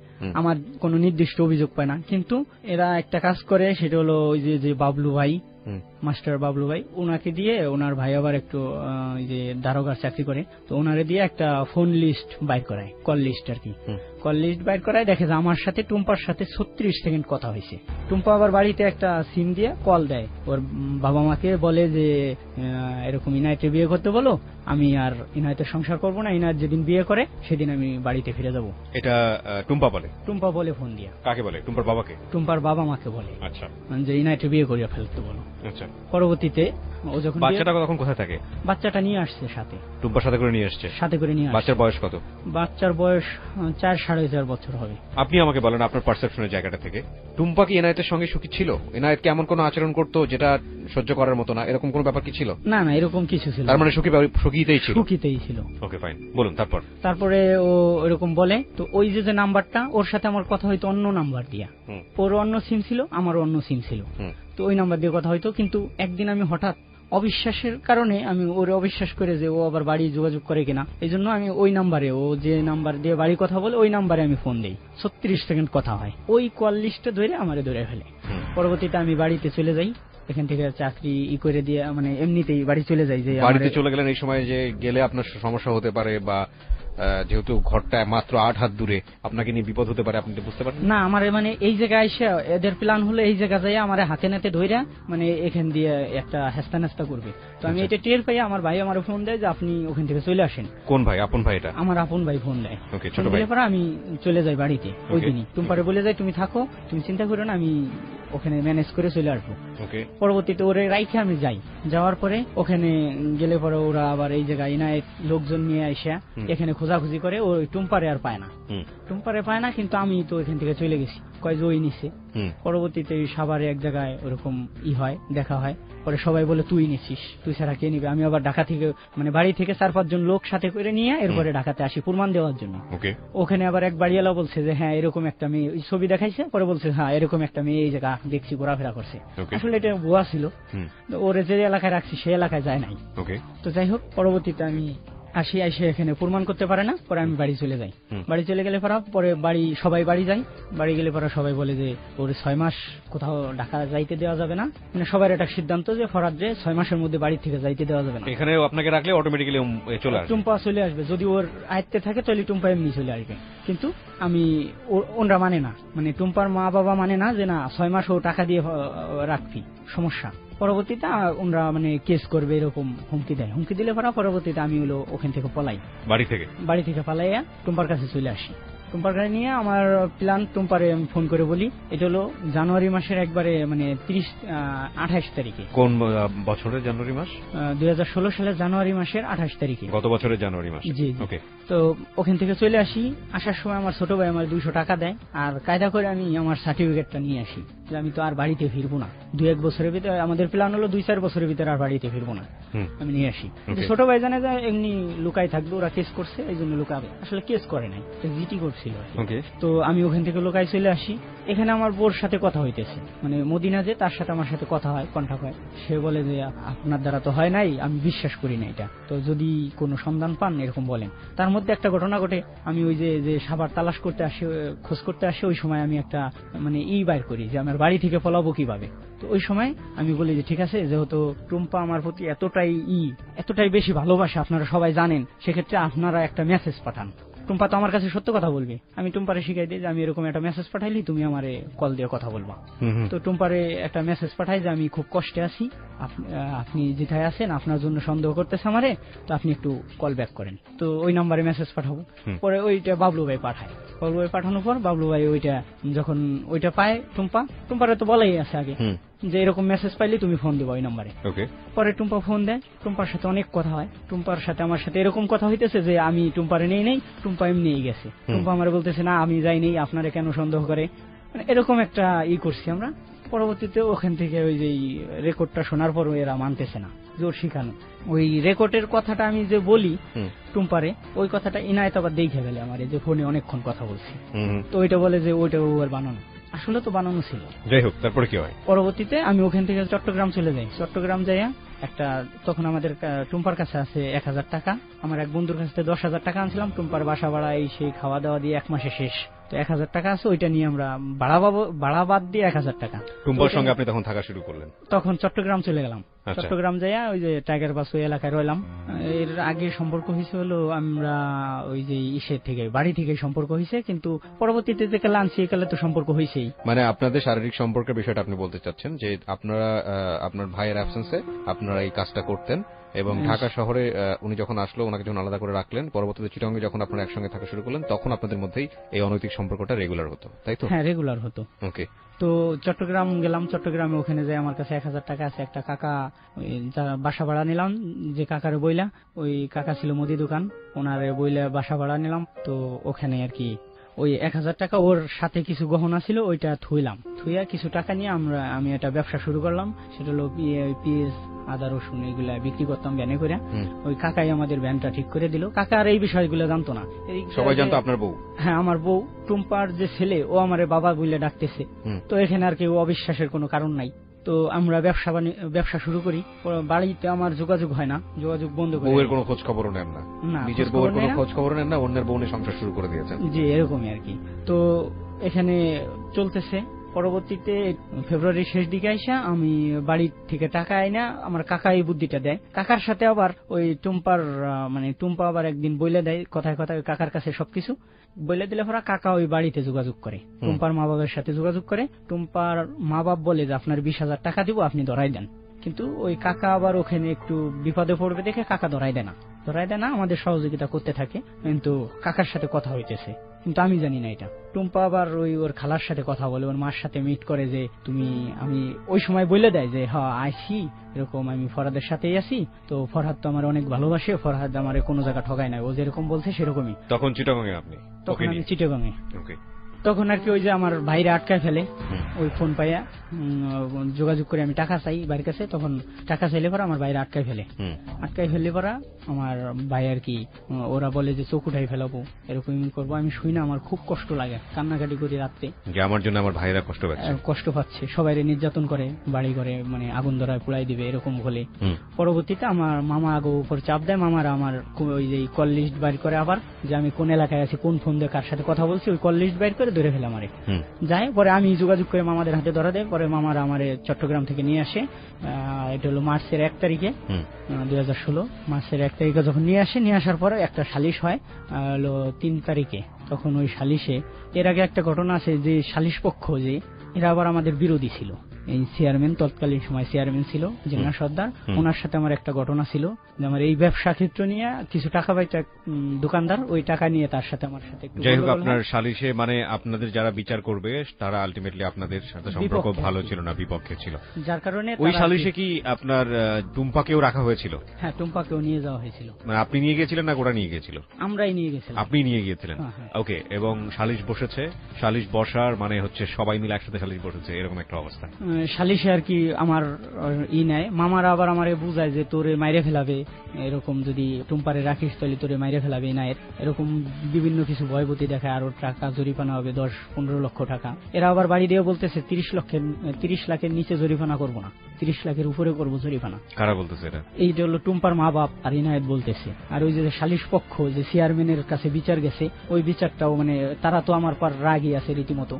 [SPEAKER 5] আমার কোনো নির্দিষ্ট অভিযোগ পায় না। কিন্তু এরা একটা কাজ করে, সেটা হলো ওই যে বাবলু ভাই, মাস্টার বাবলু ভাই, ওনাকে দিয়ে, ওনার ভাই আবার একটু যে দারোগার চাকরি করে, তো ওনারে দিয়ে একটা ফোন লিস্ট বাইর করায়, কল লিস্ট আর কি। কল লিস্ট বাইর করায়, দেখে যে আমার সাথে টুম্পার সাথে 36 সেকেন্ড কথা হয়েছে। টুম্পা আবার বাড়িতে একটা সিম দিয়ে কল দেয়, ওর বাবা মাকে বলে যে এরকম ইনায়েতে বিয়ে করতে বলো, আমি আর ইনায়েতের সংসার করবো না, ইনায়েত যেদিন বিয়ে করে সেদিন আমি বাড়িতে ফিরে যাব।
[SPEAKER 9] এটা টুম্পা বলে
[SPEAKER 5] ফোন দিয়া।
[SPEAKER 9] কাকে বলে? টুম্পার বাবাকে?
[SPEAKER 5] টুম্পার বাবা মাকে বলে।
[SPEAKER 9] আচ্ছা,
[SPEAKER 5] যে ইনায়েতে বিয়ে করিয়া ফেলতে বলো।
[SPEAKER 9] আচ্ছা।
[SPEAKER 5] পরবর্তীতে ও যখন
[SPEAKER 9] বাচ্চাটা তখন কোথায় থাকে?
[SPEAKER 5] বাচ্চাটা নিয়ে আসছে সাথে,
[SPEAKER 9] টুম্পার সাথে করে নিয়ে আসছে। বাচ্চার বয়স কত? বাচ্চার বয়স 4-4.5 বছর হবে। আপনি আমাকে বলেন আপনার পারসেপশনের জায়গাটা থেকে, টুম্পা কি এনায়েতের সঙ্গে সুখী ছিল? এনায়েত কি এমন কোনো আচরণ করতো যেটা সহ্য করার মতো না, এরকম কোনো ব্যাপার কি ছিল?
[SPEAKER 5] না, এরকম কিছু ছিল।
[SPEAKER 9] তার মানে সুখীতেই ছিল।
[SPEAKER 5] ওকে,
[SPEAKER 9] ফাইন, বলুন তারপরে
[SPEAKER 5] ও এরকম বলে। তো ওই যে নাম্বারটা, ওর সাথে আমার কথা হয়তো অন্য নাম্বার দিয়া, ওর অন্য সিম ছিল, আমার অন্য সিম ছিল, তো ওই নাম্বার দিয়ে কথা হয়তো। কিন্তু একদিন আমি হঠাৎ অবিশ্বাসের কারণে আমি ওরে অবিশ্বাস করে যে ও আবার বাড়ি যোগাযোগ করে কিনা, এই জন্য আমি ওই নাম্বারে, ও যে নাম্বার দিয়ে বাড়ি কথা বলে ওই নাম্বারে আমি ফোন দিই। 36 সেকেন্ড কথা হয়, ওই কল লিস্টে ধরে আমারে ধরে ফেলে। পরবর্তীতে আমি বাড়িতে চলে যাই, এখান থেকে চাকরি করে দিয়ে, মানে এমনিতেই বাড়ি চলে যাই। যে
[SPEAKER 9] বাড়িতে চলে গেলেন, এই সময় যে গেলে আপনার সমস্যা হতে পারে বা যেহেতু ঘরটা মাত্র 8 হাত দূরে, আপনাকে নিয়ে বিপদ হতে পারে, আপনি তো বুঝতে পারেন?
[SPEAKER 5] না, আমার মানে এই জায়গায় এসে এদের প্ল্যান হলো এই জায়গা যাই আমার হাতে নাতে ধইরা মানে এখান দিয়ে একটা হেস্তা নেস্তা করবে। তো আমি এটা টের পাই, আমার ভাই আমার ফোন দেয় যে আপনি ওখান থেকে চলে আসেন।
[SPEAKER 9] কোন ভাই? আপন ভাই? এটা আমার
[SPEAKER 5] আপন ভাই ফোন দেয়।
[SPEAKER 9] ওকে, ছোট ভাই।
[SPEAKER 5] পরে আমি চলে যাই বাড়িতে ওই দিনই। টুম্পারে বলে যাই তুমি থাকো, তুমি চিন্তা করো না, আমি ওখানে ম্যানেজ করে চলে আসবো। পরবর্তীতে ওরে রাইখে আমি যাই। যাওয়ার পরে ওখানে গেলে পরে ওরা আবার এই জায়গায় ইনায়েত লোকজন নিয়ে এসে এখানে খোঁজাখুঁজি করে, ওই টুম্পারে আর পায় না। টুম্পারে পায় না, কিন্তু আমি তো এখান থেকে চলে গেছি, কয় যে ওই নিছে। পরবর্তীতে সাভারে এক জায়গায় ওরকম হয়, দেখা হয়। পরে সবাই বলে তুই নিছিস, তুই ছাড়া কে নিবে। আমি আবার ঢাকা থেকে মানে বাড়ি থেকে 4-5 জন লোক সাথে করে নিয়ে এরপরে ঢাকাতে আসি প্রমাণ দেওয়ার জন্য। ওখানে আবার এক বাড়িওয়ালা বলছে যে হ্যাঁ এরকম একটা মেয়ে, ছবি দেখাইছে। পরে বলছে হ্যাঁ এরকম একটা মেয়ে এই জায়গা দেখছি ঘোরাফেরা করছে। আসলে এটা ভুয়া ছিল, ওরে যে এলাকায় রাখছি সেই এলাকায় যায় নাই। তো যাই হোক, পরবর্তীতে আমি আসি, এসে এখানে প্রমাণ করতে পারে না। পরে আমি বাড়ি চলে যাই। বাড়ি চলে গেলে পরে সবাই বাড়ি যায়। বাড়ি গেলে পরে সবাই বলে যে ওর 6 মাস কোথাও ঢাকা যাইতে দেওয়া যাবে না। মানে সবার একটা সিদ্ধান্ত যে ফরাদ যে 6 মাসের মধ্যে বাড়ি থেকে যাইতে দেওয়া যাবে না।
[SPEAKER 9] এখানে আপনাকে রাখলে অটোমেটিক্যালি চলে আসবে,
[SPEAKER 5] টুম্পা চলে আসবে। যদি ওর আয়ত্তে থাকে তাহলে টুম্পা এমনি চলে আসবে। কিন্তু আমি ওনরা মানে না, মানে টুম্পার মা বাবা মানে না যে না 6 মাস ও টাকা দিয়ে রাখবি, সমস্যা। পরবর্তীতে ওনরা মানে কেস করবে এরকম হুমকি দেয়। হুমকি দিলে পরবর্তীতে আমি হলো ওখান থেকে পলাই, বাড়ি থেকে পালাইয়া টুম্পার কাছে চলে আসি। টুম্পার কাছে নিয়ে আমার প্ল্যান, টুম্পারে আমি ফোন করে বলি। এটা হলো জানুয়ারি মাসের একবারে মানে 28 তারিখে।
[SPEAKER 9] কোন বছরের জানুয়ারি মাস?
[SPEAKER 5] 2016 সালের জানুয়ারি মাসের 28 তারিখে,
[SPEAKER 9] গত বছরের জানুয়ারি মাস।
[SPEAKER 5] জি। তো ওখান থেকে চলে আসি। আসার সময় আমার ছোট ভাই আমার 200 টাকা দেয়, আর কায়দা করে আমি আমার সার্টিফিকেটটা নিয়ে আসি যে আমি তো আর বাড়িতে ফিরবো না। 2-1 বছরের ভিতরে, আমাদের প্ল্যান হলো 2-4 বছরের ভিতরে আর বাড়িতে ফিরবো না, আমি নিয়ে আসি। ছোট ভাই জানে যে এমনি লুকাই থাকবে, ওরা কেস করছে এই জন্য লুকাবে। আসলে কেস করে নাই, জিটি করছিল। তো আমি ওখান থেকে লুকাই চলে আসি। এখানে আমার বোর সাথে কথা হইতেছে, মানে মদিনা যে তার সাথে আমার সাথে কথা হয়, কন্টাক্ট হয়। সে বলে যে আপনার দ্বারা তো হয় নাই, আমি বিশ্বাস করি না এটা, তো যদি কোনো সন্ধান পান এরকম বলেন। তার মধ্যে একটা ঘটনা ঘটে, আমি ওই যে সাভার তালাশ করতে আসি, খোঁজ করতে আসি, ওই সময় আমি একটা মানে বাইর করি যে আমার বাড়ি থেকে পলাবো কিভাবে। তো ওই সময় আমি বলি যে ঠিক আছে, যেহেতু টুম্পা আমার প্রতি এতটাই বেশি ভালোবাসে, আপনারা সবাই জানেন, সেক্ষেত্রে আপনারা একটা মেসেজ পাঠান। টুম্পা তো আমার কাছে সত্য কথা বলবে। আমি টুম্পারে শিখাই দিই যে আমি এরকম একটা মেসেজ পাঠাইলি তুমি আমারে কল দিয়ে কথা বলবা। তো টুম্পারে একটা মেসেজ পাঠাই যে আমি খুব কষ্টে আছি, আপনি যেটাই আছেন, আপনার জন্য সন্দেহ করতেছে আমারে, তো আপনি একটু কল ব্যাক করেন। তো ওই নাম্বারে মেসেজ পাঠাবো। পরে ওইটা বাবলু ভাই পাঠায়। বাবলু ভাই পাঠানোর পর বাবলু ভাই যখন ওইটা পায়, টুম্পারে তো বলাই আছে আগে যে এরকম মেসেজ পাইলে তুমি ফোন দিবা ওই নাম্বারে। পরে টুম্পা ফোন দেয়, টুম্পার সাথে অনেক কথা হয়। টুম্পার সাথে আমার সাথে এরকম কথা হইতেছে যে আমি টুম্পারে নেই, টুম্পা এমনি গেছে। টুম্পা আমার বলতেছে না আমি যাই নেই, আপনারা কেন সন্দেহ করে, মানে এরকম একটা করছি আমরা। পরবর্তীতে ওখান থেকে ওই যে রেকর্ডটা শোনার পর এরা মানতেছে না, জোর শিখানো। ওই রেকর্ডের কথাটা আমি যে বলি টুম্পারে, ওই কথাটা ইনায়েত আবার দেখে ফেলে আমার, যে ফোনে অনেকক্ষণ কথা বলছি। তো ওইটা বলে যে ওইটা ওর বানানো, আসলে তো বানানো ছিল।
[SPEAKER 9] যাই হোক, তারপরে কি হয়?
[SPEAKER 5] পরবর্তীতে আমি ওখান থেকে চট্টগ্রাম চলে যাই। চট্টগ্রাম যাইয়া একটা, তখন আমাদের টুম্পার কাছে আছে 1000 টাকা, আমার এক বন্ধুর কাছ থেকে 10,000 টাকা আনছিলাম। টুম্পার বাসা ভাড়া সেই খাওয়া দাওয়া দিয়ে 1 মাসে শেষ। তো 1000 টাকা আছে, ওইটা নিয়ে আমরা ভাড়া বাদ দিয়ে 1000 টাকা।
[SPEAKER 9] টুম্পার সঙ্গে আপনি তখন থাকা শুরু করলেন?
[SPEAKER 5] তখন চট্টগ্রাম চলে গেলাম। চট্টগ্রাম যাইয়া ওই যে টাইগার পাস ওই এলাকায় রইলাম। এর আগে সম্পর্ক হয়েছে হলো আমরা ওই যে বাড়ি থেকে সম্পর্ক হয়েছে, কিন্তু পরবর্তীতে যে কালে আনছি একালে তো সম্পর্ক হয়েছেই।
[SPEAKER 9] মানে আপনাদের শারীরিক সম্পর্কের বিষয়টা আপনি বলতে চাচ্ছেন যে আপনারা আপনার ভাইয়ের অ্যাবসেন্সে আপনারা এই কাজটা করতেন, এবং ঢাকা শহরে উনি যখন আসলো ওনাকে যখন আলাদা করে রাখলেন, পরবর্তীতে চিটাগংয়ে যখন আপনারা একসঙ্গে থাকা শুরু করলেন, তখন আপনাদের মধ্যেই এই অনৈতিক সম্পর্কটা রেগুলার হতো, তাই তো?
[SPEAKER 5] হ্যাঁ, রেগুলার হতো।
[SPEAKER 9] ওকে।
[SPEAKER 5] তো চট্টগ্রাম গেলাম। চট্টগ্রামে ওখানে যাই, আমার কাছে 1000 টাকা আছে। একটা কাকা বাসা ভাড়া নিলাম, যে কাকারে বইলা, ওই কাকা ছিল মুদি দোকান, ওনারে বইলা বাসা ভাড়া নিলাম। তো ওখানে আর কি ওই 1000 টাকা, ওর সাথে কিছু গহনা ছিল, ওইটা থুইয়া কিছু টাকা নিয়ে আমি একটা ব্যবসা শুরু করলাম। সেটা হলো পিএস, আদা, রসুন এগুলা বিক্রি করতাম ভ্যানে করে। ওই কাকাই আমাদের ভ্যানটা ঠিক করে দিল। কাকা আর এই বিষয়গুলো জানতো না।
[SPEAKER 9] সবাই জানতো আপনার বউ?
[SPEAKER 5] হ্যাঁ, আমার বউ। টুম্পার যে ছেলে, ও আমারে বাবা বলে ডাকতেছে। তো এখানে আর কেউ অবিশ্বাসের কোনো কারণ নাই। তো আমরা ব্যবসা শুরু করি। বাড়িতে আমার যোগাযোগ হয় না, যোগাযোগ বন্ধ করে।
[SPEAKER 9] বউয়ের কোনো খোঁজ খবরও নেন না? নিজের বউয়ের কোনো খোঁজ খবর নেন না, অন্যের বউ নিয়ে সংসার শুরু করে দিয়েছেন?
[SPEAKER 5] জি, এরকমই আর কি। তো এখানে চলতেছে। পরবর্তীতে ফেব্রুয়ারির শেষ দিকে আইসা আমি বাড়ি থেকে টাকা আইনা আমার কাকা এই বুদ্ধিটা দেয়। কাকার সাথে আবার ওই টুম্পা আবার একদিন বইলে দেয় কথায় কথায় কাকার কাছে সবকিছু বইলে দিলে পরে কাকা ওই বাড়িতে যোগাযোগ করে, টুম্পার মা বাবার সাথে যোগাযোগ করে। টুম্পার মা বাপ বলে যে আপনার 20,000 টাকা দিব, আপনি ধরাই দেন। কিন্তু ওই কাকা আবার ওখানে একটু বিপদে পড়বে দেখে কাকা ধরাই দেয় না, আমাদের সহযোগিতা করতে থাকে। কিন্তু কাকার সাথে কথা হইতেছে, কিন্তু আমি জানি না এটা। টুম্পা আবার ওর খালার সাথে কথা বলে, ওর মার সাথে মিট করে যে আমি ওই সময় বলে দেয় যে হ্যাঁ আইসি, এরকম আমি ফরহাদের সাথেই আছি। তো ফরহাদ তো আমার অনেক ভালোবাসে, ফরহাদ আমার কোনো জায়গা ঠগায় না, ও যেরকম বলছে সেরকমই।
[SPEAKER 2] তখন চিটাগংয়ে আপনি?
[SPEAKER 5] তখন আমি চিটাগংয়ে। তখন আর কি ওই যে আমার ভাইরা আটকায় ফেলে, ওই ফোন পাইয়া যোগাযোগ করে আমি টাকা চাই ভাইয়ের কাছে। তখন টাকা চাইলে পরে আমার ভাইরা আটকায় ফেললে পরে আমার ভাই আর কি ওরা বলে যে চোখ উঠাই ফেলাবো, এরকম করবো। আমি শুই না, আমার খুব কষ্ট লাগে, কান্নাকাটি করি রাত্রে যে আমার জন্য আমার ভাইরা কষ্ট পাচ্ছে, সবাই নির্যাতন করে, বাড়ি ঘরে আগুন ধরায় পুড়াই দিবে এরকম বলে। পরবর্তীতে আমার মামা আগে উপর চাপ দেয়, মামারা আমার ওই যে কল লিস্ট বাইর করে আবার যে আমি কোন এলাকায় আছি, কোন ফোন দিয়ে কার সাথে কথা বলছি, ওই কল লিস্ট বাইর করে ধরে ফেলে আমারে যায়। পরে আমি যোগাযোগ করে মামাদের হাতে ধরা দেয়। পরে মামারা আমারে চট্টগ্রাম থেকে নিয়ে আসে, এটা হলো মার্চের 1 তারিখে 2016 মার্চের 1 তারিখে যখন নিয়ে আসার পরে একটা সালিশ হয় হলো 3 তারিখে। তখন ওই সালিশে এর আগে একটা ঘটনা আছে যে সালিশ পক্ষ যে এরা আবার আমাদের বিরোধী ছিল। এই চেয়ারম্যান, তৎকালীন সময় চেয়ারম্যান ছিল জেনা সর্দার, ওনার সাথে আমার একটা ঘটনা ছিল যে আমার এই ব্যবসা ক্ষেত্র নিয়ে কিছু টাকা পাইতো দোকানদার, ওই টাকা নিয়ে তার সাথে আমার সাথে।
[SPEAKER 2] যাই হোক, আপনার সালিশে আপনাদের যারা বিচার করবে তারা আলটিমেটলি আপনাদের সাথে সম্পর্ক ভালো ছিল না, বিপক্ষে ছিল, যার কারণে ওই সালিশে কি আপনার টুম্পাকেও রাখা হয়েছিল?
[SPEAKER 5] হ্যাঁ, টুম্পাকেও নিয়ে যাওয়া হয়েছিল।
[SPEAKER 2] আপনি নিয়ে গিয়েছিলেন না ওরা নিয়ে গিয়েছিল?
[SPEAKER 5] আমরাই নিয়ে গেছিলাম।
[SPEAKER 2] আপনি নিয়ে গিয়েছিলেন, ওকে। এবং সালিশ বসেছে, সালিশ বসার মানে হচ্ছে সবাই মিলে একসাথে সালিশ বসেছে, এরকম একটা অবস্থা।
[SPEAKER 5] সালিশে আর কি আমার নেয়, মামারা আবার আমারে বুঝায় যে তোরে মাইরে ফেলাবে, এরকম যদি টুম্পারে রাখিস তাহলে তোরে মাইরে ফেলাবে নায়ের, এরকম বিভিন্ন কিছু ভয়ভূতি দেখায়। আরো টাকা জরিমানা হবে 10-15 লক্ষ টাকা। এরা আবার বাড়ি দিয়ে বলতেছে 30 লাখের নিচে জরিমানা করবো না, 30 লাখের উপরে করবো জরিমানা।
[SPEAKER 2] কারা বলতেছে এটা?
[SPEAKER 5] এইটা হলো টুম্পার মা বাপ আর ইনায়েত বলতেছে। আর ওই যে সালিশ পক্ষ যে চেয়ারম্যানের কাছে বিচার গেছে, ওই বিচারটাও তারা তো আমার পর রাগই আছে রীতিমতো,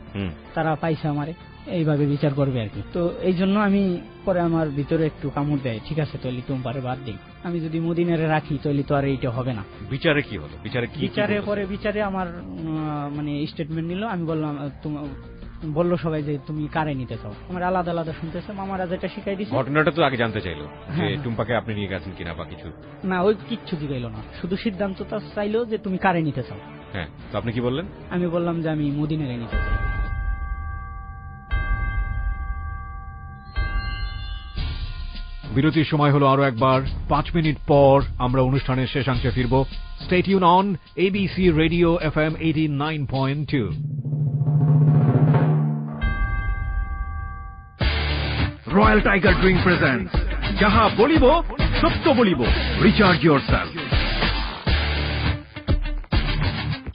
[SPEAKER 5] তারা পাইছে আমারে, এইভাবে বিচার করবে আর কি। তো এই জন্য আমি পরে আমার ভিতরে একটু কামড় দেয়, ঠিক আছে তাহলে টুম্পারে বাদ দিই, আমি যদি মদিনারে রাখি তাহলে তো আর এইটা হবে না।
[SPEAKER 2] বিচারে কি হলো?
[SPEAKER 5] বিচারে আমার স্টেটমেন্ট নিল। আমি বললাম বললো সবাই যে তুমি কারে নিতে চাও, আমার আলাদা আলাদা শুনতেছে। মামারা যেটা শিখাই দিচ্ছে,
[SPEAKER 2] ঘটনাটা তো আগে জানতে চাইলো যে টুম্পাকে আপনি নিয়ে গেছেন কিনা বা কিছু
[SPEAKER 5] না, ওই কিচ্ছু জিগাইলো না, শুধু সিদ্ধান্তটা চাইলো যে তুমি কারে নিতে চাও।
[SPEAKER 2] হ্যাঁ, তো আপনি কি বললেন?
[SPEAKER 5] আমি বললাম যে আমি মদিনারে নিতে চাই।
[SPEAKER 9] বিরতির সময় হলো আরো একবার। 5 মিনিট পর আমরা অনুষ্ঠানের শেষাংশে ফিরব। Stay tune on ABC radio FM 89.2।
[SPEAKER 1] Royal tiger drink presents যাহা বলিব সত্য বলিব, রিচার্জ ইয়োরসেলফ।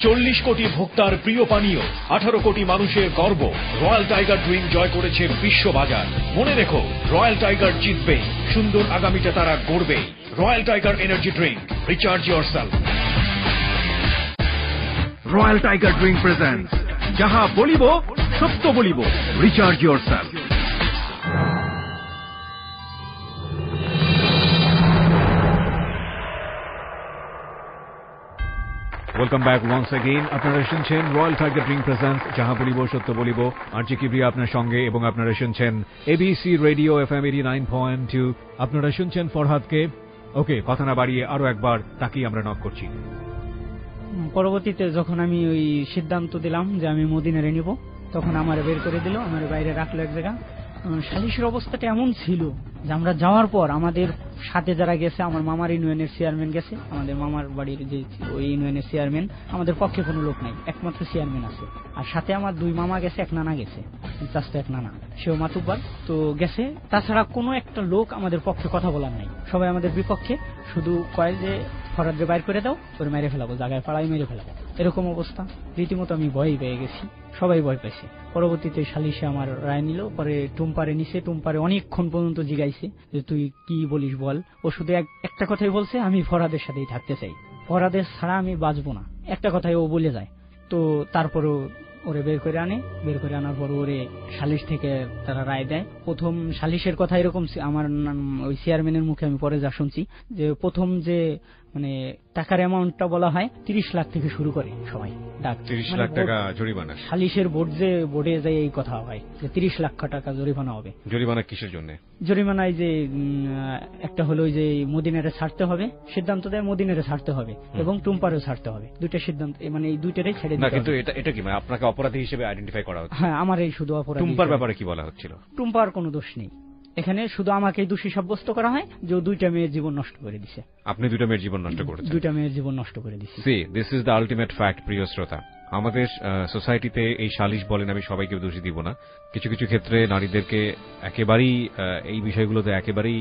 [SPEAKER 1] 40 কোটি ভোক্তার প্রিয় পানীয়, 18 কোটি মানুষের গর্ব, রয়্যাল টাইগার ড্রিঙ্ক জয় করেছে বিশ্ববাজার। মনে রেখো, রয়্যাল টাইগার জিতবে, সুন্দর আগামীটা তারা গড়বে। Royal tiger energy drink, recharge yourself. Royal tiger drink presents যাহা বলিব সত্য বলিব, recharge yourself.
[SPEAKER 9] Welcome back once again. আপনারা শুনছেন রয়্যাল টাইগার ড্রিঙ্ক প্রেজেন্টস যাহা বলিব সত্য বলিব। আরজি কিবরিয়া আপনার সঙ্গে, এবং আপনারা শুনছেন এবিসি রেডিও FM 89.2। আপনারা শুনছেন ফরহাদকে। ওকে, কথা না বাড়িয়ে আরো একবার তাকেই আমরা নক করছি।
[SPEAKER 5] পরবর্তীতে যখন আমি ওই সিদ্ধান্ত দিলাম যে আমি মদিনারে নিব, তখন আমার বের করে দিল, আমার বাইরে রাখলো এক জায়গা। সালিশের অবস্থাটা এমন ছিল যে আমরা যাওয়ার পর আমাদের সাথে যারা গেছে, আমার মামার ইউনিয়নের চেয়ারম্যান গেছে, আমাদের মামার বাড়ির যে ওই ইউনিয়নের চেয়ারম্যান, আমাদের পক্ষে কোনো লোক নাই, একমাত্র চেয়ারম্যান আছে। আর সাথে আমার 2 মামা গেছে, এক নানা গেছে, চাচা এক নানা, সেও মাতুব্বার তো গেছে। তাছাড়া কোনো একটা লোক আমাদের পক্ষে কথা বলার নাই, সবাই আমাদের বিপক্ষে। শুধু কয় যে ফরহাদকে বাইর করে দাও, ওর মেরে ফেলাবো, জায়গায় পাড়াই মেরে ফেলাবো, এরকম অবস্থা। রীতিমতো আমি ভয় পেয়ে গেছি, সবাই ভয় পাইছে। পরবর্তীতে সালিশে আমার রায় নিল, পরে টুম্পারে নিছে। টুম্পারে অনেকক্ষণ পর্যন্ত জিগাইছে যে তুই কি বলিস বল। ও শুধু একটা কথাই বলছে, আমি ফরহাদের সাথেই থাকতে চাই, ফরহাদের ছাড়া আমি বাঁচবো না, একটা কথাই ও বলে যায়। তো তারপরও ওরে বের করে আনে, বের করে আনার পর ওরে সালিশ থেকে তারা রায় দেয়। প্রথম সালিশের কথা এরকম, আমার ওই চেয়ারম্যানের মুখে আমি পরে যা শুনছি যে প্রথম যে মানে টাকার অ্যামাউন্টটা বলা হয় 30 লাখ থেকে শুরু করে সবাই ডাক।
[SPEAKER 9] 30 লাখ টাকা জরিমানা
[SPEAKER 5] সালিশের বোর্ডে যায় এই কথা হয় যে 30 লাখ টাকা জরিমানা হবে।
[SPEAKER 9] জরিমানা কিসের জন্য?
[SPEAKER 5] জরিমানায় যে একটা হলো যে মদিনারে ছাড়তে হবে, সিদ্ধান্ত দেয় মদিনারে ছাড়তে হবে এবং টুম্পারেও ছাড়তে হবে। দুইটা সিদ্ধান্ত, মানে এই দুইটারই ছেড়ে দিতে হবে।
[SPEAKER 9] কিন্তু এটা কি মানে আপনাকে অপরাধী হিসেবে আইডেন্টিফাই করা হচ্ছে?
[SPEAKER 5] হ্যাঁ, আমার এই শুধু অপরাধী।
[SPEAKER 9] টুম্পার ব্যাপারে কি বলা হচ্ছিল?
[SPEAKER 5] টুম্পার কোনো দোষ নেই, এখানে শুধু আমাকে দোষী সাব্যস্ত করা হয় যে দুইটা মেয়ের জীবন নষ্ট করে দিছে।
[SPEAKER 9] আপনি দুইটা মেয়ের জীবন নষ্ট করেছেন?
[SPEAKER 5] দুইটা মেয়ের জীবন নষ্ট করে দিছে।
[SPEAKER 9] C this is the ultimate fact. প্রিয় শ্রোতা, আমাদের সোসাইটিতে এই সালিশ বলেন, আমি সবাইকে দোষী দিব না, কিছু কিছু ক্ষেত্রে নারীদেরকে একেবারেই এই বিষয়গুলোতে একেবারেই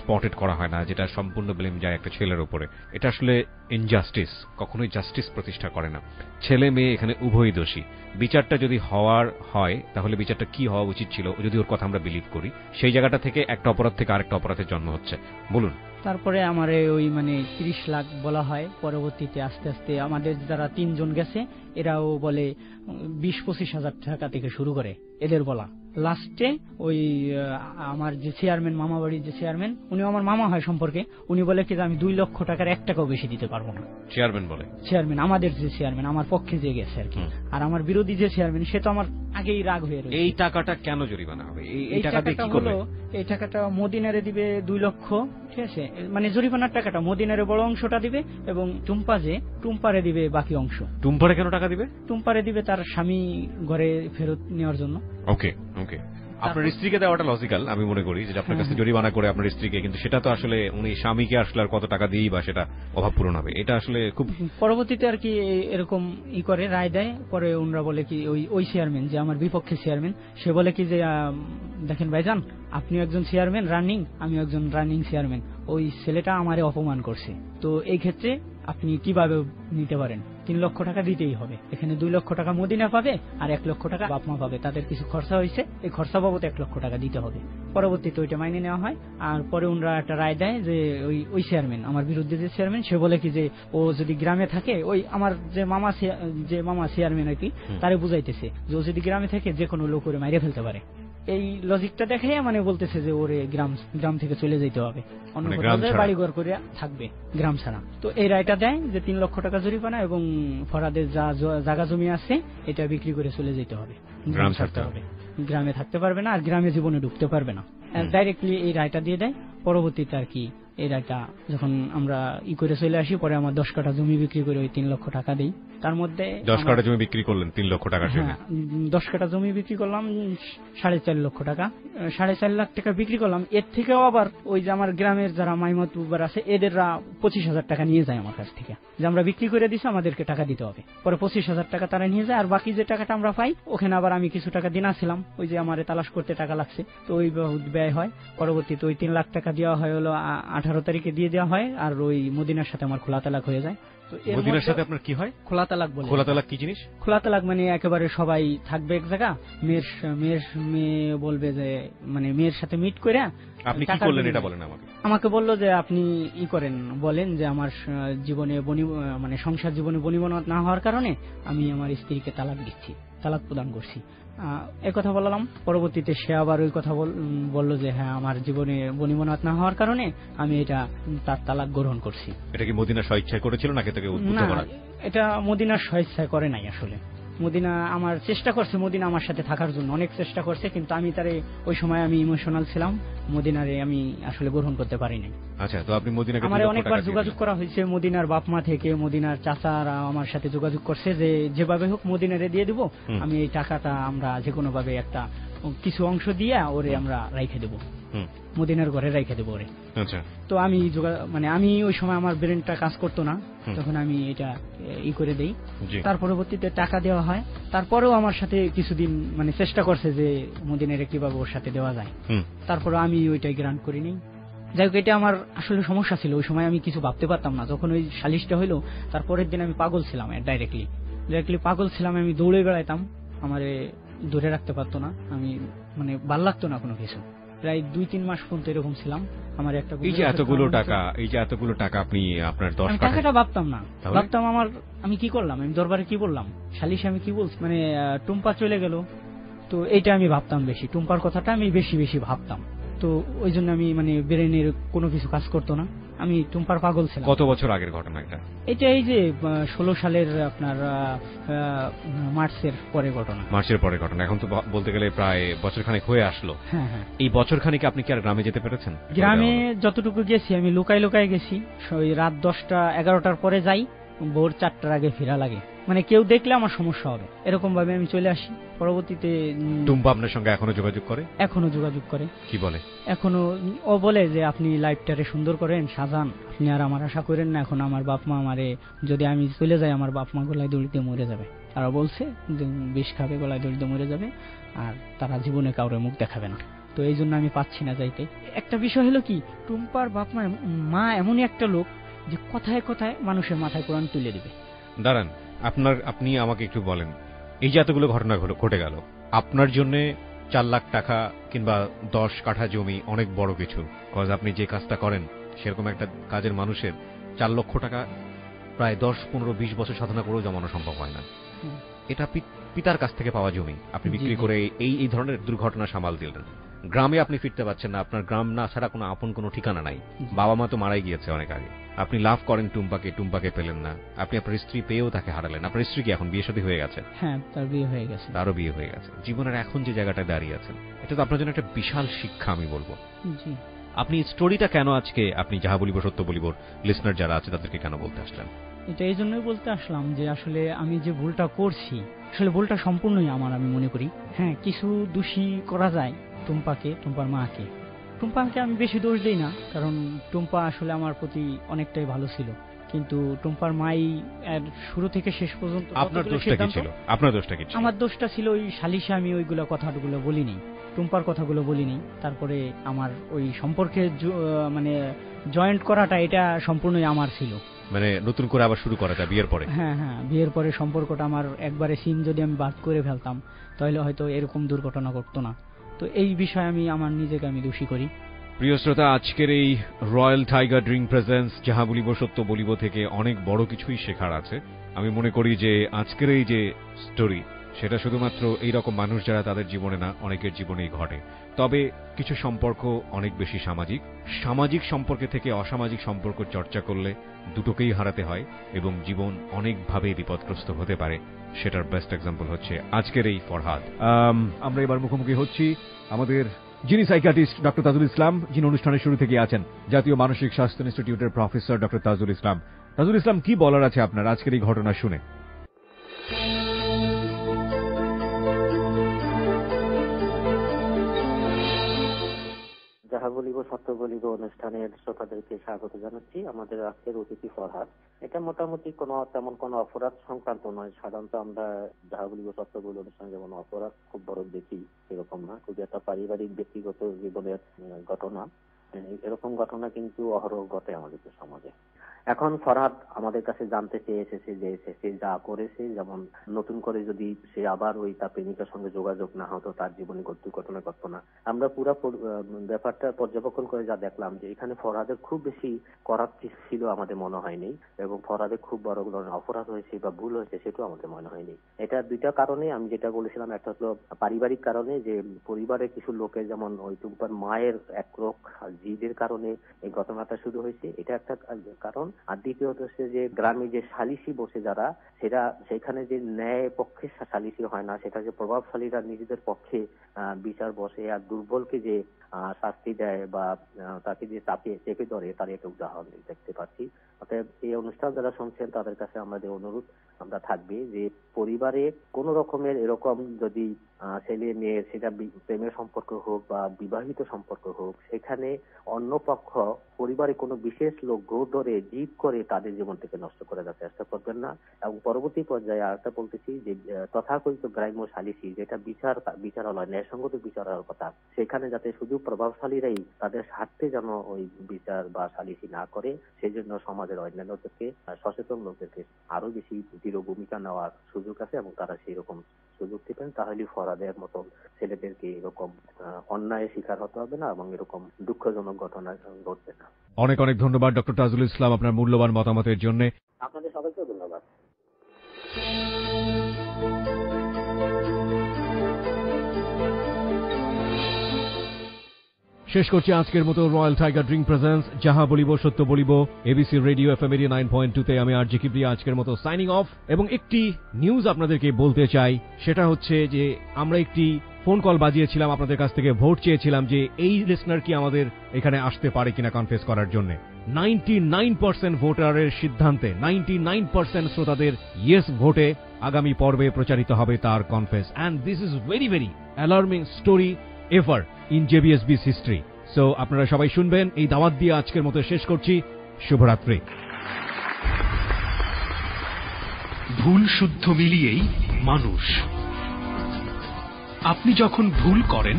[SPEAKER 9] স্পটেড করা হয় না, যেটা সম্পূর্ণ ব্লেম যায় একটা ছেলের উপরে। এটা আসলে ইনজাস্টিস, কখনোই জাস্টিস প্রতিষ্ঠা করে না। ছেলে মেয়ে এখানে উভয়ই দোষী। বিচারটা যদি হওয়ার হয় তাহলে বিচারটা কি হওয়া উচিত ছিল, যদি ওর কথা আমরা বিলিভ করি, সেই জায়গাটা থেকে একটা অপরাধ থেকে আরেকটা অপরাধের জন্ম হচ্ছে। বলুন।
[SPEAKER 5] তারপরে আমার ওই মানে 30 লাখ বলা হয়, পরবর্তীতে আস্তে আস্তে আমাদের যারা 3 জন গেছে এরাও বলে 20-25 হাজার টাকা থেকে শুরু করে এদের বলা। লাস্টে ওই আমার যে চেয়ারম্যান, মামা বাড়ির যে চেয়ারম্যান, উনি আমার মামা হয় সম্পর্কে, উনি বলে কি যে আমি 2 লক্ষ টাকার 1 টাকাও বেশি দিতে পারবো না।
[SPEAKER 9] চেয়ারম্যান বলে? চেয়ারম্যান,
[SPEAKER 5] আমাদের যে চেয়ারম্যান, আমার পক্ষে যে গেছে আর কি। আর আমার বিরোধী যে চেয়ারম্যান, সে তো আমার আগেই রাগ হয়ে রয়েছে।
[SPEAKER 9] এই টাকাটা কেন জরিমানা হবে? এই টাকাটা কি করবে?
[SPEAKER 5] এই টাকাটা মদিনারে দিবে 2 লক্ষ, ঠিক আছে, মানে জরিমানার টাকাটা মদিনারে বড় অংশটা দিবে এবং টুম্পারে দিবে বাকি অংশ।
[SPEAKER 9] টুম্পারে কেন টাকা দিবে?
[SPEAKER 5] টুম্পারে দিবে তার স্বামী ঘরে ফেরত নেওয়ার জন্য।
[SPEAKER 9] ওকে ওকে, আপনার স্ত্রীকে দেওয়াটা লজিক্যাল আমি মনে করি, যে আপনার কাছে জরিমানা করে আপনার স্ত্রীকে, কিন্তু সেটা তো আসলে উনি স্বামীকে আসলে আর কত টাকা দিয়েই বা সেটা অভাব পূরণ হবে, এটা আসলে খুব
[SPEAKER 5] পরবর্তীতে আর কি এরকম করে রায় দেয়। পরে ওনারা বলে কি ওই চেয়ারম্যান যে আমার বিপক্ষে চেয়ারম্যান, সে বলে কি যে দেখেন ভাইজান, আপনি একজন চেয়ারম্যান রানিং, আমি একজন রানিং চেয়ারম্যান, ওই ছেলেটা আমারে অপমান করছে, তো এই ক্ষেত্রে আপনি কিভাবে নিতে পারেন? 3 লক্ষ টাকা দিতেই হবে। এখানে 2 লক্ষ টাকা মদিনা পাবে আর 1 লক্ষ টাকা বাপমা পাবে, তাদের কিছু খরচা হয়েছে, এই খরচা বাবদ 1 লক্ষ টাকা দিতে হবে। পরবর্তীতে ওইটা মাইনে নেওয়া হয়। আর পরে ওনারা একটা রায় দেয় যে ওই চেয়ারম্যান, আমার বিরুদ্ধে যে চেয়ারম্যান, সে বলে কি যে ও যদি গ্রামে থাকে, ওই আমার যে মামা চেয়ারম্যান আর কি, তারে বুঝাইতেছে যে ও যদি গ্রামে থাকে যে কোনো লোক ওরে মাইরে ফেলতে পারে। এই লজিকটা দেখে মানে বলতেছে যে ওরে গ্রাম থেকে চলে যেতে হবে, অন্য কোথাও বাড়ি ঘর করে থাকবে, গ্রাম ছাড়া। তো এই রায়টা দেয় যে 3 লক্ষ টাকা জরিমানা এবং ফরাদের যা জায়গা জমি আছে এটা বিক্রি করে চলে যেতে হবে, গ্রাম ছাড়তে হবে, গ্রামে থাকতে পারবে না আর গ্রামে জীবনে ঢুকতে পারবে না। ডাইরেক্টলি এই রায়টা দিয়ে দেয়। পরবর্তীতে আর কি এই রায়টা যখন আমরা করে চলে আসি, পরে আমার 10 কাঠা জমি বিক্রি করে ওই 3 লক্ষ টাকা দেই। তার মধ্যে
[SPEAKER 9] 10 কাঠা জমি বিক্রি করলেন 3 লক্ষ টাকার জন্য?
[SPEAKER 5] 10 কাঠা জমি বিক্রি করলাম 4.5 লক্ষ টাকা, 4.5 লাখ টাকা বিক্রি করলাম। এর থেকেও আবার ওই যে আমার গ্রামের যারা মাইমতুবার আছে এদেররা 25,000 টাকা নিয়ে যায় আমার কাছ থেকে, যে আমরা বিক্রি করে দিছি, আমাদেরকে টাকা দিতে হবে। পরে 25,000 টাকা তারা নিয়ে যায়। আর বাকি যে টাকাটা আমরা পাই, ওখানে আবার আমি কিছু টাকা দিনা ছিলাম, ওই যে আমার তালাশ করতে টাকা লাগছে, তো ওই ব্যয় হয়। পরবর্তীতে ওই 3 লাখ টাকা দেওয়া হয় হলো 18 তারিখে দিয়ে দেওয়া হয়। আর ওই মদিনার সাথে আমার খোলা তালাক হয়ে যায়।
[SPEAKER 9] মদিনার সাথে আপনার কি হয়?
[SPEAKER 5] খোলা তালাক বলে।
[SPEAKER 9] খোলা তালাক কি জিনিস?
[SPEAKER 5] খোলা তালাক মানে একেবারে সবাই থাকবে এক জায়গা, মেয়ে বলবে যে মানে মেয়ের সাথে মিট করে।
[SPEAKER 9] আপনি কি করলেন এটা বলেন আমাকে?
[SPEAKER 5] আমাকে বললো যে আপনি বলেন যে আমার জীবনে মানে সংসার জীবনে বনিবনত না হওয়ার কারণে আমি আমার স্ত্রীকে তালাক দিচ্ছি, তালাক প্রদান করছি, এই কথা বললাম। পরবর্তীতে সে আবার ওই কথা বললো যে হ্যাঁ, আমার জীবনে বনিবনত না হওয়ার কারণে আমি তার তালাক গ্রহণ করছি।
[SPEAKER 9] এটা কি মদিনা স্বেচ্ছায় করেছিল নাকি তাকে উদ্বুদ্ধ করা?
[SPEAKER 5] এটা মদিনার স্বেচ্ছায় করে নাই আসলে। মদিনা আমার চেষ্টা করছে, মদিনা আমার সাথে থাকার জন্য অনেক চেষ্টা করছে, কিন্তু আমি তারে ওই সময় আমি ইমোশনাল ছিলাম, মদিনারে আমি আসলে গ্রহণ করতে পারি নাই।
[SPEAKER 9] আচ্ছা, তো আপনি মদিনাকে
[SPEAKER 5] আমার অনেকবার যোগাযোগ করা হয়েছে, মদিনার বাপমা থেকে, মদিনার চাচারা আমার সাথে যোগাযোগ করছে যে যেভাবে হোক মদিনারে দিয়ে দিব, আমি এই টাকাটা আমরা যে কোনো ভাবে একটা কিছু অংশ দিয়ে ওরে আমরা রাইখে দেবো, মদিনার ঘরে রাইখে দেবো ওরে।
[SPEAKER 9] আচ্ছা,
[SPEAKER 5] তো আমি মানে আমি ওই সময় আমার ব্রেনটা কাজ করতো না, তখন আমি এটা করে দেই। তার পরবর্তীতে টাকা দেওয়া হয়। তারপরেও আমার সাথে কিছুদিন মানে চেষ্টা করছে যে মদিনারে কিভাবে ওর সাথে দেওয়া যায়, তারপরে আমি ওইটাই গ্রান্ট করিনি। যাই হোক, এটা আমার আসলে সমস্যা ছিল, ওই সময় আমি কিছু ভাবতে পারতাম না। যখন ওই সালিশটা হইলো তারপরের দিন আমি পাগল ছিলাম, ডাইরেক্টলি পাগল ছিলাম। আমি দৌড়ে বেড়াইতাম, আমারে ধরে রাখতে পারতো না, আমি মানে ভাল লাগতো না কোনো কিছু। প্রায় 2-3 মাস পর্যন্ত এরকম ছিলাম। আমার একটা
[SPEAKER 2] এই যে এতগুলো টাকা আপনি আপনার 10
[SPEAKER 5] টাকাটা ভাবতাম না, ভাবতাম আমি কি করলাম, আমি দরবারে কি বললাম, শালিশ আমি কি বলছি, মানে টুম্পা চলে গেল, তো এইটা আমি ভাবতাম বেশি, টুম্পার কথাটা আমি বেশি বেশি ভাবতাম। তো ওই জন্য আমি মানে ব্রেনের কোনো কিছু কাজ করতো না, আমি টুম্পার পাগল ছিলাম।
[SPEAKER 2] কত বছর আগের ঘটনা
[SPEAKER 5] এটা এই যে 16 সালের আপনার মার্চের পরে ঘটনা।
[SPEAKER 2] এখন তো বলতে গেলে প্রায় বছরখানেক হয়ে আসলো।
[SPEAKER 5] হ্যাঁ হ্যাঁ।
[SPEAKER 2] এই বছরখানেক আপনি কি আর গ্রামে যেতে পেরেছেন?
[SPEAKER 5] গ্রামে যতটুকু গেছি আমি লুকায় গেছি, ওই রাত 10টা-11টার পরে যাই, ভোর 4টার আগে ফেরা লাগে, মানে কেউ দেখলে আমার সমস্যা হবে, এরকম ভাবে আমি চলে আসি। পরবর্তীতে
[SPEAKER 2] টুম্পা আপনার সঙ্গে এখনো যোগাযোগ করে? কি বলে?
[SPEAKER 5] এখনো ও বলে যে আপনি লাইফটারে সুন্দর করেন, সাজান, আপনি আর আমার আশা করেন না, এখন আমার বাপ মা আমারে, যদি আমি চলে যাই আমার বাপ মা গলায় দড়িতে মরে যাবে, তারা বলছে বিষ খাবে, গলায় দড়িতে মরে যাবে, আর তারা জীবনে কাউরে মুখ দেখাবে না। তো এই জন্য আমি পাচ্ছি না যাইতে। একটা বিষয় হলো কি, টুম্পার বাপ মা এমনই একটা লোক যে কথায় কথায় মানুষের মাথায় কোরআন তুলে দিবে।
[SPEAKER 2] দাঁড়ান, আপনি আমাকে একটু বলেন, এই যে এতগুলো ঘটনা ঘটে গেল, আপনার জন্য 4 লাখ টাকা কিংবা 10 কাঠা জমি অনেক বড় কিছু, কজ আপনি যে কাজটা করেন সেরকম একটা কাজের মানুষের 4 লক্ষ টাকা প্রায় 10-15-20 বছর সাধনা করেও জমানো সম্ভব হয় না। এটা পিতার কাছ থেকে পাওয়া জমি আপনি বিক্রি করে এই ধরনের দুর্ঘটনা সামাল দিলেন। গ্রামে আপনি ফিরতে পারছেন না, আপনার গ্রাম না ছাড়া কোনো আপন কোনো ঠিকানা নাই, বাবা মা তো মারাই গিয়েছে অনেক আগে। আপনি লাভ করেন টুম্পাকে পেলেন না, আপনি আপনার স্ত্রী পেয়েও তাকে হারালেন। আপনার স্ত্রী কি এখন বিয়ে শাদী হয়ে গেছে?
[SPEAKER 5] হ্যাঁ, তার বিয়ে হয়ে গেছে।
[SPEAKER 2] তারও বিয়ে হয়ে গেছে। জীবনের এখন যে জায়গাটায় দাঁড়িয়ে আছেন, এটা তো আপনার জন্য একটা বিশাল শিক্ষা আমি বলবো।
[SPEAKER 5] জি।
[SPEAKER 2] আপনি স্টোরিটা কেন আজকে আপনি যাহা বলিব সত্য বলিব লিসনার যারা আছে তাদেরকে কেন বলতে আসলেন?
[SPEAKER 5] এটা এই জন্যই বলতে আসলাম যে আসলে আমি যে ভুলটা করছি, আসলে ভুলটা সম্পূর্ণই আমার, আমি মনে করি। হ্যাঁ, কিছু দোষী করা যায় টুম্পার মাকে। টুম্পাকে আমি বেশি দোষ দিই না, কারণ টুম্পা আসলে আমার প্রতি অনেকটাই ভালো ছিল, কিন্তু টুম্পার মাই এর শুরু থেকে শেষ পর্যন্ত।
[SPEAKER 2] আপনার দোষটা কি ছিল?
[SPEAKER 5] আমার দোষটা ছিল ওই সালিশে আমি ওইগুলো কথাগুলো বলিনি, টুম্পার কথাগুলো বলিনি। তারপরে আমার ওই সম্পর্কে মানে জয়েন্ট করাটা, এটা সম্পূর্ণই আমার ছিল।
[SPEAKER 2] মানে নতুন করে আবার শুরু করাটা বিয়ের পরে?
[SPEAKER 5] হ্যাঁ হ্যাঁ, বিয়ের পরে সম্পর্কটা আমার একবারে সিন যদি আমি বাদ করে ফেলতাম তাহলে হয়তো এরকম দুর্ঘটনা ঘটতো না। তো এই বিষয়ে আমার নিজেকে আমি দোষী করি।
[SPEAKER 2] প্রিয় শ্রোতা, আজকের এই রয়্যাল টাইগার ড্রিঙ্ক প্রেজেন্স যাহা বলিব সত্য বলিব থেকে অনেক বড় কিছুই শেখার আছে। আমি মনে করি যে আজকের এই যে স্টোরি, সেটা শুধুমাত্র এই রকম মানুষ যারা তাদের জীবনে না, অনেকের জীবনেই ঘটে। তবে কিছু সম্পর্ক অনেক বেশি সামাজিক সম্পর্কে থেকে অসামাজিক সম্পর্ক চর্চা করলে দুটোকেই হারাতে হয় এবং জীবন অনেকভাবে বিপদগ্রস্ত হতে পারে। সেটার বেস্ট এক্সাম্পল হচ্ছে আজকের এই ফরহাদ। আমরা এবার মুখোমুখি হচ্ছি আমাদের যিনি সাইকিয়াট্রিস্ট ডক্টর তাজুল ইসলাম, যিনি অনুষ্ঠানের শুরু থেকে আছেন, জাতীয় মানসিক স্বাস্থ্য ইনস্টিটিউটের প্রফেসর ডক্টর তাজুল ইসলাম। তাজুল ইসলাম, কি বলার আছে আপনার আজকের এই ঘটনা শুনে?
[SPEAKER 10] যাহা বলিব সত্য বলিব অনুষ্ঠানের শ্রোতাদেরকে স্বাগত জানাচ্ছি। আমাদের আজকের অতিথি ফরহাদ। এটা মোটামুটি তেমন কোনো অপরাধ সংক্রান্ত নয়। সাধারণত আমরা যাহা বলিব সত্য বলিব অনুষ্ঠানে যেমন অপরাধ খুব বড় দেখি, এরকম না, খুবই একটা পারিবারিক ব্যক্তিগত জীবনের ঘটনা। এরকম ঘটনা কিন্তু অহরহ ঘটে আমাদের সমাজে। এখন ফরহাদ আমাদের কাছে জানতে চেয়ে এসেছে যে সে যা করেছে, যেমন নতুন করে যদি সে আবার ওই তার প্রেমিকার সঙ্গে যোগাযোগ না হতো, তার জীবনে দুর্ঘটনা ঘটতো না। আমরা পুরো ব্যাপারটা পর্যবেক্ষণ করে যা দেখলাম যে এখানে ফরহাদের খুব বেশি করার ছিল আমাদের মনে হয়নি, এবং ফরহাদের খুব বড় ধরনের অপরাধ হয়েছে বা ভুল হয়েছে সেটাও আমাদের মনে হয়নি। এটা দুইটা কারণে, আমি যেটা বলেছিলাম, একটা হলো পারিবারিক কারণে, যে পরিবারের কিছু লোকের, যেমন ওই টুম্পার মায়ের একরোখ জিদের কারণে এই ঘটনাটা শুরু হয়েছে, এটা একটা কারণ। আর দ্বিতীয়ত হচ্ছে যে গ্রামে যে সালিশি বসে যারা, সেখানে যে ন্যায় পক্ষে সালিশি হয় না, সেটা যে প্রভাবশালীরা নিজেদের পক্ষে বিচার বসে আর দুর্বলকে যে শাস্তি দেয় বা তাকে যে চেপে ধরে, তার একটা উদাহরণ দেখতে পাচ্ছি। অতএব এই অনুষ্ঠান যারা শুনছেন তাদের কাছে আমাদের অনুরোধ আমরা থাকবে যে পরিবারে কোন রকমের এরকম যদি ছেলে মেয়ের, সেটা প্রেমের সম্পর্ক হোক বা বিবাহিত সম্পর্ক হোক, সেখানে অন্য পক্ষ পরিবারে কোনো বিশেষ লোক গো ধরে জিদ ঠিক করে তাদের জীবন থেকে নষ্ট করে দেওয়ার চেষ্টা করবেন না। এবং পরবর্তী পর্যায়ে আরেকটা বলতেছি যে তথাকথিত গ্রাম্য সালিসি যেটা বিচারালয় ন্যায়সঙ্গত বিচারালয়ের কথা, সেখানে যাতে শুধু প্রভাবশালীরাই তাদের স্বার্থে যেন ওই বিচার বা সালিসি না করে, সেই জন্য সমাজের অন্যান্যদেরকে সচেতন লোকদেরকে আরো বেশি দৃঢ় ভূমিকা নেওয়ার সুযোগ আছে এবং তারা সেই রকম সুযোগ দিবেন। তাহলে ফরহাদের মতো ছেলেদেরকে এরকম অন্যায়ের শিকার হতে হবে না এবং এরকম দুঃখজনক ঘটনা ঘটবে না।
[SPEAKER 2] অনেক অনেক ধন্যবাদ ডক্টর তাজুল ইসলাম আপনার মূল্যবান মতামতের জন্য।
[SPEAKER 10] আপনাদের সবাইকে ধন্যবাদ।
[SPEAKER 2] শেষ করছি আজকের মতো রয়্যাল টাইগার ড্রিঙ্ক প্রেজেন্স যাহা বলিব সত্য বলিব এবিসি রেডিও এফএম 89.2 তে আমি আরজে কিবরিয়া আজকের মতো সাইনিং অফ। এবং একটি নিউজ আপনাদেরকে বলতে চাই, সেটা হচ্ছে যে আমরা একটি ফোন কল বাজিয়েছিলাম, আপনাদের কাছ থেকে ভোট চেয়েছিলাম যে এই লিসনার কি আমাদের এখানে আসতে পারে কিনা কনফেস করার জন্য। 99% ভোটারের সিদ্ধান্তে 99% শ্রোতাদের ইয়েস ভোটে আগামী পর্বে প্রচারিত হবে তার confess. And this is very very alarming story ever in JBSB's history. So আপনারা সবাই শুনবেন। এই দাওয়াত দিয়ে আজকের মতো শেষ করছি। শুভরাত্রি।
[SPEAKER 1] ভুল শুদ্ধ মিলিয়েই মানুষ। আপনি যখন ভুল করেন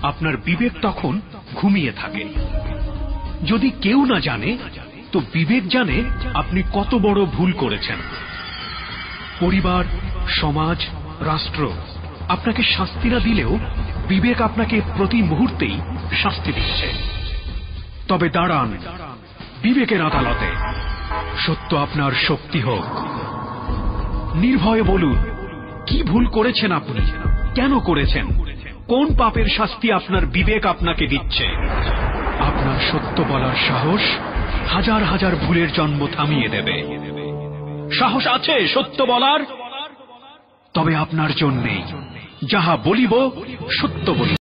[SPEAKER 1] আপনার বিবেক তখন ঘুমিয়ে থাকে। যদি কেউ না জানে তো বিবেক জানে আপনি কত বড় ভুল করেছেন। পরিবার, সমাজ, রাষ্ট্র আপনাকে শাস্তি না দিলেও বিবেক আপনাকে প্রতি মুহূর্তেই শাস্তি দিচ্ছে। তবে দাঁড়ান বিবেকের আদালতে, সত্য আপনার শক্তি হোক। নির্ভয়ে বলুন কি ভুল করেছেন আপনি, কেন করেছেন, কোন পাপের শাস্তি আপনার বিবেক আপনাকে দিচ্ছে। আপনার সত্য বলার সাহস হাজার হাজার ভুলের জন্ম থামিয়ে দেবে। সাহস আছে সত্য বলার? তবে আপনার জন্যেই যাহা বলিব সত্য বলিব।